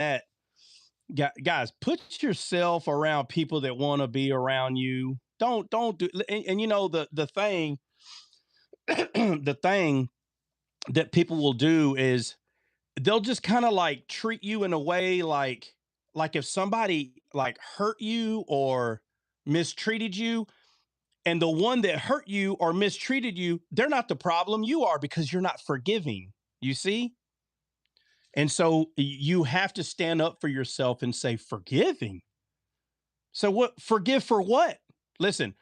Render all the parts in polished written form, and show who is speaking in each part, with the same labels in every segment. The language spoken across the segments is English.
Speaker 1: that, guys, put yourself around people that want to be around you. Don't do. And you know the thing, the thing that people will do is they'll just kind of like treat you in a way like if somebody like hurt you or mistreated you, and the one that hurt you or mistreated you, they're not the problem, you are, because you're not forgiving. You see? And so you have to stand up for yourself and say forgiving. So what, forgive for what? Listen,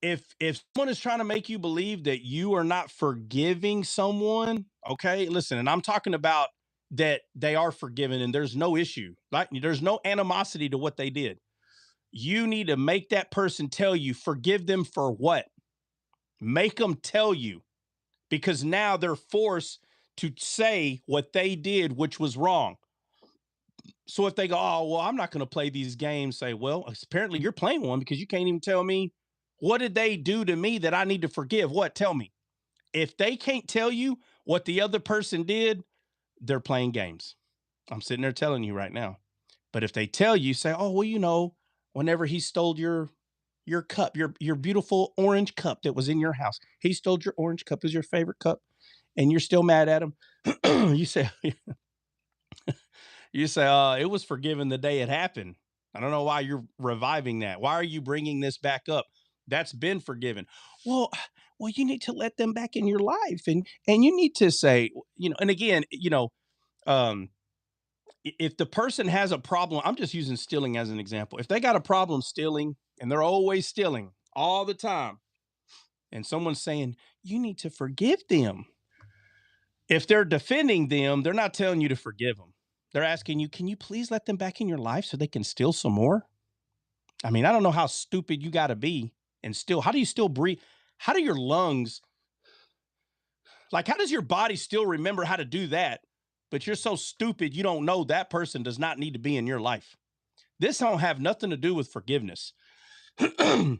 Speaker 1: if someone is trying to make you believe that you are not forgiving someone, okay, listen, and I'm talking about that they are forgiven and there's no issue, like there's no animosity to what they did. You need to make that person tell you, forgive them for what? Make them tell you, because now they're forced to say what they did, which was wrong. So if they go, oh, well, I'm not going to play these games, say, well, apparently you're playing one because you can't even tell me what did they do to me that I need to forgive? What? Tell me. If they can't tell you what the other person did, they're playing games. I'm sitting there telling you right now. But if they tell you, say, oh, well, you know, whenever he stole your cup, your beautiful orange cup that was in your house, he stole your orange cup, is your favorite cup, and you're still mad at him. you say, you say, it was forgiven the day it happened. I don't know why you're reviving that. Why are you bringing this back up? That's been forgiven. Well, well, you need to let them back in your life, and you need to say, you know, and again, you know, um, if the person has a problem, I'm just using stealing as an example. If they got a problem stealing and they're always stealing all the time, and someone's saying you need to forgive them, if they're defending them, they're not telling you to forgive them. They're asking you, can you please let them back in your life so they can steal some more? I mean, I don't know how stupid you got to be and still, how do you still breathe? How do your lungs, like, how does your body still remember how to do that? But you're so stupid, you don't know that person does not need to be in your life. This don't have nothing to do with forgiveness. It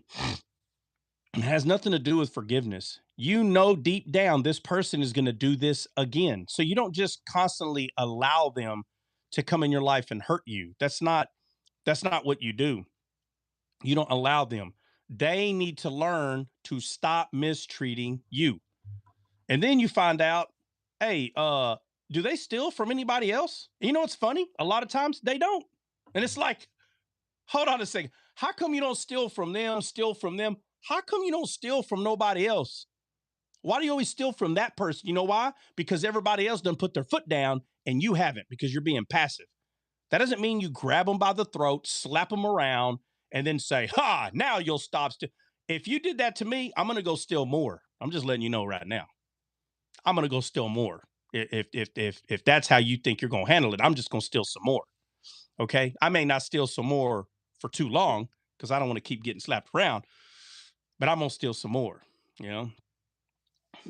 Speaker 1: has nothing to do with forgiveness. You know, deep down, this person is going to do this again. So you don't just constantly allow them to come in your life and hurt you. That's not what you do. You don't allow them. They need to learn to stop mistreating you. And then you find out, hey, do they steal from anybody else? You know what's funny? A lot of times they don't. And it's like, hold on a second. How come you don't steal from them, steal from them? How come you don't steal from nobody else? Why do you always steal from that person? You know why? Because everybody else done put their foot down and you haven't, because you're being passive. That doesn't mean you grab them by the throat, slap them around, and then say, ha, now you'll stop. If you did that to me, I'm going to go steal more. I'm just letting you know right now. I'm going to go steal more. If that's how you think you're going to handle it, I'm just going to steal some more. Okay. I may not steal some more for too long because I don't want to keep getting slapped around, but I'm going to steal some more, you know?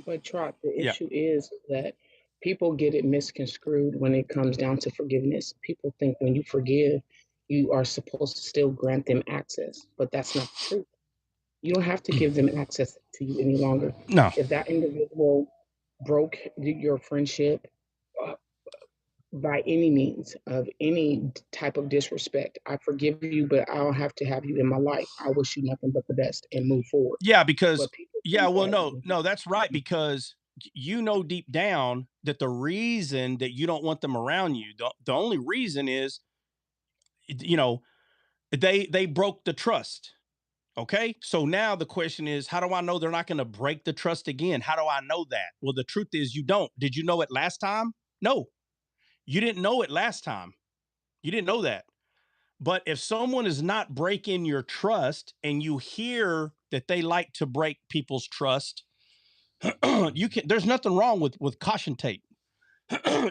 Speaker 2: But Trot, the
Speaker 1: Yeah.
Speaker 2: issue is that people get it misconstrued when it comes down to forgiveness. People think when you forgive, you are supposed to still grant them access, but that's not the truth. You don't have to give them access to you any longer.
Speaker 1: No.
Speaker 2: If that individual broke your friendship, uh, by any means of any type of disrespect, I forgive you, but I don't have to have you in my life. I wish you nothing but the best and move forward.
Speaker 1: Yeah, because
Speaker 2: But people
Speaker 1: yeah,
Speaker 2: think
Speaker 1: well,
Speaker 2: that
Speaker 1: no, that's right, because you know deep down that the reason that you don't want them around you, the only reason is, you know, they broke the trust. Okay. So now the question is, how do I know they're not going to break the trust again? How do I know that? Well, the truth is you don't. Did you know it last time? No, you didn't know it last time. You didn't know that. But if someone is not breaking your trust and you hear that they like to break people's trust, you can, there's nothing wrong with caution tape.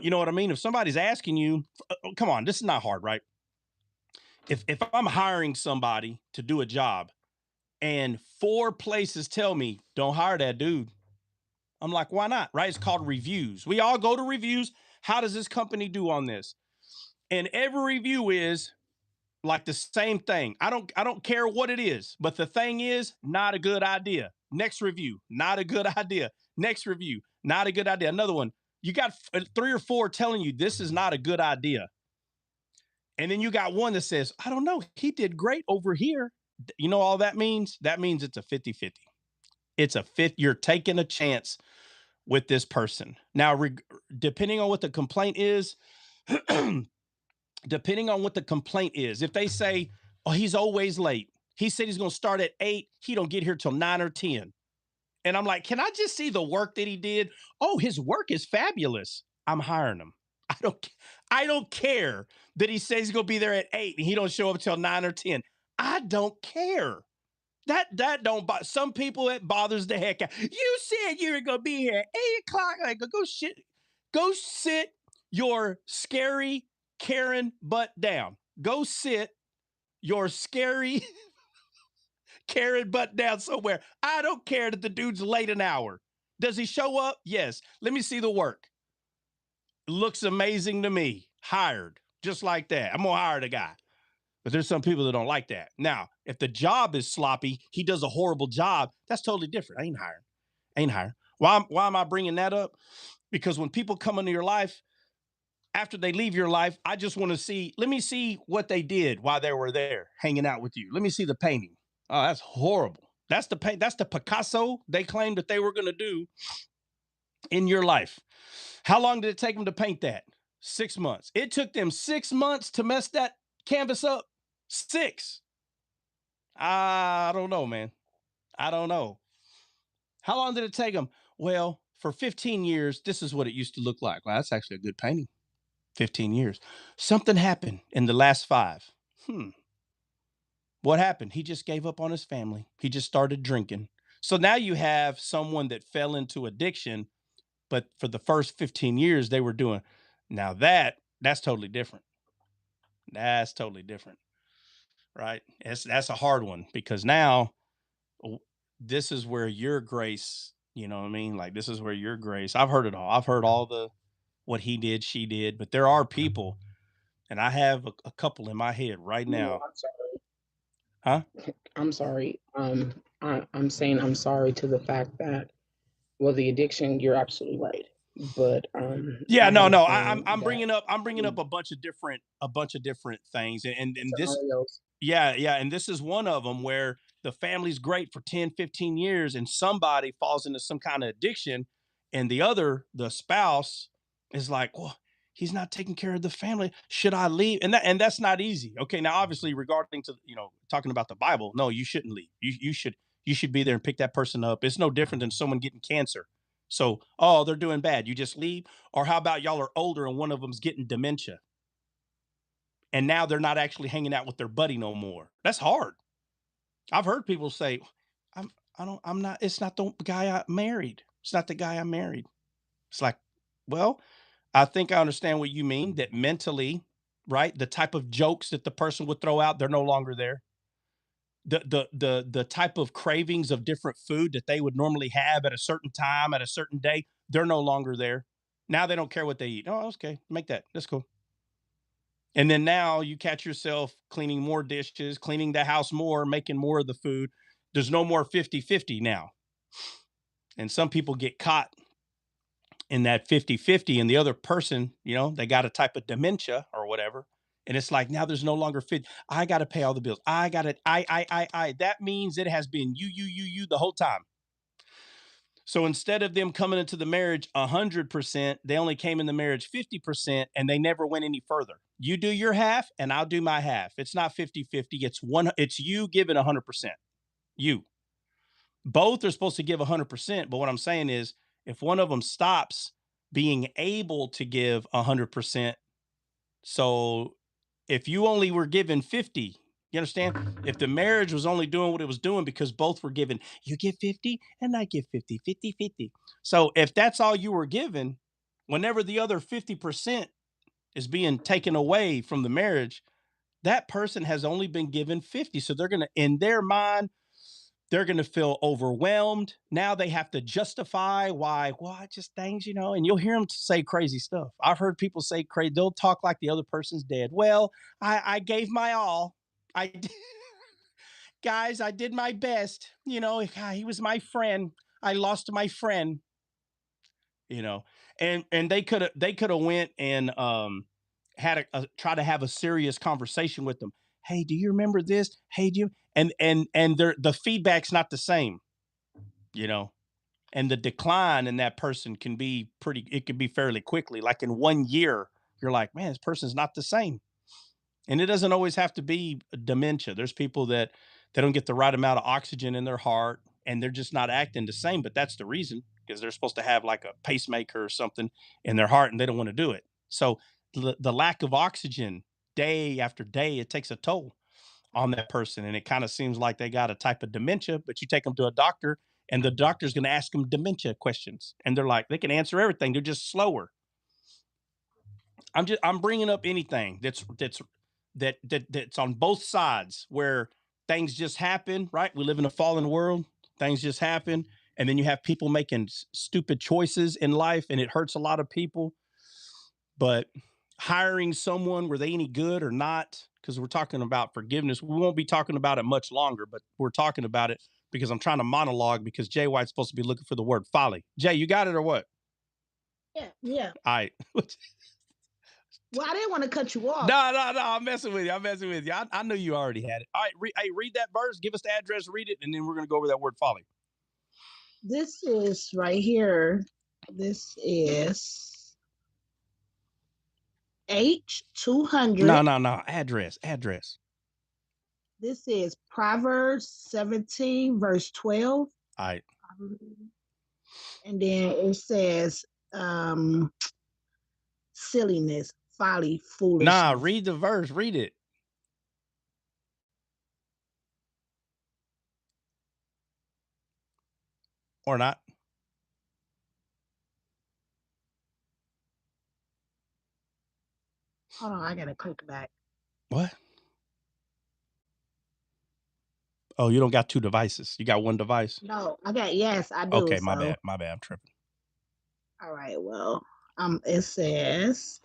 Speaker 1: You know what I mean? If somebody's asking you, come on, this is not hard, right? If I'm hiring somebody to do a job and four places tell me don't hire that dude, I'm like, why not? Right? It's called reviews. We all go to reviews. How does this company do on this? And every review is like the same thing. I don't care what it is, but the thing is not a good idea. Next review, not a good idea. Next review, not a good idea. Another one. You got three or four telling you this is not a good idea. And then you got one that says, I don't know, he did great over here. You know all that means? That means it's a 50-50. It's a fifth. You're taking a chance with this person. Now, depending on what the complaint is, depending on what the complaint is, if they say, oh, he's always late. He said he's going to start at 8. He don't get here till 9 or 10. And I'm like, can I just see the work that he did? Oh, his work is fabulous. I'm hiring him. I don't care that he says he's gonna be there at 8 and he don't show up until 9 or 10. I don't care. That don't bother some people. It bothers the heck out. You said you were gonna be here at 8 o'clock. Like, go sit your scary Karen butt down. Go sit your scary Karen butt down somewhere. I don't care that the dude's late an hour. Does he show up? Yes. Let me see the work. Looks amazing to me. Hired. Just like that. I'm gonna hire the guy. But there's some people that don't like that. Now, if the job is sloppy, he does a horrible job, that's totally different. I ain't hiring. I ain't hiring. Why am I bringing that up? Because when people come into your life, after they leave your life, I just want to see, let me see what they did while they were there hanging out with you. Let me see the painting. Oh, that's horrible. That's the paint. That's the Picasso they claimed that they were going to do in your life. How long did it take them to paint that? 6 months. It took them 6 months to mess that canvas up. Six. I don't know, man. I don't know. How long did it take them? Well, for 15 years, this is what it used to look like. Well, that's actually a good painting. 15 years. Something happened in the last five. What happened? He just gave up on his family. He just started drinking. So now you have someone that fell into addiction, but for the first 15 years they were doing. Now that's totally different. That's totally different, right? That's a hard one because now this is where your grace, you know what I mean? Like this is where your grace. I've heard it all. I've heard all the what he did, she did, but there are people, and I have a couple in my head right
Speaker 2: No,
Speaker 1: now.
Speaker 2: I'm sorry.
Speaker 1: Huh?
Speaker 2: I'm sorry. I'm saying I'm sorry to the fact that, well, the addiction, you're absolutely right. But
Speaker 1: Yeah,
Speaker 2: I had
Speaker 1: no,
Speaker 2: a
Speaker 1: no.
Speaker 2: friend
Speaker 1: I'm
Speaker 2: that
Speaker 1: bringing up
Speaker 2: um,
Speaker 1: a bunch of different things, and this.
Speaker 2: scenarios.
Speaker 1: Yeah, yeah, and this is one of them where the family's great for 10, 15 years and somebody falls into some kind of addiction and the spouse is like, "Well, he's not taking care of the family. Should I leave?" And that's not easy. Okay, now obviously regarding to, talking about the Bible, no, you shouldn't leave. You should be there and pick that person up. It's no different than someone getting cancer. So, oh, they're doing bad. You just leave. Or how about y'all are older and one of them's getting dementia and now they're not actually hanging out with their buddy no more. That's hard. I've heard people say, I'm I don't I'm not it's not the guy I married. It's not the guy I married. It's like, well, I think I understand what you mean that mentally, right? The type of jokes that the person would throw out, they're no longer there. The type of cravings of different food that they would normally have at a certain time, at a certain day, they're no longer there. Now they don't care what they eat. Oh, okay. Make that. That's cool. And then now you catch yourself cleaning more dishes, cleaning the house more, making more of the food. There's no more 50-50 now. And some people get caught in that 50-50, and the other person, they got a type of dementia or whatever. And it's like now there's no longer fit. I got to pay all the bills. I got it. I. That means it has been you the whole time. So instead of them coming into the marriage 100%, they only came in the marriage 50% and they never went any further. You do your half and I'll do my half. It's not 50-50. It's you giving 100%. You. Both are supposed to give 100%, but what I'm saying is if one of them stops being able to give 100%, so if you only were given 50, you understand? If the marriage was only doing what it was doing because both were given, you get 50 and I get 50, 50, 50. So if that's all you were given, whenever the other 50% is being taken away from the marriage, that person has only been given 50. So they're going to, in their mind, they're going to feel overwhelmed. Now they have to justify why, well, I just things, and you'll hear them say crazy stuff. I've heard people say crazy. They'll talk like the other person's dead. Well, I gave my all. I, guys, I did my best. He was my friend. I lost my friend, you know, and they could have went try to have a serious conversation with them. Hey, do you remember this? Hey, do you? And the feedback's not the same, you know. And the decline in that person can be it can be fairly quickly. Like in 1 year, you're like, man, this person's not the same. And it doesn't always have to be dementia. There's people that they don't get the right amount of oxygen in their heart and they're just not acting the same. But that's the reason, because they're supposed to have like a pacemaker or something in their heart and they don't want to do it. So the lack of oxygen day after day, it takes a toll on that person. And it kind of seems like they got a type of dementia, but you take them to a doctor and the doctor's going to ask them dementia questions. And they're like, they can answer everything. They're just slower. I'm bringing up anything that's on both sides where things just happen, right? We live in a fallen world. Things just happen. And then you have people making stupid choices in life and it hurts a lot of people. But hiring someone, were they any good or not? Because we're talking about forgiveness. We won't be talking about it much longer, but we're talking about it because I'm trying to monologue because Jay White's supposed to be looking for the word folly. Jay, you got it or what?
Speaker 3: Yeah, yeah.
Speaker 1: All right.
Speaker 3: Well, I didn't want to cut you off.
Speaker 1: No. I'm messing with you. I knew you already had it. All right. Hey, read that verse. Give us the address, read it, and then we're going to go over that word folly.
Speaker 3: This is right here. This is H200.
Speaker 1: No. Address.
Speaker 3: This is Proverbs 17, verse 12.
Speaker 1: All right.
Speaker 3: And then it says silliness, folly, foolishness.
Speaker 1: Nah, read the verse. Read it. Or not.
Speaker 3: Hold on, I gotta click back.
Speaker 1: What? Oh, you don't got two devices. You got one device?
Speaker 3: No, I do.
Speaker 1: Okay, my bad. I'm tripping.
Speaker 3: All right, well, it says,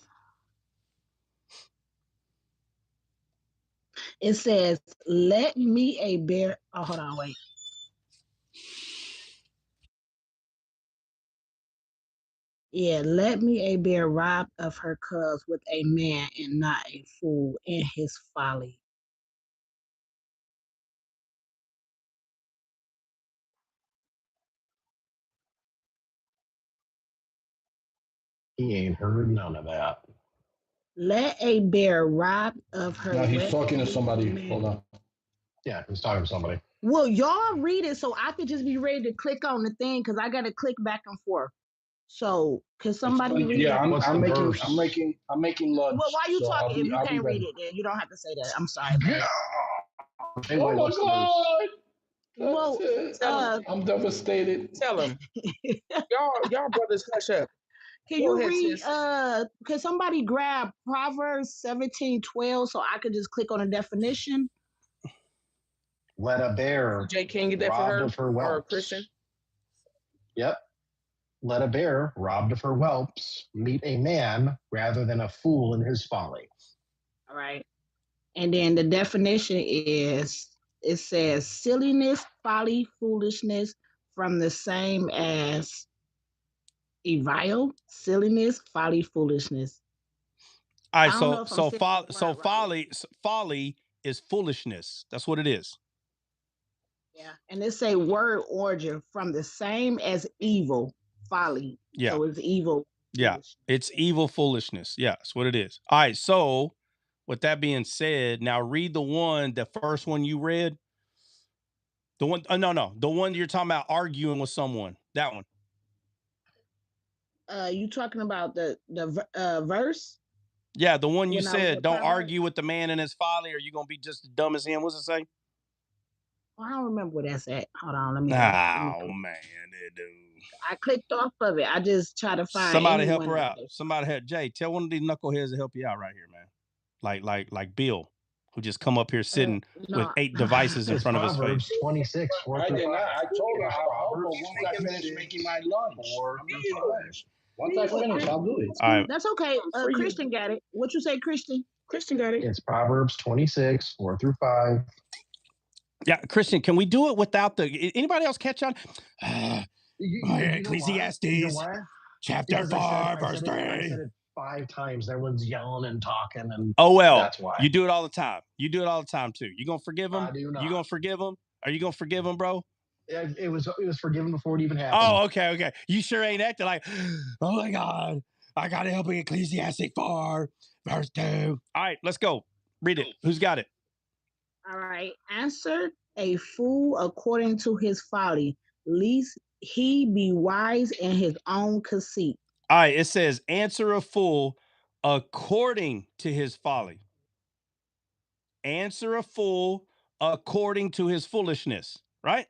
Speaker 3: let me a bear. Oh, hold on, wait. Yeah, let me a bear robbed of her cubs with a man and not a fool in his folly.
Speaker 4: He ain't heard none of that.
Speaker 3: Let a bear robbed of her.
Speaker 5: No, he's talking to somebody. Hold on.
Speaker 4: Yeah, he's talking to somebody.
Speaker 3: Well, y'all read it so I could just be ready to click on the thing because I got to click back and forth. So, could somebody read?
Speaker 5: Yeah,
Speaker 3: it?
Speaker 5: I'm making lunch.
Speaker 3: Well, why are you
Speaker 5: so
Speaker 3: talking? If you
Speaker 5: I'll
Speaker 3: can't read
Speaker 5: ready.
Speaker 3: it, then you don't have to say that. I'm sorry.
Speaker 5: Yeah.
Speaker 4: Anyway,
Speaker 5: Oh my God.
Speaker 3: Well,
Speaker 5: I'm devastated.
Speaker 2: Tell him. y'all brothers hush up.
Speaker 3: Can you read? Can somebody grab Proverbs 17:12 so I could just click on a definition?
Speaker 4: Let a bear
Speaker 2: Jay, can you get that
Speaker 4: robbed
Speaker 2: for
Speaker 4: of her
Speaker 2: her or
Speaker 4: whelps.
Speaker 2: Christian?
Speaker 4: Yep. Let a bear robbed of her whelps meet a man rather than a fool in his folly.
Speaker 3: All right. And then the definition is, it says silliness, folly, foolishness from the same as evil, silliness, folly, foolishness.
Speaker 1: All right, folly is foolishness. That's what it is.
Speaker 3: Yeah, and it's a word origin from the same as evil, folly.
Speaker 1: Yeah.
Speaker 3: So it's evil.
Speaker 1: Yeah, it's evil foolishness. Yeah, that's what it is. All right, so with that being said, now read the first one you read. The one, no, the one you're talking about arguing with someone. That one.
Speaker 3: You talking about the verse?
Speaker 1: Yeah, the one you said, don't argue with the man in his folly, or you're gonna be just as dumb as him. What's it say?
Speaker 3: Well, I don't remember where that's at. Hold on, let me.
Speaker 1: Oh man, dude.
Speaker 3: I clicked off of it. I just try to find
Speaker 1: somebody help her out. Somebody help Jay. Tell one of these knuckleheads to help you out right here, man. Like Bill, who just come up here sitting with 8 devices in front of his face.
Speaker 4: 26.
Speaker 5: I did not. I told her I'll help her once I finish making my lunch. Once I finish, I'll do it.
Speaker 1: All right.
Speaker 3: That's okay. Christian got it. What you say, Christian?
Speaker 2: Christian got it.
Speaker 4: It's Proverbs 26, 4-5.
Speaker 1: Yeah, Christian, can we do it without anybody else catch on? Ecclesiastes, chapter 4, verse 3.
Speaker 4: 5 times. Everyone's yelling and talking, and
Speaker 1: Oh, well,
Speaker 4: that's why.
Speaker 1: you do it all the time. You do it all the time too. You gonna forgive him?
Speaker 4: I do not.
Speaker 1: You gonna forgive him? Are you gonna forgive him, bro?
Speaker 4: It was forgiven before it even happened.
Speaker 1: Oh, okay. You sure ain't acting like, oh my God, I got to help Ecclesiastic 4, verse 2. All right, let's go. Read it. Who's got it?
Speaker 3: All right. Answer a fool according to his folly, lest he be wise in his own conceit.
Speaker 1: All right, it says, answer a fool according to his folly. Answer a fool according to his foolishness, right?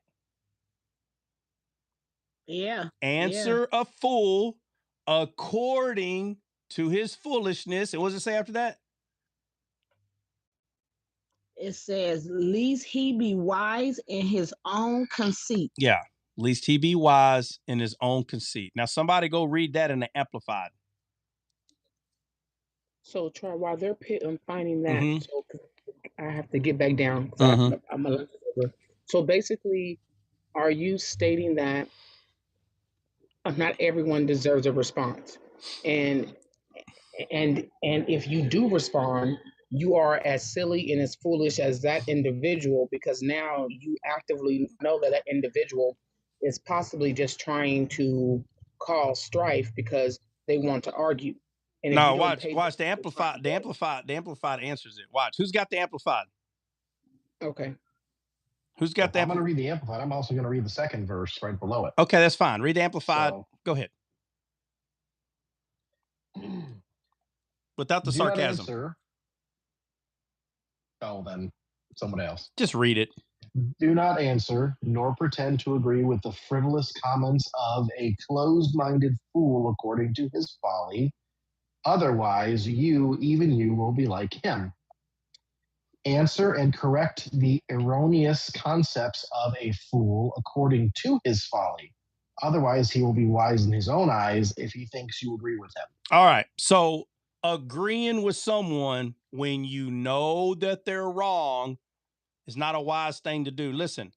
Speaker 3: Yeah.
Speaker 1: Answer a fool according to his foolishness. And what does it say after that?
Speaker 3: It says, lest he be wise in his own conceit.
Speaker 1: Yeah, lest he be wise in his own conceit. Now, somebody go read that in the Amplified.
Speaker 2: So, Troy, while they're finding that,
Speaker 1: Mhm.
Speaker 2: so I have to get back down. I'm a So basically, are you stating that not everyone deserves a response, and if you do respond, you are as silly and as foolish as that individual, because now you actively know that that individual is possibly just trying to cause strife because they want to argue. And if
Speaker 1: No,
Speaker 2: you don't pay
Speaker 1: watch the Amplified. The Amplified answers it. Watch. Who's got the Amplified?
Speaker 2: Okay.
Speaker 1: Who's got
Speaker 4: If
Speaker 1: the
Speaker 4: I'm going to read the Amplified, I'm also going to read the second verse right below it.
Speaker 1: Okay, that's fine. Read the Amplified.
Speaker 4: So,
Speaker 1: go ahead. Without the
Speaker 4: do not
Speaker 1: sarcasm.
Speaker 4: answer. Oh, then someone else.
Speaker 1: Just read it.
Speaker 4: Do not answer, nor pretend to agree with the frivolous comments of a closed-minded fool according to his folly. Otherwise, even you, will be like him. Answer and correct the erroneous concepts of a fool according to his folly. Otherwise, he will be wise in his own eyes if he thinks you agree with him.
Speaker 1: All right. So agreeing with someone when you know that they're wrong is not a wise thing to do. Listen,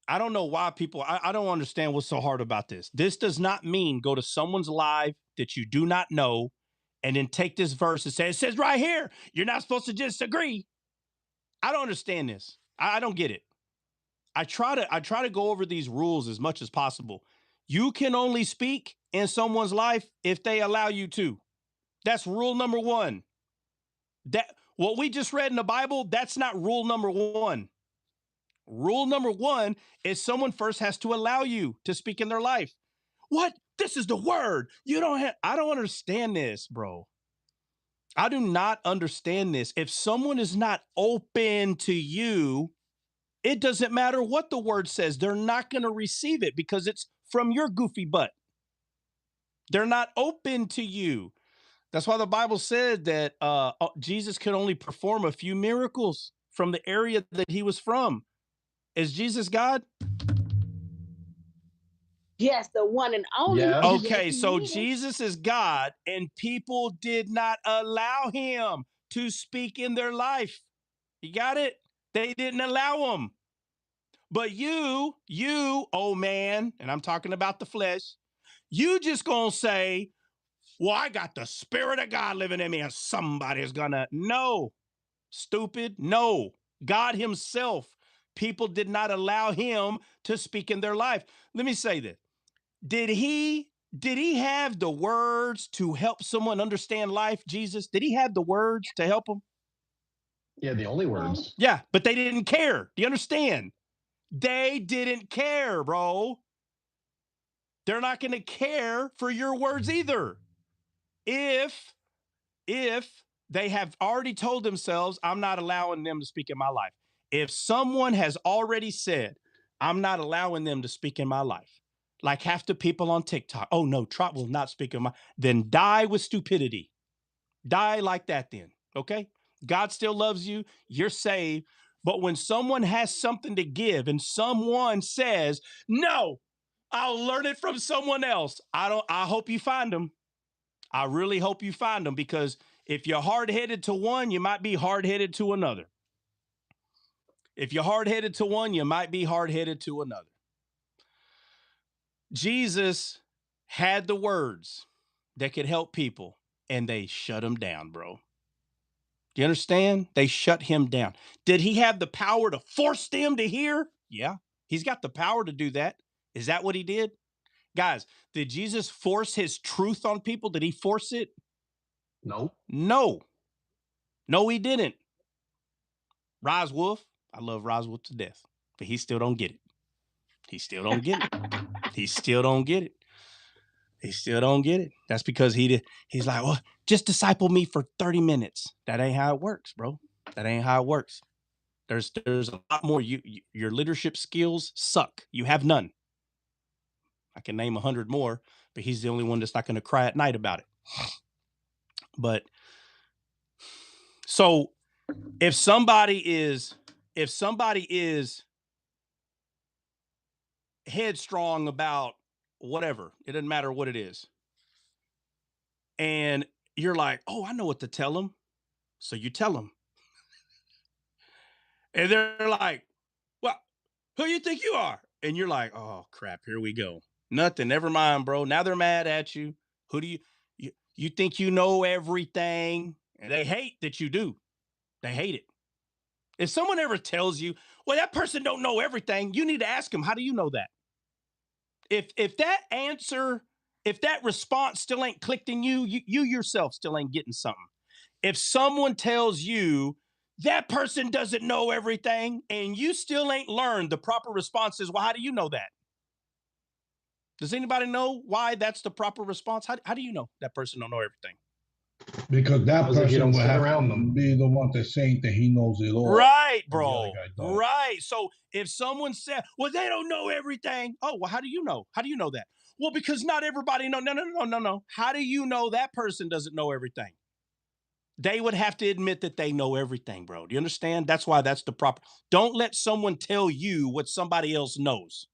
Speaker 1: I don't know why people, I don't understand what's so hard about this. This does not mean go to someone's live that you do not know and then take this verse and say, it says right here, you're not supposed to just agree. I don't understand this. I don't get it. I try to go over these rules as much as possible. You can only speak in someone's life if they allow you to. That's rule number 1. That what we just read in the Bible, that's not rule number 1. Rule number 1 is someone first has to allow you to speak in their life. What? This is the word. I don't understand this, bro. I do not understand this. If someone is not open to you, it doesn't matter what the word says. They're not going to receive it because it's from your goofy butt. They're not open to you. That's why the Bible said that Jesus could only perform a few miracles from the area that he was from. Is Jesus God?
Speaker 3: Yes, the one and only.
Speaker 4: Yes.
Speaker 1: Okay,
Speaker 3: Yes,
Speaker 1: so
Speaker 3: he is.
Speaker 1: Jesus is God, and people did not allow him to speak in their life. You got it? They didn't allow him. But you, oh man, and I'm talking about the flesh, you just gonna say, well, I got the Spirit of God living in me, and somebody's gonna. No, stupid. No. God himself, people did not allow him to speak in their life. Let me say this. Did he have the words to help someone understand life, Jesus? Did he have the words to help them?
Speaker 4: Yeah, the only words.
Speaker 1: Yeah, but they didn't care. Do you understand? They didn't care, bro. They're not going to care for your words either. If they have already told themselves, I'm not allowing them to speak in my life. If someone has already said, I'm not allowing them to speak in my life, like half the people on TikTok, oh no, Trump will not speak in my, then die with stupidity. Die like that then, okay? God still loves you. You're saved. But when someone has something to give and someone says, no, I'll learn it from someone else, I hope you find them. I really hope you find them, because if you're hard-headed to one, you might be hard-headed to another. If you're hard-headed to one, you might be hard-headed to another. Jesus had the words that could help people. and they shut him down, bro. Do you understand? They shut him down. Did he have the power to force them to hear? Yeah, he's got the power to do that. Is that what he did? Guys, did Jesus force his truth on people? Did he force it?
Speaker 4: No.
Speaker 1: No. No, he didn't. Wolf, I love Wolf to death, but he still don't get it. He still don't get it. He still don't get it. He still don't get it. That's because he's like, well, just disciple me for 30 minutes. That ain't how it works, bro. That ain't how it works. There's a lot more. Your leadership skills suck. You have none. I can name 100 more, but he's the only one that's not going to cry at night about it. But so if somebody is headstrong about whatever, it doesn't matter what it is, and you're like, oh, I know what to tell them. So you tell them. And they're like, well, who you think you are? And you're like, oh, crap, here we go. Nothing, never mind, bro. Now they're mad at you. Who do you think you know everything? And they hate that you do. They hate it. If someone ever tells you, well, that person don't know everything, you need to ask them, how do you know that? If that answer, if that response still ain't clicked in you yourself still ain't getting something. If someone tells you that person doesn't know everything and you still ain't learned, the proper response is, well, how do you know that? Does anybody know why that's the proper response? How do you know that person don't know everything?
Speaker 5: Because that
Speaker 4: Because if you
Speaker 5: person
Speaker 4: don't
Speaker 5: will
Speaker 4: sit
Speaker 5: have
Speaker 4: around
Speaker 5: to
Speaker 4: them.
Speaker 5: be the one that's saying that he knows it all.
Speaker 1: Right,
Speaker 5: and the other
Speaker 1: bro.
Speaker 5: guy don't.
Speaker 1: Right. So if someone said, well, they don't know everything. Oh, well, how do you know? How do you know that? Well, because not everybody know. No. How do you know that person doesn't know everything? They would have to admit that they know everything, bro. Do you understand? That's why that's the proper. Don't let someone tell you what somebody else knows.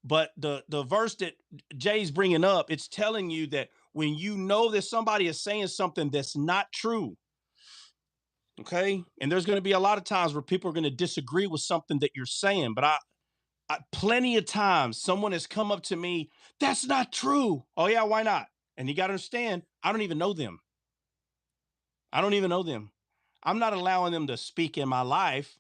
Speaker 1: But the verse that Jay's bringing up, it's telling you that when you know that somebody is saying something that's not true, okay? And there's going to be a lot of times where people are going to disagree with something that you're saying, but I plenty of times someone has come up to me, that's not true. Oh yeah, why not? And you got to understand, I don't even know them. I don't even know them. I'm not allowing them to speak in my life.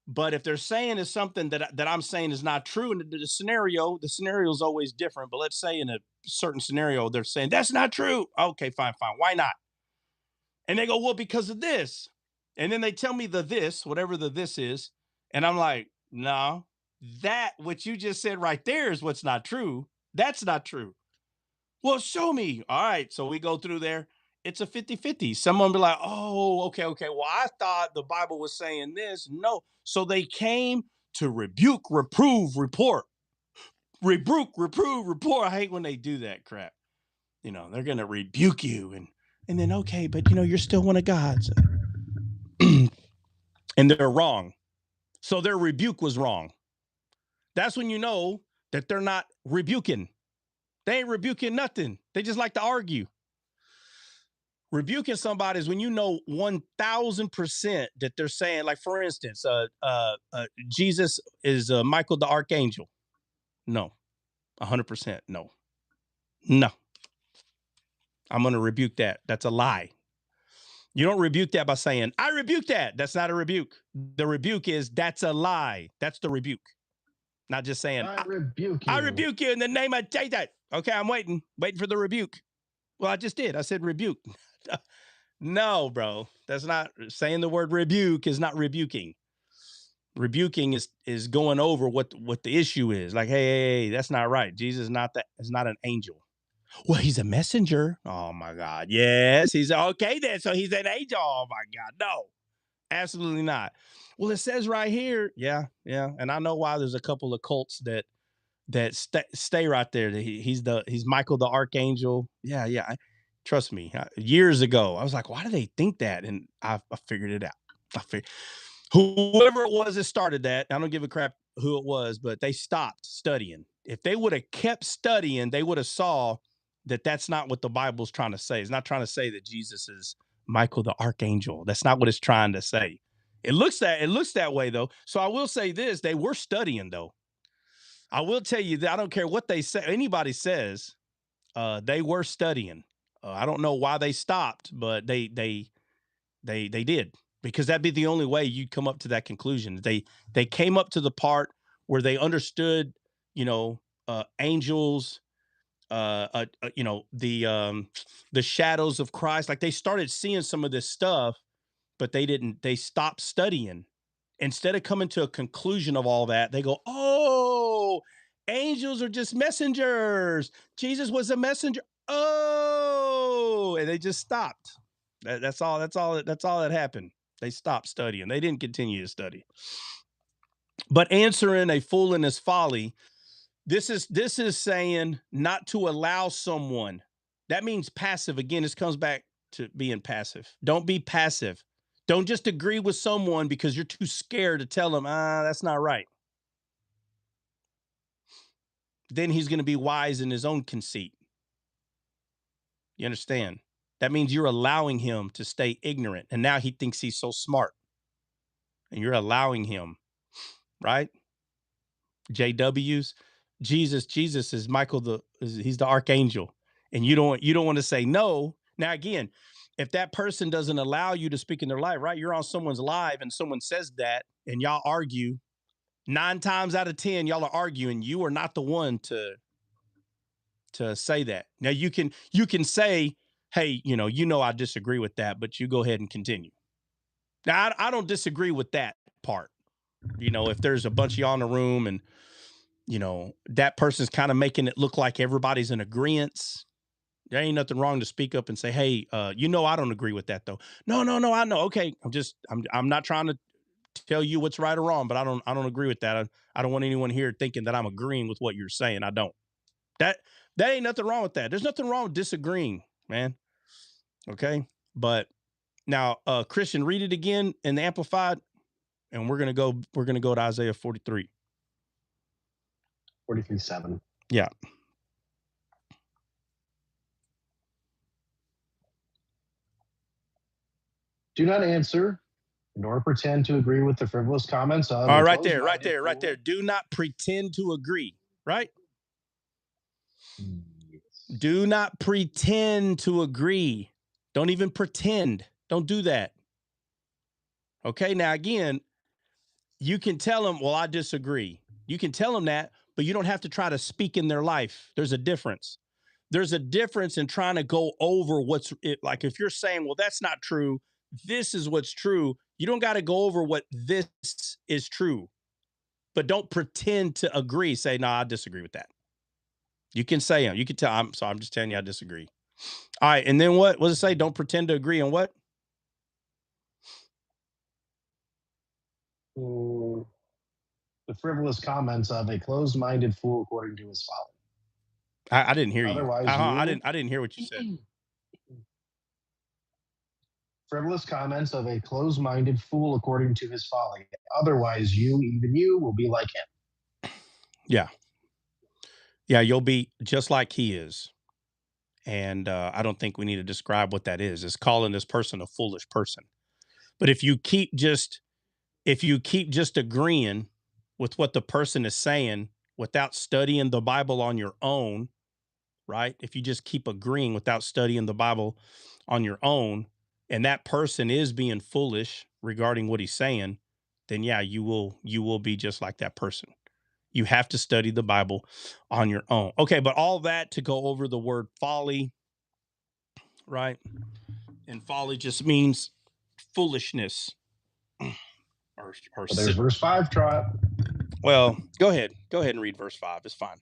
Speaker 1: But if they're saying is something that I'm saying is not true, and the scenario is always different. But let's say in a certain scenario, they're saying that's not true. Okay, fine. Why not? And they go, well, because of this. And then they tell me the this, whatever the this is. And I'm like, no, that what you just said right there is what's not true. That's not true. Well, show me. All right. So we go through there. It's a 50-50. Someone be like, oh, okay. Well, I thought the Bible was saying this. No. So they came to rebuke, reprove, report. Rebuke, reprove, report. I hate when they do that crap. You know, they're going to rebuke you. And then, okay, but, you're still one of God's. And they're wrong. So their rebuke was wrong. That's when you know that they're not rebuking. They ain't rebuking nothing. They just like to argue. Rebuking somebody is when you know 1,000% that they're saying, like, for instance, Jesus is Michael the Archangel. No. 100% no. I'm going to rebuke that. That's a lie. You don't rebuke that by saying, I rebuke that. That's not a rebuke. The rebuke is, that's a lie. That's the rebuke. Not just saying,
Speaker 4: I rebuke you.
Speaker 1: I rebuke you in the name of Jesus. Okay, I'm waiting for the rebuke. Well, I just did. I said rebuke. No, bro. That's not saying the word rebuke is not rebuking. Rebuking is going over what the issue is. Like, hey, that's not right. Jesus is not an angel. Well, he's a messenger. Oh my God. Yes, he's okay then. So he's an angel. Oh my God. No, absolutely not. Well, it says right here. Yeah. And I know why there's a couple of cults that stay right there. He's Michael the Archangel. Yeah. Trust me. Years ago, I was like, why do they think that? And I figured it out. Whoever it was that started that, I don't give a crap who it was, but they stopped studying. If they would have kept studying, they would have saw that that's not what the Bible's trying to say. It's not trying to say that Jesus is Michael the Archangel. That's not what it's trying to say. It looks that way though. So I will say this: they were studying though. I will tell you that I don't care what they say, anybody says, they were studying. I don't know why they stopped, but they did, because that'd be the only way you'd come up to that conclusion. They came up to the part where they understood, angels, the shadows of Christ. Like they started seeing some of this stuff, but they stopped studying. Instead of coming to a conclusion of all that, they go, "Oh, angels are just messengers. Jesus was a messenger." Oh, and they just stopped. That's all. That's all that happened. They stopped studying. They didn't continue to study. But answering a fool in his folly, this is saying not to allow someone. That means passive. Again, this comes back to being passive. Don't be passive. Don't just agree with someone because you're too scared to tell them, that's not right. Then he's going to be wise in his own conceit. You understand? That means you're allowing him to stay ignorant. And now he thinks he's so smart. And you're allowing him, right? JWs. Jesus is he's the archangel. And you don't want to say no. Now, again, if that person doesn't allow you to speak in their life, right? You're on someone's live and someone says that and y'all argue. 9 times out of 10, y'all are arguing. You are not the one to say that. Now you can say, hey, I disagree with that, but you go ahead and continue. Now I don't disagree with that part. If there's a bunch of y'all in the room and that person's kind of making it look like everybody's in agreement, there ain't nothing wrong to speak up and say, hey, I don't agree with that though. No, I know. Okay. I'm not trying to tell you what's right or wrong, but I don't agree with that. I don't want anyone here thinking that I'm agreeing with what you're saying. I don't. That ain't nothing wrong with that. There's nothing wrong with disagreeing, man. Okay? But now, Christian, read it again in the Amplified, and we're gonna go to Isaiah 43.
Speaker 4: 43:7.
Speaker 1: Yeah.
Speaker 4: Do not answer, nor pretend to agree with the frivolous comments of.
Speaker 1: All right, right there. Do not pretend to agree, right? Yes. Do not pretend to agree. Don't even pretend. Don't do that. Okay, now again, you can tell them, well, I disagree. You can tell them that, but you don't have to try to speak in their life. There's a difference. There's a difference in trying to go over like if you're saying, well, that's not true. This is what's true. You don't got to go over what this is true, but don't pretend to agree. Say, no, I disagree with that. You can say them. You can tell. I'm just telling you, I disagree. All right. And then what does it say? Don't pretend to agree on what?
Speaker 4: The frivolous comments of a closed-minded fool according to his folly.
Speaker 1: I didn't hear you.
Speaker 4: Otherwise,
Speaker 1: I didn't hear what you said.
Speaker 4: Frivolous comments of a closed-minded fool according to his folly. Otherwise, even you, will be like him.
Speaker 1: Yeah. Yeah, you'll be just like he is. And I don't think we need to describe what that is. It's calling this person a foolish person. But if you keep just agreeing with what the person is saying without studying the Bible on your own, right? If you just keep agreeing without studying the Bible on your own, and that person is being foolish regarding what he's saying, then yeah, you will be just like that person. You have to study the Bible on your own. Okay, but all that to go over the word folly, right? And folly just means foolishness.
Speaker 4: Or there's verse 5, Trot.
Speaker 1: Well, go ahead and read verse 5. It's fine.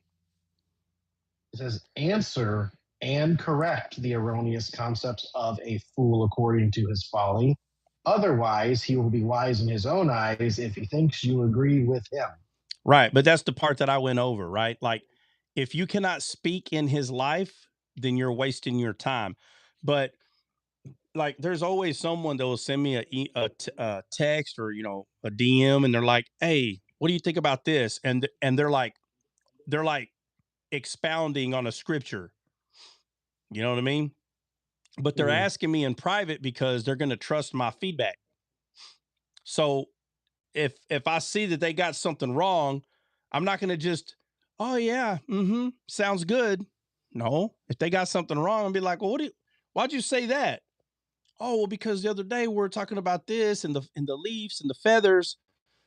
Speaker 4: It says, answer and correct the erroneous concepts of a fool according to his folly. Otherwise, he will be wise in his own eyes if he thinks you agree with him.
Speaker 1: Right. But that's the part that I went over, right? Like, if you cannot speak in his life, then you're wasting your time. But like, there's always someone that will send me a text or, a DM, and they're like, hey, what do you think about this? And they're like expounding on a scripture. You know what I mean? But they're asking me in private because they're going to trust my feedback. So if I see that they got something wrong, I'm not going to just, oh yeah, sounds good. No, if they got something wrong, I'll be like, well, Why'd you say that? Oh, well, because the other day we were talking about this and the leaves and the feathers.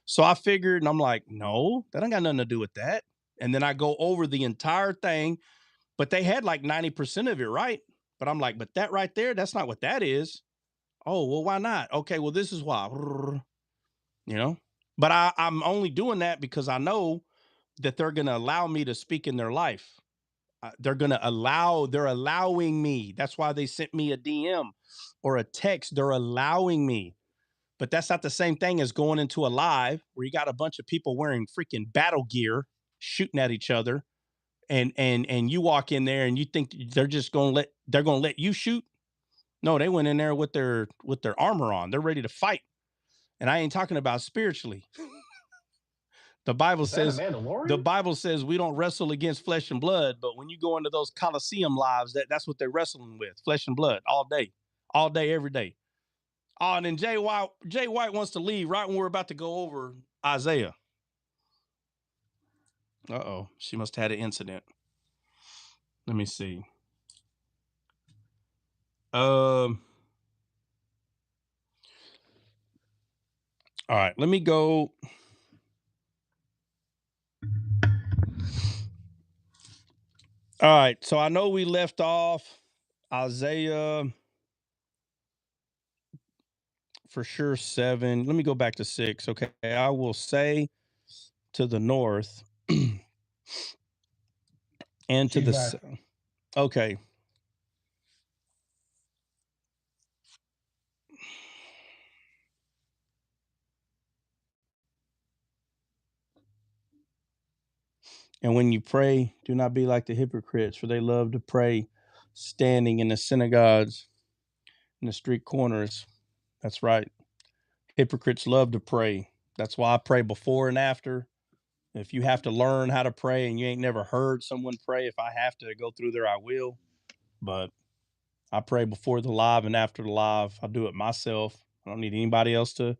Speaker 1: So I figured, and I'm like, no, that ain't got nothing to do with that. And then I go over the entire thing, but they had like 90% of it right. But I'm like, but that right there, that's not what that is. Oh, well, why not? Okay, well, this is why. You know? But I'm only doing that because I know that they're going to allow me to speak in their life. They're allowing me. That's why they sent me a DM or a text. They're allowing me. But that's not the same thing as going into a live where you got a bunch of people wearing freaking battle gear shooting at each other. And you walk in there and you think they're going to let you shoot. No, they went in there with their armor on. They're ready to fight. And I ain't talking about spiritually. The Bible says we don't wrestle against flesh and blood, but when you go into those Coliseum lives, that's what they're wrestling with, flesh and blood, all day, every day. Oh, and then Jay White wants to leave right when we're about to go over Isaiah. Uh-oh, she must have had an incident. Let me see. All right, let me go. All right, so I know we left off Isaiah for sure 7. Let me go back to 6. Okay, I will say to the north and to the south. Okay. And when you pray, do not be like the hypocrites, for they love to pray standing in the synagogues, in the street corners. That's right. Hypocrites love to pray. That's why I pray before and after. If you have to learn how to pray and you ain't never heard someone pray, if I have to go through there, I will. But I pray before the live and after the live. I do it myself. I don't need anybody else to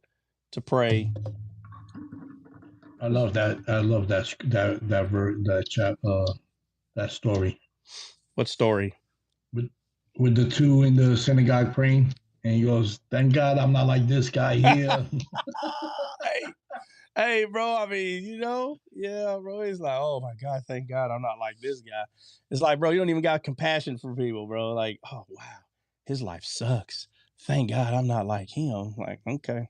Speaker 1: pray.
Speaker 5: I love that. I love that story.
Speaker 1: What story?
Speaker 5: With the two in the synagogue praying, and he goes, "Thank God I'm not like this guy here."
Speaker 1: Hey, bro, I mean, yeah, bro. He's like, oh my God, thank God I'm not like this guy. It's like, bro, you don't even got compassion for people, bro. Like, oh wow, his life sucks. Thank God I'm not like him. Like, okay.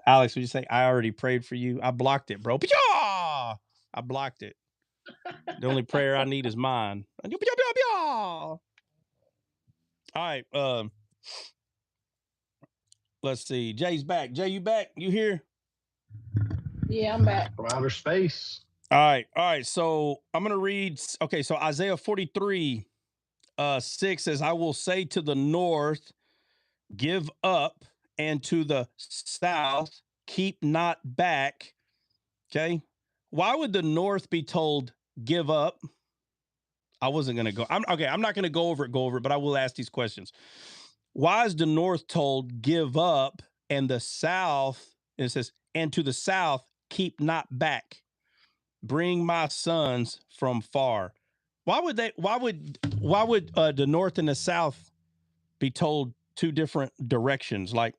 Speaker 1: Alex, would you say I already prayed for you? I blocked it, bro. I blocked it. The only prayer I need is mine. All right. Let's see. Jay's back. Jay, you back? You here?
Speaker 3: Yeah, I'm back.
Speaker 4: From outer space.
Speaker 1: All right. So I'm gonna read. Okay, so Isaiah 43, 6 says, "I will say to the north, give up, and to the south, keep not back." Okay, why would the north be told give up? I wasn't gonna go. I'm not gonna go over it, but I will ask these questions. Why is the north told give up, and the south? It says, and to the south, keep not back. Bring my sons from far. Why would the north and the south be told two different directions? Like,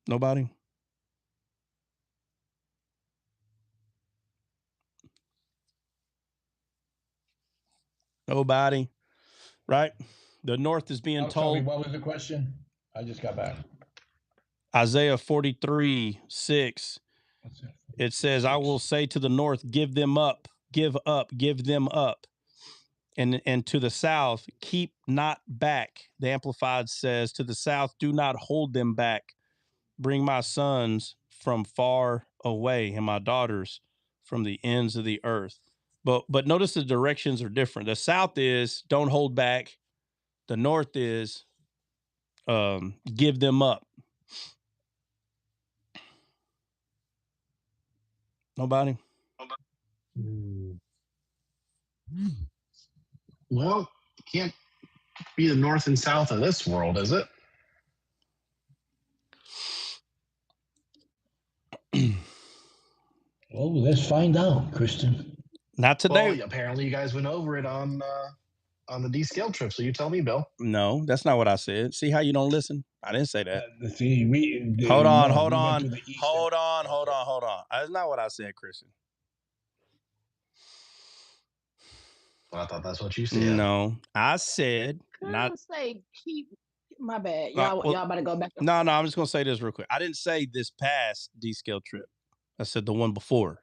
Speaker 1: nobody. Nobody, right? The north is being told.
Speaker 5: What was the question? I just got back.
Speaker 1: Isaiah 43, 6. It says, I will say to the north, give them up, give them up. And to the south, keep not back. The Amplified says, to the south, do not hold them back. Bring my sons from far away and my daughters from the ends of the earth. But notice the directions are different. The south is don't hold back. The north is give them up. Nobody?
Speaker 4: Well, can't be the north and south of this world, is it?
Speaker 5: Well, let's find out, Christian.
Speaker 1: Not today.
Speaker 4: Well, apparently you guys went over it on the descale trip. So you tell me, Bill.
Speaker 1: No, that's not what I said. See how you don't listen? I didn't say that.
Speaker 5: See,
Speaker 1: Hold on.
Speaker 5: Hold on.
Speaker 1: That's not what I said, Christian.
Speaker 4: Well, I thought that's what you said.
Speaker 1: No, I said not.
Speaker 3: Say keep. My bad. Y'all about to go back.
Speaker 1: No, I'm just gonna say this real quick. I didn't say this past descale trip. I said the one before.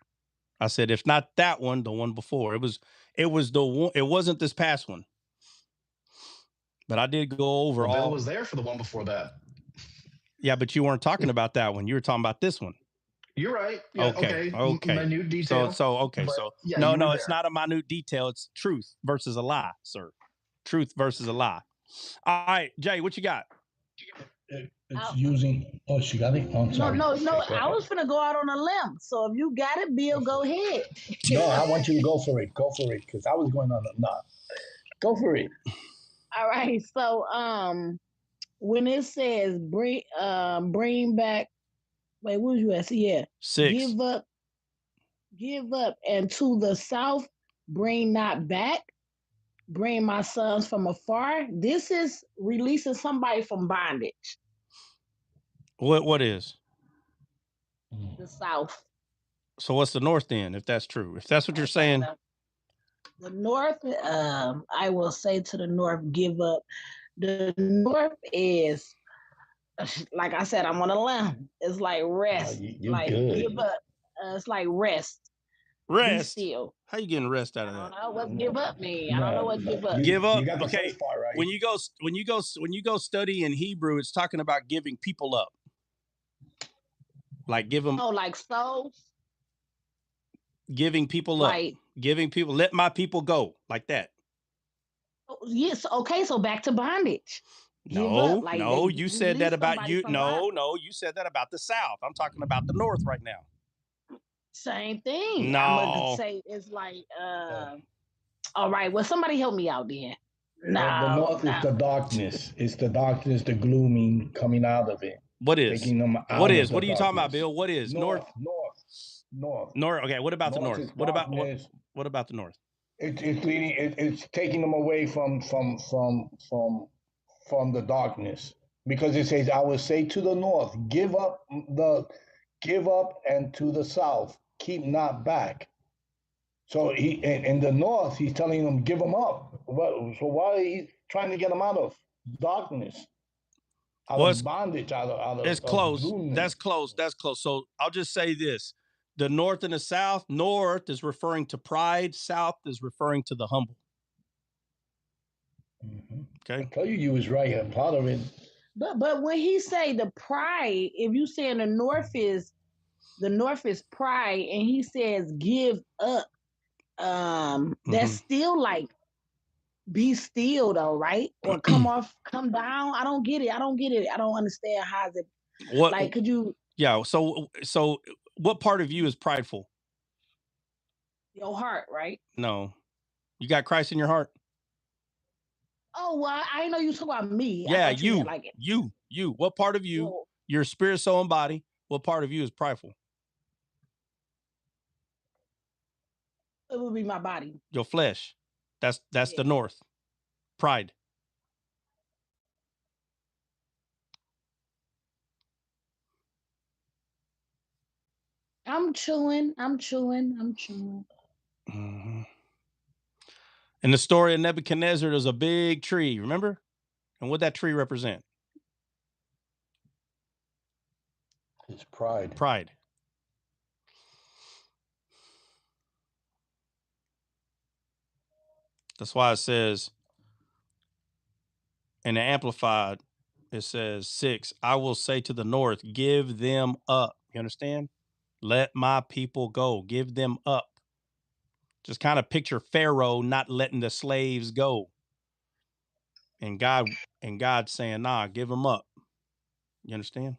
Speaker 1: I said if not that one, the one before. It was the one. It wasn't this past one. But I did go over all.
Speaker 4: Bill was there for the one before that.
Speaker 1: Yeah, but you weren't talking about that one. You were talking about this one.
Speaker 4: You're right. Yeah, okay. Minute detail.
Speaker 1: So
Speaker 4: yeah,
Speaker 1: no, it's not a minute detail. It's truth versus a lie, sir. Truth versus a lie. All right, Jay, what you got?
Speaker 5: It's using. Oh, she got it. Oh, I'm sorry.
Speaker 3: No. I was gonna go out on a limb. So if you got it, Bill, go ahead.
Speaker 5: No, I want you to go for it. Go for it, because I was going on. No, go for it.
Speaker 3: All right. So when it says bring back. Wait, what was you at? Yeah.
Speaker 1: 6.
Speaker 3: Give up, and to the south bring not back. Bring my sons from afar. This is releasing somebody from bondage.
Speaker 1: What is?
Speaker 3: The south.
Speaker 1: So what's the north then, if that's true? If that's what you're saying.
Speaker 3: The north, I will say to the north, give up. The north is, like I said, I'm on a limb. It's like rest. Like good. Give up. It's like rest.
Speaker 1: Rest.
Speaker 3: Be still.
Speaker 1: How you getting rest out of that?
Speaker 3: I don't know what give up mean. I don't know what give up.
Speaker 1: Give up.
Speaker 5: You got the
Speaker 1: okay.
Speaker 5: first part, right?
Speaker 1: When you go study in Hebrew, it's talking about giving people up. Like give them.
Speaker 3: Oh, like souls.
Speaker 1: Giving people up. Giving people. Let my people go. Like that.
Speaker 3: Yes. Okay. So back to bondage.
Speaker 1: No, you said that about you. No, you said that about the South. I'm talking about the North right now.
Speaker 3: Same thing.
Speaker 1: No.
Speaker 3: I'm gonna say it's like, all right. Well, somebody help me out there. No,
Speaker 5: the north is the darkness. It's the darkness, the glooming coming out of it.
Speaker 1: What is?
Speaker 5: Taking them out
Speaker 1: what is?
Speaker 5: Of
Speaker 1: what are you
Speaker 5: darkness.
Speaker 1: talking about, Bill? What is
Speaker 5: North?
Speaker 1: Okay. What about the North? What about the North?
Speaker 5: It's taking them away from the darkness, because it says, I will say to the north, give up, and to the south, keep not back. So in the north, he's telling them, give them up. So why are he trying to get them out of darkness, out of bondage, out of
Speaker 1: it's close.
Speaker 5: Gloomness?
Speaker 1: That's close. So I'll just say this: the North and the South. North is referring to pride. South is referring to the humble.
Speaker 5: Mm-hmm.
Speaker 1: Okay.
Speaker 5: I tell you was right. A part of it.
Speaker 3: But when he say the pride, if you say in the North is pride, and he says give up, that's still like be still though, right? Or come down. I don't get it. I don't understand how is it.
Speaker 1: What?
Speaker 3: Like, could you?
Speaker 1: Yeah. So what part of you is prideful?
Speaker 3: Your heart, right?
Speaker 1: No, you got Christ in your heart.
Speaker 3: Oh, well, I know you talk about me.
Speaker 1: Yeah,
Speaker 3: you.
Speaker 1: You. What part of you, your spirit, soul, and body, what part of you is prideful?
Speaker 3: It would be my body.
Speaker 1: Your flesh. That's the North. Pride.
Speaker 3: I'm chewing.
Speaker 1: Mm-hmm. In the story of Nebuchadnezzar, there's a big tree, remember? And what that tree represent?
Speaker 5: It's pride.
Speaker 1: Pride. That's why it says, in the Amplified, it says 6, I will say to the North, give them up. You understand? Let my people go. Give them up. Just kind of picture Pharaoh not letting the slaves go. And God saying, nah, give them up. You understand?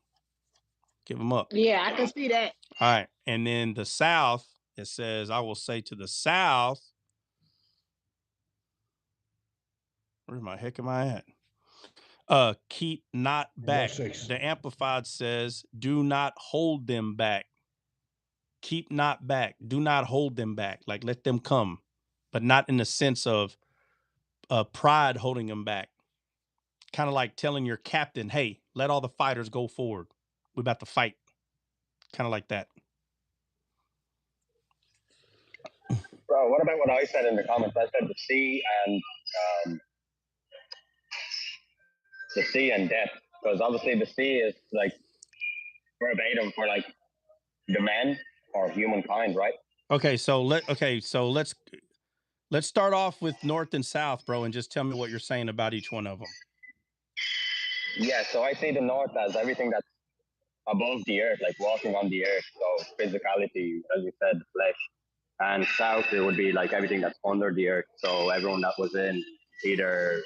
Speaker 1: Give them up.
Speaker 3: Yeah, I can see that.
Speaker 1: All right. And then the South, it says, I will say to the South, where the heck am I at? Keep not back. The Amplified says, do not hold them back. keep not back. Do not hold them back. Like let them come, but not in the sense of pride holding them back. Kind of like telling your captain, hey, let all the fighters go forward. We're about to fight. Kind of like that.
Speaker 6: Bro, what about what I said in the comments? I said the sea and death, because obviously the sea is like verbatim for like the man or humankind, right?
Speaker 1: Okay, so let's start off with north and south, bro, and just tell me what you're saying about each one of them.
Speaker 6: Yeah, so I see the north as everything that's above the earth, like walking on the earth. So physicality, as you said, the flesh. And south, it would be like everything that's under the earth. So everyone that was in either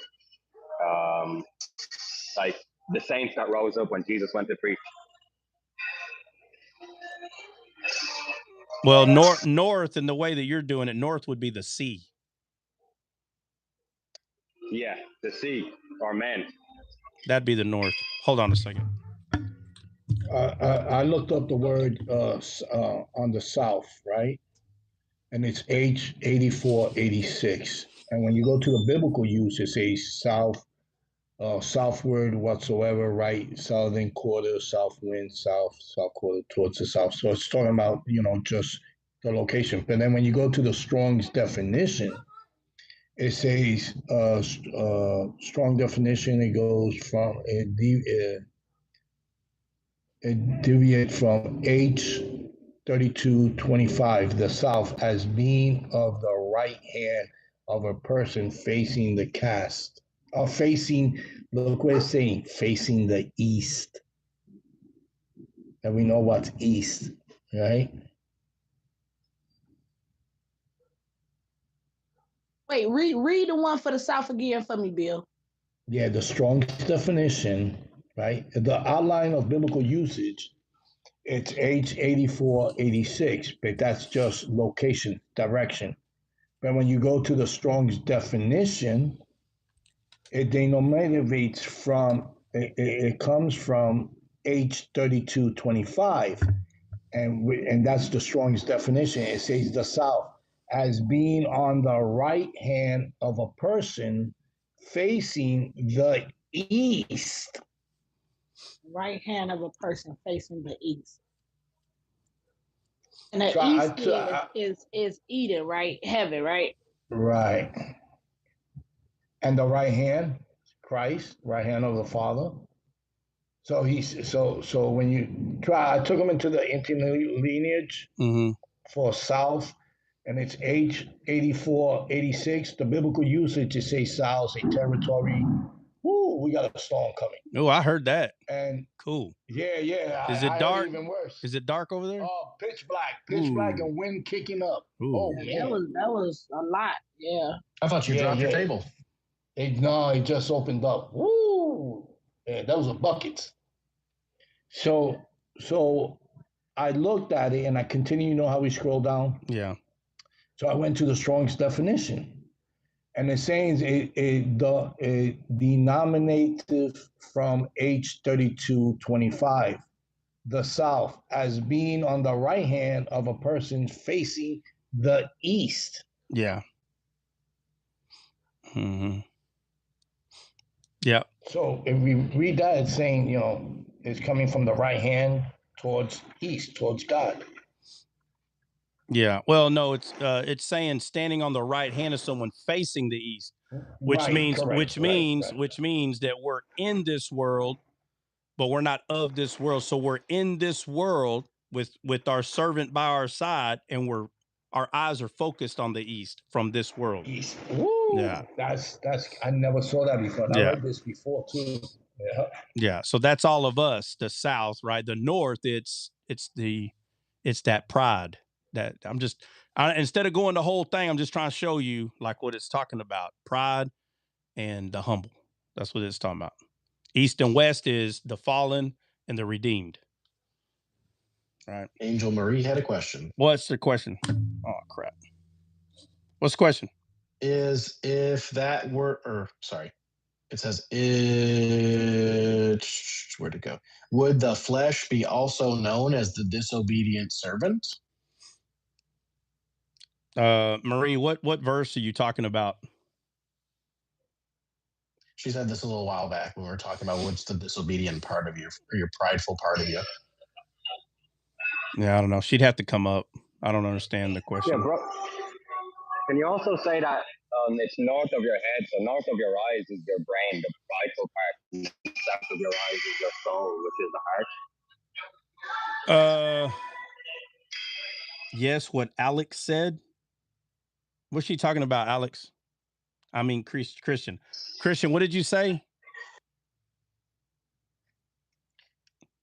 Speaker 6: like the saints that rose up when Jesus went to preach.
Speaker 1: Well, north in the way that you're doing it, north would be the sea.
Speaker 6: Yeah, the sea or men.
Speaker 1: That'd be the north. Hold on a second.
Speaker 5: I looked up the word on the south, right? And it's H8486. And when you go to the biblical use, it says south, southward whatsoever, right? Southern quarter, south wind, south quarter towards the south. So it's talking about, just the location. But then when you go to the Strong's definition, it says strong definition. It goes from it deviate from H3225, the south, as being of the right hand of a person facing the cast, or facing. Look what it's saying, facing the east. And we know what's east, right?
Speaker 3: Wait, read the one for the south again for me, Bill.
Speaker 5: Yeah, the strongest definition, right? The outline of biblical usage, it's H8486, but that's just location, direction. But when you go to the Strong's definition, it denominates from, it comes from H3225, and that's the Strong's definition. It says the South as being on the right hand of a person facing the east.
Speaker 3: Right hand of a person facing the east. And the east is Eden, right? Heaven, right?
Speaker 5: Right. And the right hand, Christ, right hand of the Father. So so when you try, I took him into the lineage for south, and it's H8486. The biblical usage is say south, say territory. Woo, we got a storm coming.
Speaker 1: Oh, I heard that.
Speaker 5: And
Speaker 1: cool.
Speaker 5: Yeah.
Speaker 1: Is it dark?
Speaker 5: Even worse.
Speaker 1: Is it dark over there?
Speaker 5: Oh, pitch black, and wind kicking up.
Speaker 1: Ooh.
Speaker 5: Oh,
Speaker 3: yeah, that was a lot. Yeah.
Speaker 4: I thought you dropped your table.
Speaker 5: No, it just opened up. Woo! Yeah, those are buckets. So I looked at it and I continue. You know how we scroll down?
Speaker 1: Yeah.
Speaker 5: So I went to the Strong's definition, and it's saying the denominative from H3225, the south, as being on the right hand of a person facing the east.
Speaker 1: Yeah. Mm-hmm. Yeah.
Speaker 5: So if we read that, it's saying, it's coming from the right hand towards east, towards God.
Speaker 1: Yeah. Well, no, it's saying standing on the right hand of someone facing the east, which means that we're in this world, but we're not of this world. So we're in this world with our servant by our side, and our eyes are focused on the east from this world.
Speaker 5: East. Woo!
Speaker 1: Yeah.
Speaker 5: That's I never saw that before. I read this before too. Yeah.
Speaker 1: Yeah. So that's all of us, the south, right? The north, it's that pride that instead of going the whole thing, I'm just trying to show you like what it's talking about. Pride and the humble. That's what it's talking about. East and west is the fallen and the redeemed. Right.
Speaker 4: Angel Marie had a question.
Speaker 1: What's the question? Oh, crap. What's the question?
Speaker 4: Is if that were, it says, where'd it go? Would the flesh be also known as the disobedient servant?
Speaker 1: Marie, what verse are you talking about?
Speaker 4: She said this a little while back when we were talking about what's the disobedient part of you, or your prideful part of you.
Speaker 1: Yeah, I don't know. She'd have to come up. I don't understand the
Speaker 6: Yeah,
Speaker 1: question.
Speaker 6: bro. Can you also say that it's north of your head, so north of your eyes is your brain, the prideful part, and south of your eyes is your soul, which is the heart?
Speaker 1: Yes, what Alex said. What's she talking about, Alex? I mean, Christian. Christian, what did you say?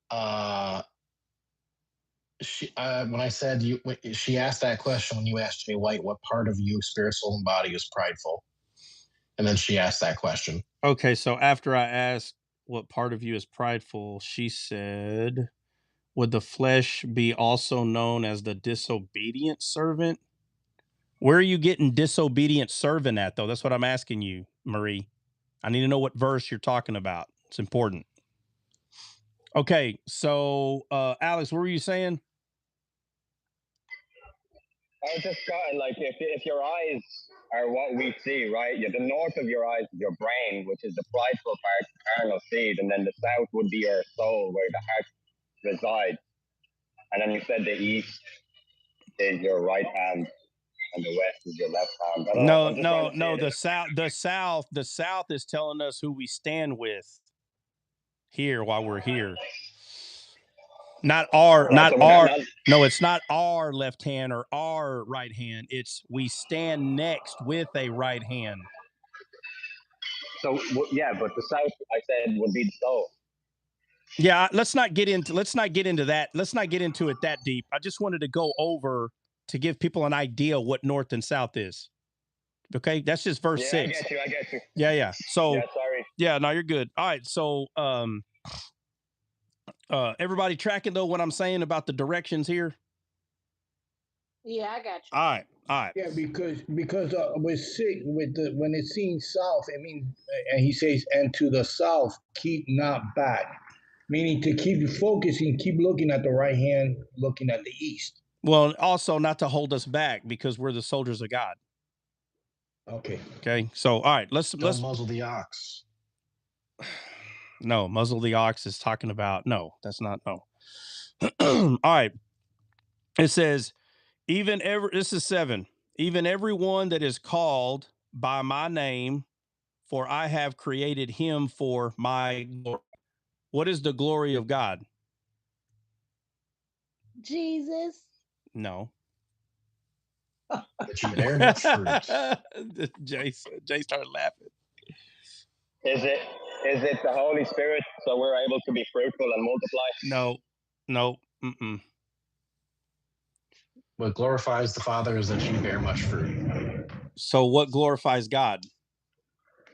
Speaker 4: When I said she asked that question when you asked Jay White, what part of you, spirit, soul, and body, is prideful? And then she asked that question.
Speaker 1: Okay, so after I asked what part of you is prideful, she said, would the flesh be also known as the disobedient servant? Where are you getting disobedient servant at, though? That's what I'm asking you, Marie. I need to know what verse you're talking about. It's important. Okay, so Alex, what were you saying?
Speaker 6: I just got like if your eyes are what we see, right? Yeah, the north of your eyes is your brain, which is the prideful part, carnal seed, and then the south would be your soul, where the heart resides. And then you said the east is your right hand, and the west is your left hand. I don't know. I'm just trying to see it.
Speaker 1: The south is telling us who we stand with here while we're here. Not our,
Speaker 6: Right,
Speaker 1: not
Speaker 6: so
Speaker 1: our. No, it's not our left hand or our right hand. It's we stand next with a right hand.
Speaker 6: So yeah, but the south I said would be the soul.
Speaker 1: Yeah, let's not get into that. Let's not get into it that deep. I just wanted to go over to give people an idea what north and south is. Okay, that's just verse 6.
Speaker 6: I get you.
Speaker 1: Yeah. So
Speaker 6: yeah, sorry.
Speaker 1: Yeah, no, you're good. All right, so everybody tracking though what I'm saying about the directions here?
Speaker 3: Yeah, I got you.
Speaker 1: All right.
Speaker 5: Yeah, because with sick with the when it's seen south, it means, and he says, and to the south, keep not back, meaning to keep focusing, keep looking at the right hand, looking at the east.
Speaker 1: Well, also not to hold us back because we're the soldiers of God.
Speaker 5: Okay.
Speaker 1: So all right, let's
Speaker 4: muzzle the ox.
Speaker 1: No, muzzle the ox is talking about that's not no. All right. It says, this is 7. Even everyone that is called by my name, for I have created him for my glory. What is the glory of God?
Speaker 3: Jesus.
Speaker 1: No.
Speaker 4: That you bear much fruit.
Speaker 1: Jay started laughing.
Speaker 6: Is it the Holy Spirit, so we're able to be fruitful and multiply?
Speaker 1: No.
Speaker 4: What glorifies the Father is that you bear much fruit.
Speaker 1: So what glorifies God?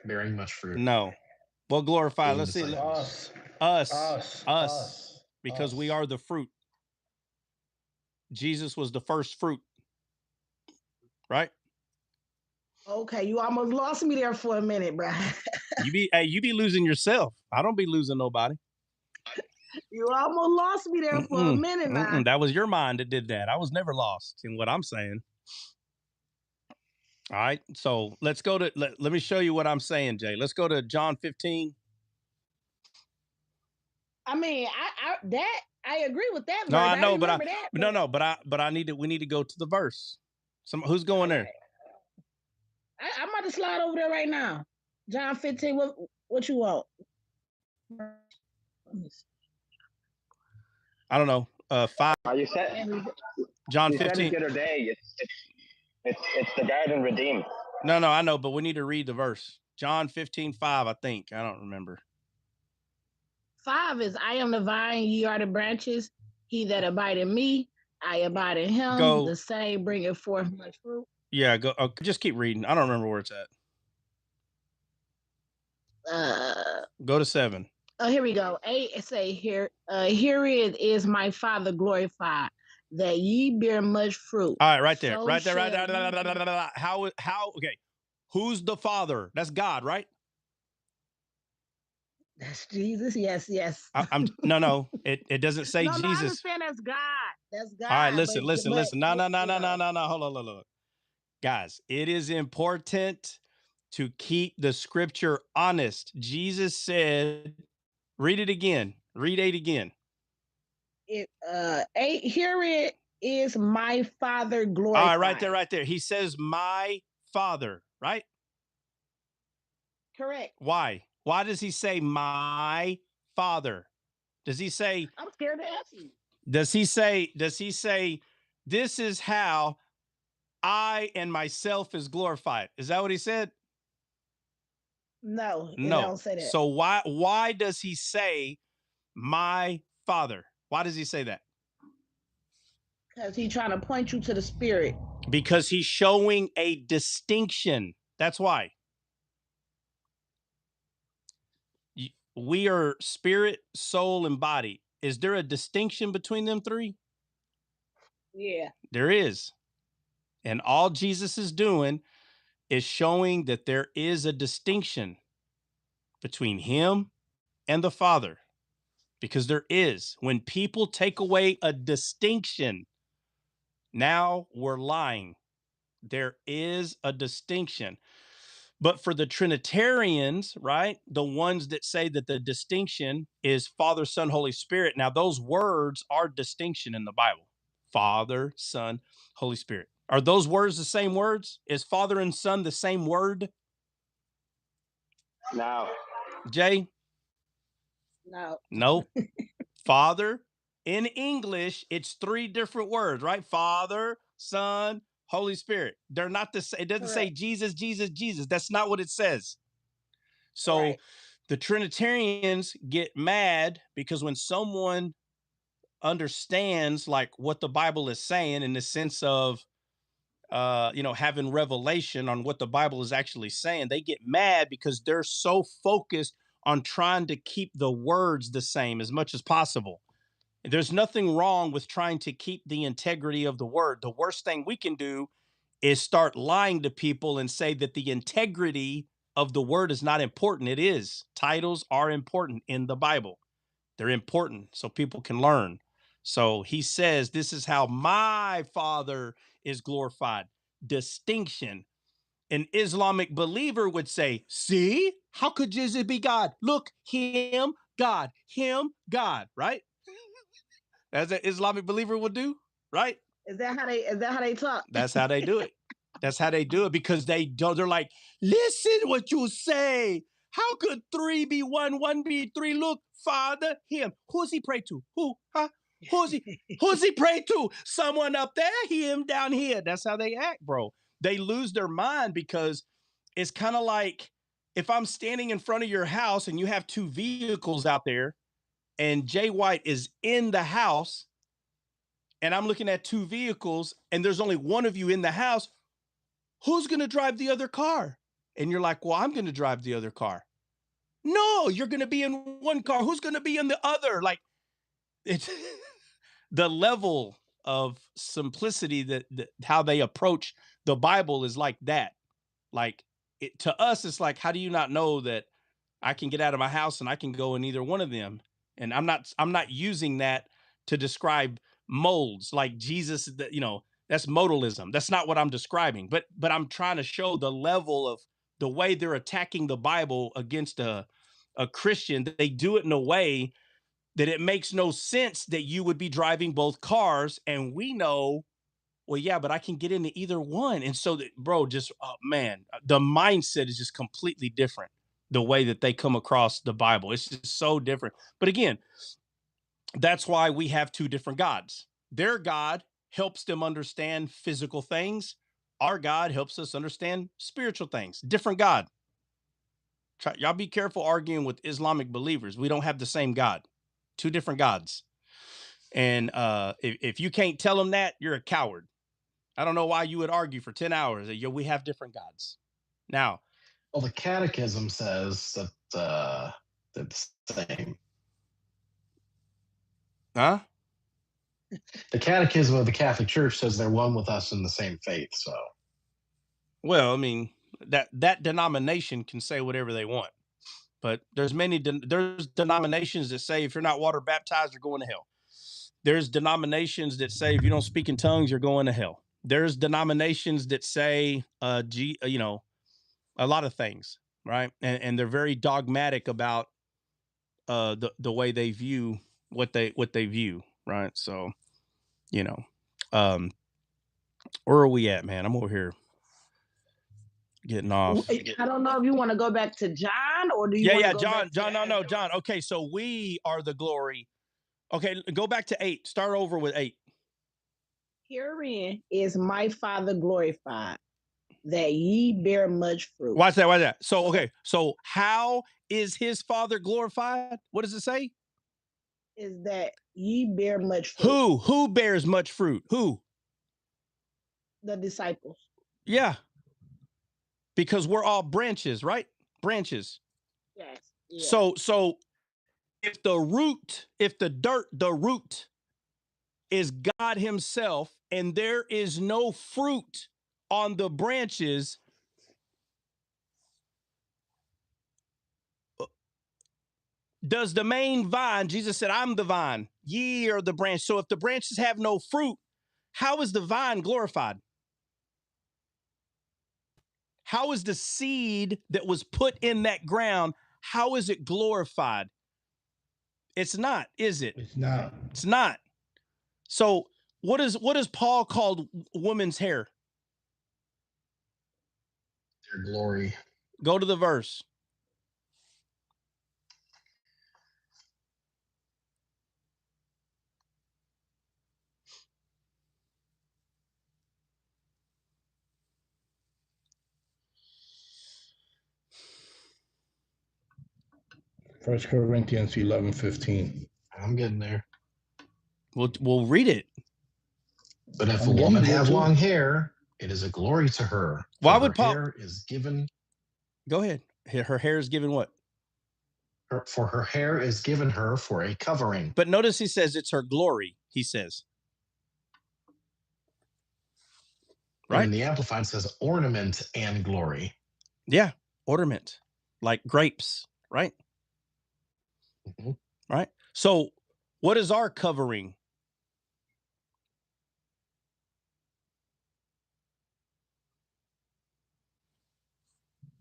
Speaker 4: Bearing much fruit.
Speaker 1: No. What glorifies? Let's see. Us. Because we are the fruit. Jesus was the first fruit. Right?
Speaker 3: Okay, you almost lost me there for a minute, bro.
Speaker 1: you be losing yourself. I don't be losing nobody.
Speaker 3: You almost lost me there for a minute now.
Speaker 1: That was your mind that did that. I was never lost in what I'm saying. All right. So let's go to let me show you what I'm saying, Jay. Let's go to John 15.
Speaker 3: I mean, I agree with that.
Speaker 1: No,
Speaker 3: verse.
Speaker 1: I know, we need to go to the verse. Who's going there?
Speaker 3: I'm about to slide over there right now. John 15. What you want?
Speaker 1: I don't know. 5.
Speaker 6: You said
Speaker 1: John
Speaker 6: you
Speaker 1: 15.
Speaker 6: said it the other day. It's the garden redeemed.
Speaker 1: No, I know, but we need to read the verse. John 15:5, I think. I don't remember.
Speaker 3: 5 is, I am the vine, ye are the branches. He that abide in me, I abide in him. The same bringeth forth much fruit.
Speaker 1: Yeah, go. Just keep reading. I don't remember where it's at. Go to 7.
Speaker 3: Oh, here we go. 8 say here. Herein is my Father glorified, that ye bear much fruit.
Speaker 1: All right, right there, so right there. How? Okay, who's the Father? That's God, right?
Speaker 3: That's Jesus. Yes.
Speaker 1: No. It doesn't say Jesus.
Speaker 3: No, I understand that's God. That's God.
Speaker 1: All right, listen. No. Hold on. Guys, it is important to keep the scripture honest. Jesus said, read it again. Read 8 again.
Speaker 3: Herein is my Father glorified.
Speaker 1: All right, right there. He says, my Father, right?
Speaker 3: Correct.
Speaker 1: Why? Why does he say my Father? Does he say,
Speaker 3: I'm scared to ask you.
Speaker 1: Does he say, this is how I and myself is glorified? Is that what he said?
Speaker 3: No, it
Speaker 1: No.
Speaker 3: don't say that.
Speaker 1: So why does he say my Father? Why does he say that?
Speaker 3: Because he's trying to point you to the Spirit.
Speaker 1: Because he's showing a distinction. That's why. We are spirit, soul, and body. Is there a distinction between them three?
Speaker 3: Yeah.
Speaker 1: There is. And all Jesus is doing is showing that there is a distinction between him and the Father. Because there is. When people take away a distinction, now we're lying. There is a distinction. But for the Trinitarians, right, the ones that say that the distinction is Father, Son, Holy Spirit, now those words are distinction in the Bible. Father, Son, Holy Spirit. Are those words the same words? Is Father and Son the same word?
Speaker 6: No.
Speaker 1: Jay?
Speaker 3: No.
Speaker 1: Nope. Father, in English, it's 3 different words, right? Father, Son, Holy Spirit. They're not the same. It doesn't say Jesus, Jesus, Jesus. That's not what it says. So the Trinitarians get mad because when someone understands like what the Bible is saying in the sense of having revelation on what the Bible is actually saying, they get mad because they're so focused on trying to keep the words the same as much as possible. There's nothing wrong with trying to keep the integrity of the word. The worst thing we can do is start lying to people and say that the integrity of the word is not important. It is. Titles are important in the Bible. They're important so people can learn. So he says, this is how my Father is glorified. Distinction. An Islamic believer would say, see, how could Jesus be God? Look, him, God, right? As an Islamic believer would do, right?
Speaker 3: Is that how they talk?
Speaker 1: That's how they do it. That's how they do it because they don't. They're like, listen what you say. How could 3 be 1, 1 be 3? Look, Father, him. Who's he pray to? Who? Huh? Who's he pray to? Someone up there, him down here. That's how they act, bro. They lose their mind because it's kind of like if I'm standing in front of your house and you have 2 vehicles out there and Jay White is in the house and I'm looking at 2 vehicles and there's only one of you in the house, who's going to drive the other car? And you're like, well, I'm going to drive the other car. No, you're going to be in one car. Who's going to be in the other? Like, it's the level of simplicity that how they approach the Bible is like that. Like, to us, it's like, how do you not know that I can get out of my house and I can go in either one of them? And I'm not using that to describe molds like Jesus, that's modalism. That's not what I'm describing, but I'm trying to show the level of the way they're attacking the Bible against a Christian. They do it in a way that it makes no sense that you would be driving both cars. And we know, well, yeah, but I can get into either one. And so that, bro, just, oh, man, the mindset is just completely different. The way that they come across the Bible, it's just so different. But again, that's why we have 2 different gods. Their God helps them understand physical things. Our God helps us understand spiritual things. Different God. Y'all be careful arguing with Islamic believers. We don't have the same God. 2 different gods. And if you can't tell them that, you're a coward. I don't know why you would argue for 10 hours that we have different gods. Now,
Speaker 4: well, the Catechism says that it's the same.
Speaker 1: Huh?
Speaker 4: The Catechism of the Catholic Church says they're one with us in the same faith. So,
Speaker 1: well, I mean, that denomination can say whatever they want, but there's there's denominations that say if you're not water baptized, you're going to hell. There's denominations that say if you don't speak in tongues, you're going to hell. There's denominations that say, you know, a lot of things, right? And they're very dogmatic about the way they view what they view, right? So, you know, where are we at, man? I'm over here getting off.
Speaker 3: I don't know if you want to go back to John or do you
Speaker 1: Yeah,
Speaker 3: want to
Speaker 1: yeah,
Speaker 3: go
Speaker 1: John,
Speaker 3: back to
Speaker 1: no, John. Okay, so we are the glory. Okay, go back to 8. Start over with 8.
Speaker 3: Herein is my Father glorified, that ye bear much fruit.
Speaker 1: Watch that, watch that. So, okay, so how is his Father glorified? What does it say?
Speaker 3: Is that ye bear much fruit.
Speaker 1: Who bears much fruit? Who?
Speaker 3: The disciples.
Speaker 1: Yeah. Because we're all branches, right? Branches.
Speaker 3: Yes. Yeah.
Speaker 1: So if the root is God himself and there is no fruit on the branches, does the main vine, Jesus said, I'm the vine, ye are the branch. So if the branches have no fruit, how is the vine glorified? How is the seed that was put in that ground, how is it glorified? It's not, is it?
Speaker 5: It's not.
Speaker 1: It's not. So what is Paul called woman's hair?
Speaker 4: Their glory.
Speaker 1: Go to the verse.
Speaker 5: First Corinthians 11:15.
Speaker 4: I'm getting there.
Speaker 1: We'll read it.
Speaker 4: But if a woman has long hair, it is a glory to her.
Speaker 1: Why would Paul?
Speaker 4: Hair is given.
Speaker 1: Go ahead. Her hair is given what?
Speaker 4: For her hair is given her for a covering.
Speaker 1: But notice he says it's her glory. He says, right?
Speaker 4: And the Amplified says ornament and glory.
Speaker 1: Yeah, ornament, like grapes, right?
Speaker 4: Mm-hmm.
Speaker 1: Right. So, what is our covering?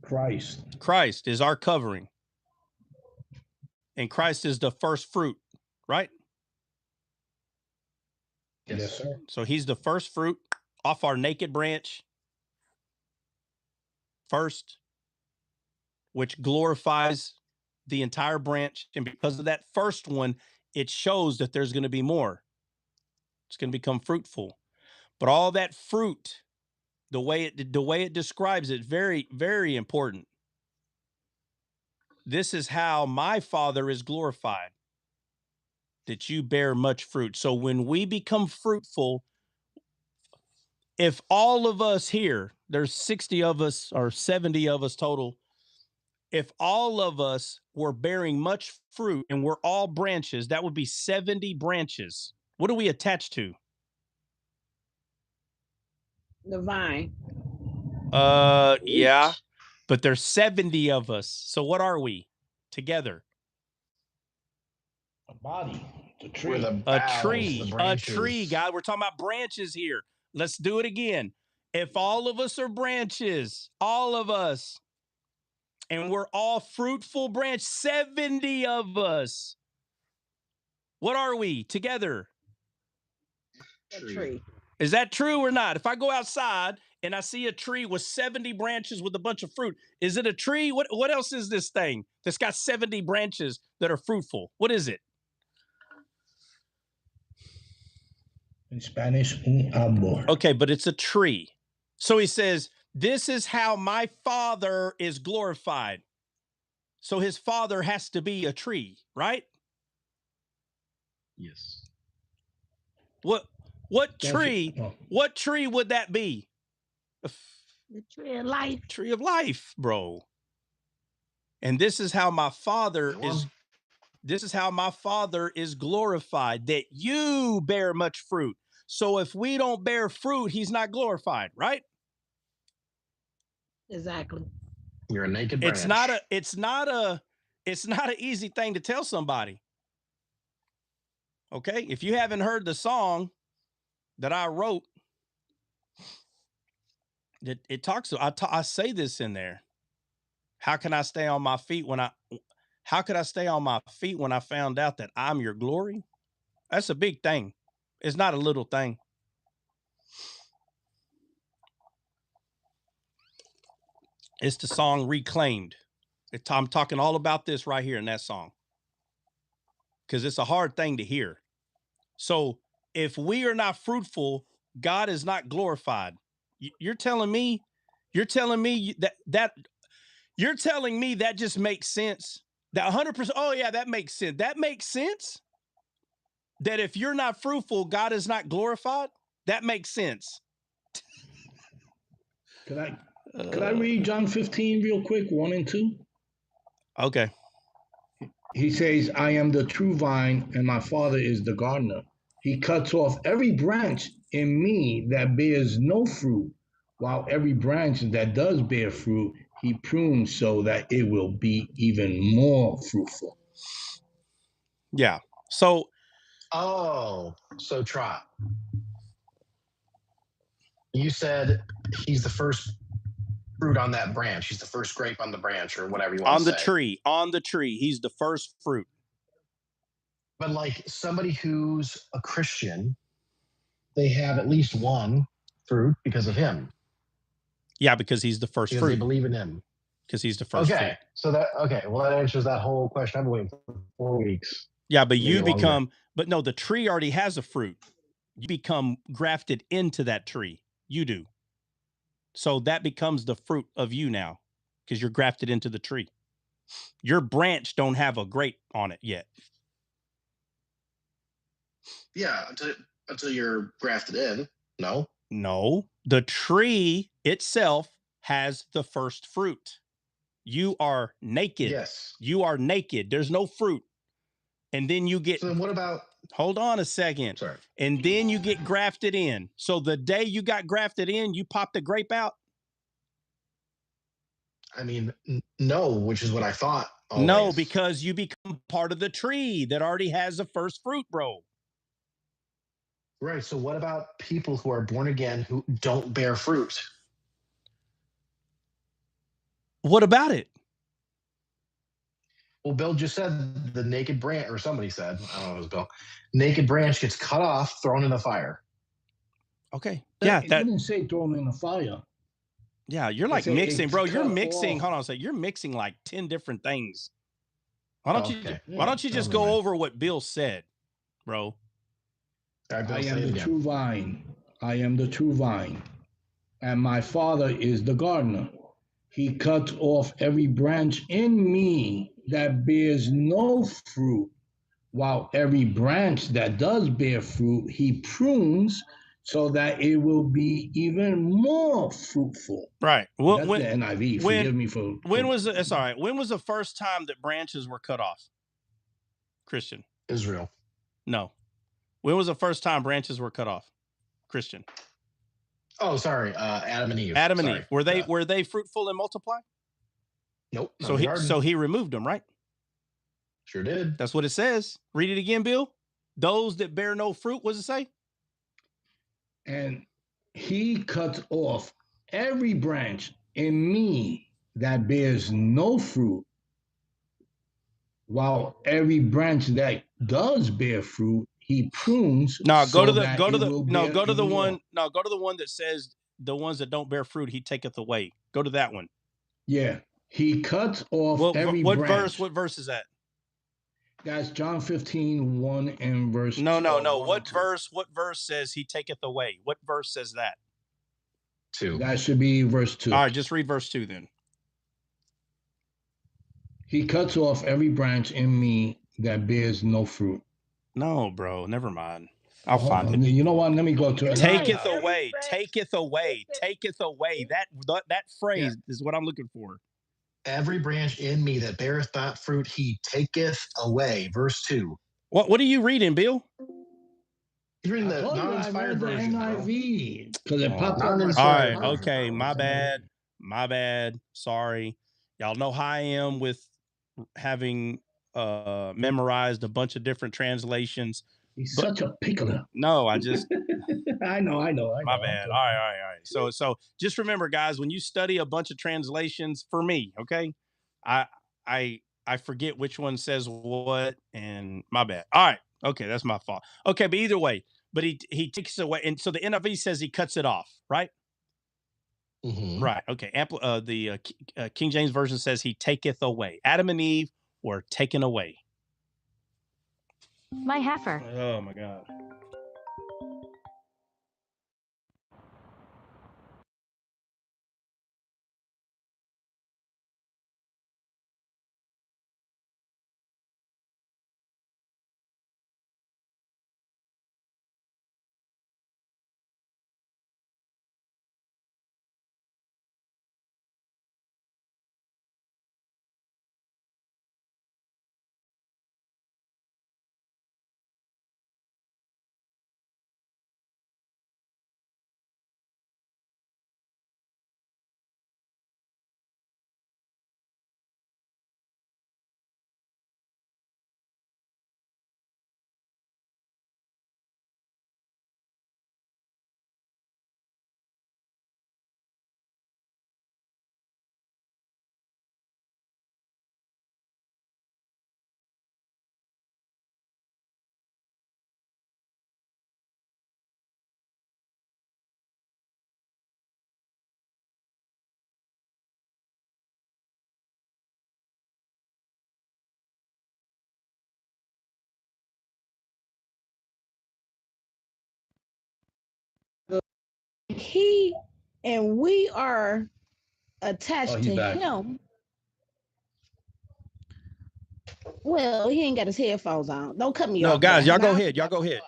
Speaker 5: Christ.
Speaker 1: Christ is our covering. And Christ is the first fruit, right?
Speaker 5: Yes, sir.
Speaker 1: So he's the first fruit off our naked branch first, which glorifies the entire branch. And because of that first one, it shows that there's going to be more. It's going to become fruitful. But all that fruit, the way it describes it, very, very important. This is how my Father is glorified, that you bear much fruit. So when we become fruitful, if all of us here, there's 60 of us or 70 of us total, if all of us were bearing much fruit and we're all branches, that would be 70 branches. What are we attached to?
Speaker 3: The vine.
Speaker 1: Yeah, but there's 70 of us. So what are we together?
Speaker 5: A body. A tree.
Speaker 4: Where the boughs,
Speaker 1: a tree, God. We're talking about branches here. Let's do it again. If all of us are branches, all of us, and we're all fruitful branch, 70 of us. What are we together?
Speaker 3: A tree.
Speaker 1: Is that true or not? If I go outside and I see a tree with 70 branches with a bunch of fruit, is it a tree? What else is this thing that's got 70 branches that are fruitful? What is it?
Speaker 5: In Spanish, un árbol.
Speaker 1: Okay, but it's a tree. So he says, this is how my Father is glorified. So his Father has to be a tree, right?
Speaker 4: Yes.
Speaker 1: What tree? What tree would that be?
Speaker 3: The tree of life.
Speaker 1: Tree of life, bro. And this is how my Father is. This is how my Father is glorified, that you bear much fruit. So if we don't bear fruit, he's not glorified, right?
Speaker 3: Exactly.
Speaker 4: You're a naked branch.
Speaker 1: It's not an easy thing to tell somebody. Okay? If you haven't heard the song that I wrote, It talks. I say this in there. How can I stay on my feet when I? How could I stay on my feet when I found out that I'm your glory? That's a big thing. It's not a little thing. It's the song Reclaimed. I'm talking all about this right here in that song because it's a hard thing to hear. So if we are not fruitful, God is not glorified. You're telling me that you're telling me that just makes sense. That 100%. Oh yeah, that makes sense. That makes sense. That if you're not fruitful, God is not glorified. That makes sense.
Speaker 5: Could I read John 15 real quick, 1 and 2?
Speaker 1: Okay.
Speaker 5: He says, I am the true vine, and my Father is the gardener. He cuts off every branch in me that bears no fruit, while every branch that does bear fruit, he prunes so that it will be even more fruitful.
Speaker 1: Yeah. So.
Speaker 4: So Trot, you said he's the first fruit on that branch. He's the first grape on the branch, or whatever you want to say.
Speaker 1: On the tree. He's the first fruit.
Speaker 4: But like somebody who's a Christian, they have at least one fruit because of him.
Speaker 1: Yeah, because he's the first
Speaker 4: because
Speaker 1: fruit.
Speaker 4: They believe in him.
Speaker 1: Because he's the first fruit.
Speaker 4: So well, that answers that whole question. I've been waiting for 4 weeks.
Speaker 1: Yeah, but you become, but no, the tree already has a fruit. You become grafted into that tree. You do. So that becomes the fruit of you now because you're grafted into the tree. Your branch don't have a grape on it yet.
Speaker 4: Yeah, until you're grafted in. No,
Speaker 1: the tree itself has the first fruit. You are naked.
Speaker 4: Yes.
Speaker 1: You are naked. There's no fruit. And then you get.
Speaker 4: So then what about?
Speaker 1: Hold on a second.
Speaker 4: Sorry.
Speaker 1: And then you get grafted in. So the day you got grafted in, you pop the grape out?
Speaker 4: I mean, no, which is what I thought. Always.
Speaker 1: No, because you become part of the tree that already has the first fruit, bro.
Speaker 4: Right. So what about people who are born again who don't bear fruit?
Speaker 1: What about it?
Speaker 4: Well, Bill just said the naked branch, or somebody said, I don't know if it was Bill, naked branch gets cut off, thrown in the fire.
Speaker 1: Okay. Yeah.
Speaker 5: It didn't say thrown in the fire.
Speaker 1: Yeah, you're like mixing, bro. You're mixing. Hold on a second. You're mixing like 10 different things. Why don't you just go over what Bill said, bro?
Speaker 5: I am the true vine. I am the true vine. And my Father is the gardener. He cuts off every branch in me that bears no fruit, while every branch that does bear fruit, he prunes so that it will be even more fruitful.
Speaker 1: Right.
Speaker 5: That's the NIV. Forgive me for.
Speaker 1: It's all right. When was the first time that branches were cut off? Christian.
Speaker 4: Israel.
Speaker 1: No. When was the first time branches were cut off? Christian.
Speaker 4: Oh, sorry. Adam and Eve.
Speaker 1: Adam and Eve. Were they fruitful and multiply?
Speaker 4: Nope.
Speaker 1: So he removed them, right?
Speaker 4: Sure did.
Speaker 1: That's what it says. Read it again, Bill. Those that bear no fruit, what does it say?
Speaker 5: And he cuts off every branch in me that bears no fruit, while every branch that does bear fruit, he prunes.
Speaker 1: No, go to the one that says the ones that don't bear fruit, he taketh away. Go to that one.
Speaker 5: Yeah. He cuts off every branch.
Speaker 1: What verse is that?
Speaker 5: That's John 15, 1 and verse.
Speaker 1: No. What verse says he taketh away? What verse says that?
Speaker 4: 2.
Speaker 5: That should be verse 2.
Speaker 1: All right, just read verse 2 then.
Speaker 5: He cuts off every branch in me that bears no fruit.
Speaker 1: No, bro, never mind. I'll find it.
Speaker 5: You know what? Let me go to it.
Speaker 1: Taketh away. That phrase is what I'm looking for.
Speaker 4: Every branch in me that beareth not fruit, he taketh away. Verse 2.
Speaker 1: What are you reading, Bill?
Speaker 4: He's reading the non-inspired version.
Speaker 5: NIV. Because it popped up.
Speaker 1: All right. Okay. My bad. Sorry. Y'all know how I am with having memorized a bunch of different translations.
Speaker 5: He's such a pickler.
Speaker 1: No, I just
Speaker 5: I know.
Speaker 1: My bad. All right. So just remember, guys, when you study a bunch of translations, for me, okay, I I forget which one says what, and my bad. All right, okay, that's my fault. Okay, but either way, but he takes it away, and so the NIV says he cuts it off, right? Right. Okay. King James version says he taketh away. Adam and Eve were taken away.
Speaker 7: My heifer.
Speaker 1: Oh my God.
Speaker 3: He and we are attached to
Speaker 5: back.
Speaker 3: him. Well, he ain't got his headphones on. Don't cut me
Speaker 1: No,
Speaker 3: off
Speaker 1: guys,
Speaker 3: there.
Speaker 1: y'all go
Speaker 3: Now,
Speaker 1: ahead. Y'all go ahead.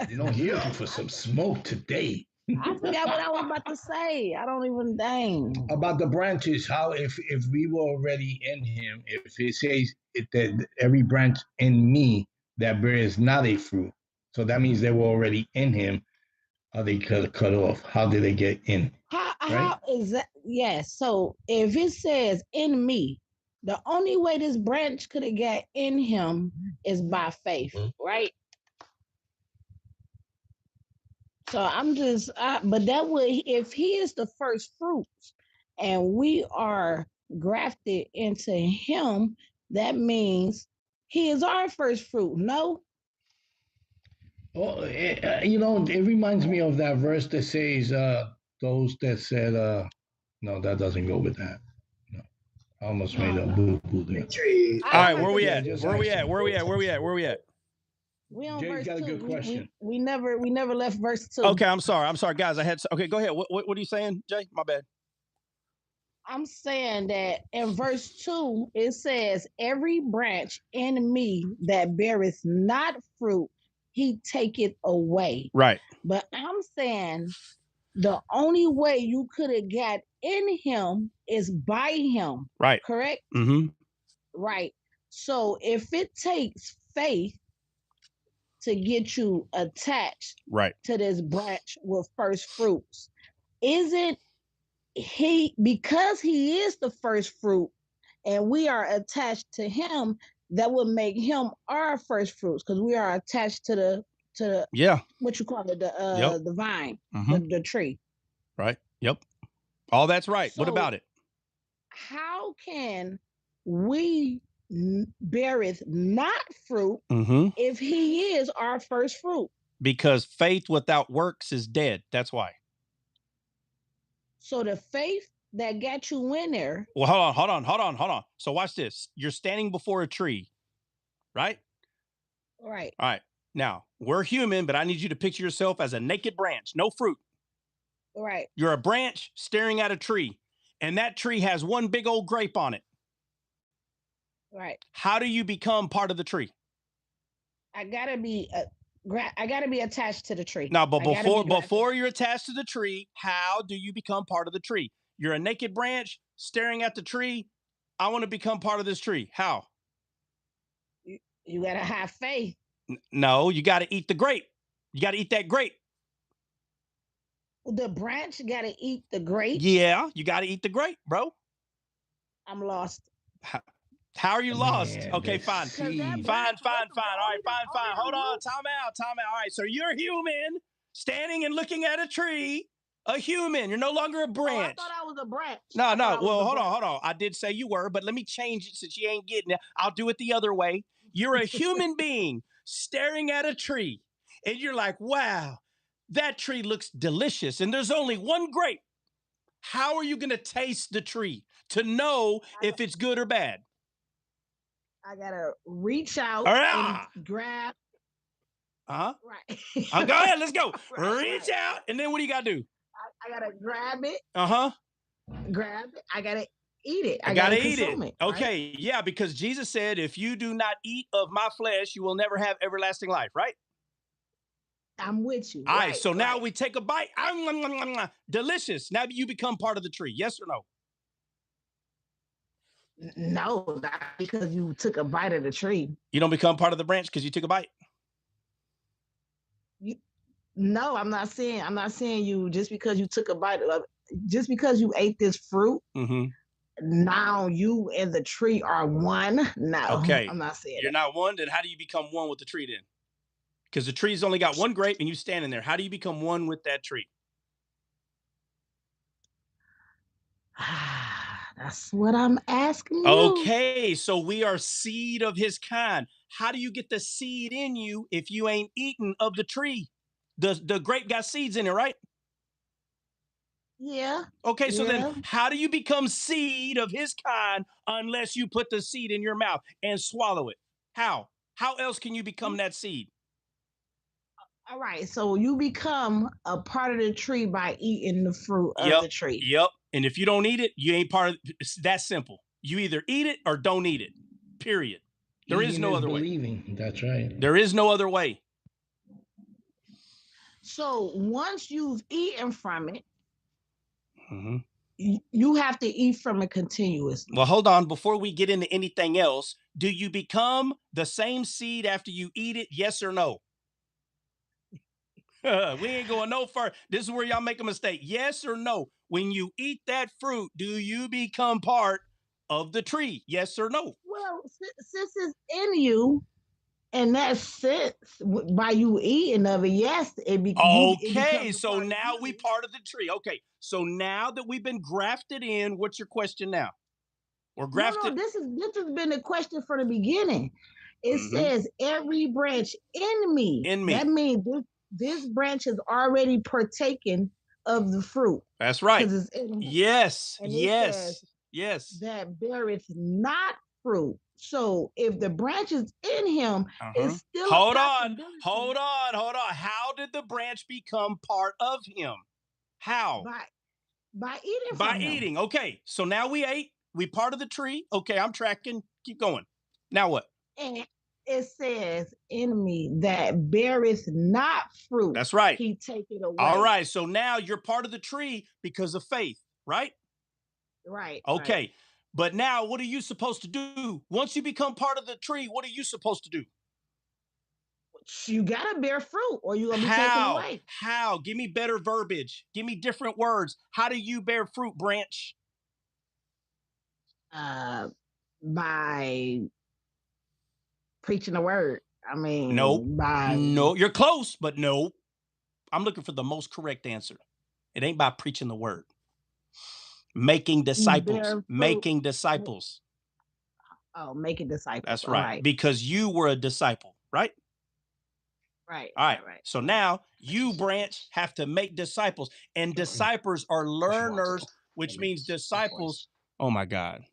Speaker 5: You know, he looking for some smoke today.
Speaker 3: I forgot what I was about to say. I don't even dang.
Speaker 5: About the branches, how if we were already in him, if it says that every branch in me that bears not a fruit, so that means they were already in him. How they cut off? How did they get in?
Speaker 3: How is that? Yes. So if it says in me, the only way this branch could have got in him is by faith, right? So but that would, if he is the first fruits and we are grafted into him, that means he is our first fruit. No?
Speaker 5: Well, it reminds me of that verse that says, those that said, no, that doesn't go with that. No, I almost made a boo-boo there.
Speaker 1: All right, where we at? Where we at? Where we at? Where we at? Where we at?
Speaker 3: We on
Speaker 5: Jay's
Speaker 3: verse
Speaker 5: got a
Speaker 3: 2.
Speaker 5: good question.
Speaker 3: We never left verse 2.
Speaker 1: Okay, I'm sorry, guys. Okay, go ahead. What are you saying, Jay? My bad.
Speaker 3: I'm saying that in verse 2, it says, every branch in me that beareth not fruit, he taketh away.
Speaker 1: Right.
Speaker 3: But I'm saying the only way you could have got in him is by him.
Speaker 1: Right.
Speaker 3: Correct?
Speaker 1: Mm-hmm.
Speaker 3: Right. So if it takes faith to get you attached to this branch with first fruits, isn't he, because he is the first fruit and we are attached to him, that would make him our first fruits because we are attached to the what you call it, the vine, the tree.
Speaker 1: Right. Yep. All that's right.
Speaker 3: So
Speaker 1: what about it?
Speaker 3: How can we beareth not fruit if he is our first fruit?
Speaker 1: Because faith without works is dead. That's why.
Speaker 3: So the faith that got you in there.
Speaker 1: Well, hold on. So watch this. You're standing before a tree, right?
Speaker 3: Right.
Speaker 1: All right. Now, we're human, but I need you to picture yourself as a naked branch, no fruit.
Speaker 3: Right.
Speaker 1: You're a branch staring at a tree, and that tree has one big old grape on it.
Speaker 3: Right.
Speaker 1: How do you become part of the tree?
Speaker 3: I gotta be attached to the tree.
Speaker 1: Now, but before you're attached to the tree, how do you become part of the tree? You're a naked branch staring at the tree. I want to become part of this tree. How?
Speaker 3: You gotta have faith.
Speaker 1: No, you got to eat the grape. You got to eat that grape.
Speaker 3: The branch got to eat the grape.
Speaker 1: Yeah, you got to eat the grape, bro.
Speaker 3: I'm lost.
Speaker 1: How are you lost?
Speaker 5: Man,
Speaker 1: Okay,
Speaker 5: that
Speaker 1: fine.
Speaker 5: seed.
Speaker 1: Fine.
Speaker 3: What's
Speaker 1: All right, fine.
Speaker 3: only
Speaker 1: Hold
Speaker 3: the
Speaker 1: on.
Speaker 3: root?
Speaker 1: Time out. All right. So you're human, standing and looking at a tree. A human. You're no longer a
Speaker 3: Oh, I
Speaker 1: branch.
Speaker 3: thought I was a branch.
Speaker 1: No,
Speaker 3: I thought
Speaker 1: no.
Speaker 3: I was
Speaker 1: Well,
Speaker 3: the
Speaker 1: hold on,
Speaker 3: branch.
Speaker 1: hold on. I did say you were, but let me change it since you ain't getting it. I'll do it the other way. You're a human being staring at a tree, and you're like, wow, that tree looks delicious, and there's only one grape. How are you going to taste the tree to know if it's good or bad?
Speaker 3: I gotta reach out
Speaker 1: All
Speaker 3: and
Speaker 1: right.
Speaker 3: grab.
Speaker 1: Uh-huh.
Speaker 3: Right.
Speaker 1: Go ahead. Let's go.
Speaker 3: right.
Speaker 1: Reach out, and then what do you got to do?
Speaker 3: I gotta grab it.
Speaker 1: Uh-huh.
Speaker 3: Grab it. I gotta eat it.
Speaker 1: I
Speaker 3: I
Speaker 1: got to
Speaker 3: gotta
Speaker 1: eat it.
Speaker 3: consume it. Right?
Speaker 1: Okay. Yeah, because Jesus said, if you do not eat of my flesh, you will never have everlasting life, right?
Speaker 3: I'm with you.
Speaker 1: All right,
Speaker 3: Right.
Speaker 1: so now
Speaker 3: Right.
Speaker 1: we take a bite. Delicious. Now you become part of the tree. Yes or no?
Speaker 3: No, not because you took a bite of the tree.
Speaker 1: You don't become part of the branch because you took a bite.
Speaker 3: No, I'm not saying. I'm not saying you just because you took a bite of, just because you ate this fruit.
Speaker 1: Mm-hmm.
Speaker 3: Now you and the tree are one. No,
Speaker 1: Okay.
Speaker 3: I'm not saying
Speaker 1: You're
Speaker 3: that.
Speaker 1: not one. Then how do you become one with the tree then? Because the tree's only got one grape and you standing there. How do you become one with that tree?
Speaker 3: That's what I'm asking you.
Speaker 1: Okay, so we are seed of his kind. How do you get the seed in you if you ain't eaten of the tree? The grape got seeds in it, right?
Speaker 3: Yeah.
Speaker 1: Okay, so then
Speaker 3: Yeah.
Speaker 1: how do you become seed of his kind unless you put the seed in your mouth and swallow it? How? How else can you become that seed?
Speaker 3: All right. So you become a part of the tree by eating the fruit of
Speaker 1: Yep.
Speaker 3: the tree.
Speaker 1: Yep. And if you don't eat it, you ain't part of it's that simple. You either eat it or don't eat it. Period. There is
Speaker 5: Eating
Speaker 1: no
Speaker 5: is
Speaker 1: other way.
Speaker 5: believing. That's right.
Speaker 1: There is no other way.
Speaker 3: So once you've eaten from it,
Speaker 1: Mm-hmm.
Speaker 3: you have to eat from it continuously.
Speaker 1: Well, hold on. Before we get into anything else, do you become the same seed after you eat it? Yes or no? We ain't going no further. This is where y'all make a mistake. Yes or no? When you eat that fruit, do you become part of the tree? Yes or no?
Speaker 3: Well, since it's in you, in that sense, by you eating of it, yes, it
Speaker 1: Okay,
Speaker 3: becomes a
Speaker 1: so
Speaker 3: part of
Speaker 1: now we
Speaker 3: you.
Speaker 1: part of the tree. Okay, so now that we've been grafted in, what's your question now? We're
Speaker 3: No,
Speaker 1: grafted.
Speaker 3: this has been the question from the beginning. It
Speaker 1: Mm-hmm.
Speaker 3: says every branch in me.
Speaker 1: In
Speaker 3: That
Speaker 1: me.
Speaker 3: means this branch has already partaken of the fruit
Speaker 1: That's right.
Speaker 3: because it's in him.
Speaker 1: Yes,
Speaker 3: And it says
Speaker 1: yes.
Speaker 3: that beareth not fruit. So if the branch is in him,
Speaker 1: Uh-huh.
Speaker 3: it's still a
Speaker 1: Hold on.
Speaker 3: possibility
Speaker 1: How did the branch become part of him? How?
Speaker 3: by eating
Speaker 1: By
Speaker 3: from him.
Speaker 1: eating. Okay, so now we ate. We part of the tree. Okay, I'm tracking. Keep going. Now what?
Speaker 3: And it says in me that beareth not fruit,
Speaker 1: That's right.
Speaker 3: he take it
Speaker 1: All
Speaker 3: away.
Speaker 1: right, so now you're part of the tree because of faith, right?
Speaker 3: Right.
Speaker 1: Okay. But now what are you supposed to do? Once you become part of the tree, what are you supposed to do?
Speaker 3: You gotta bear fruit or you're gonna be taken
Speaker 1: How?
Speaker 3: away.
Speaker 1: How? Give me better verbiage. Give me different words. How do you bear fruit, branch?
Speaker 3: Uh by preaching the word. I
Speaker 1: Nope.
Speaker 3: mean by
Speaker 1: No, you're close, but no. I'm looking for the most correct answer. It ain't by preaching the word. Making
Speaker 3: you
Speaker 1: disciples.
Speaker 3: bear fruit.
Speaker 1: Making disciples.
Speaker 3: Oh, making disciples.
Speaker 1: That's
Speaker 3: All
Speaker 1: right.
Speaker 3: right.
Speaker 1: Because you were a disciple, right?
Speaker 3: Right.
Speaker 1: All right.
Speaker 3: Right.
Speaker 1: So now you, branch, have to make disciples. And disciples are learners, which means disciples. Oh my God.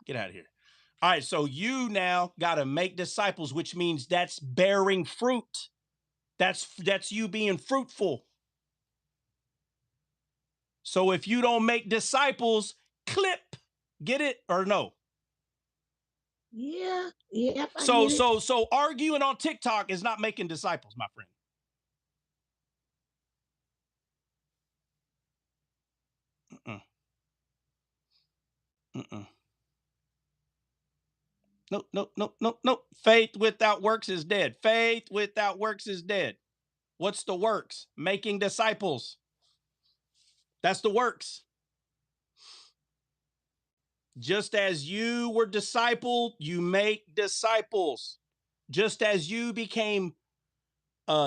Speaker 1: Get out of here. All right. So you now got to make disciples, which means that's bearing fruit. That's you being fruitful. So if you don't make disciples, clip. Get it or no?
Speaker 3: Yeah. Yep, I
Speaker 1: So
Speaker 3: get it.
Speaker 1: so arguing on TikTok is not making disciples, my friend. Mm-mm. Mm-mm. No. Faith without works is dead. Faith without works is dead. What's the works? Making disciples. That's the works. Just as you were discipled, you make disciples. Just as you became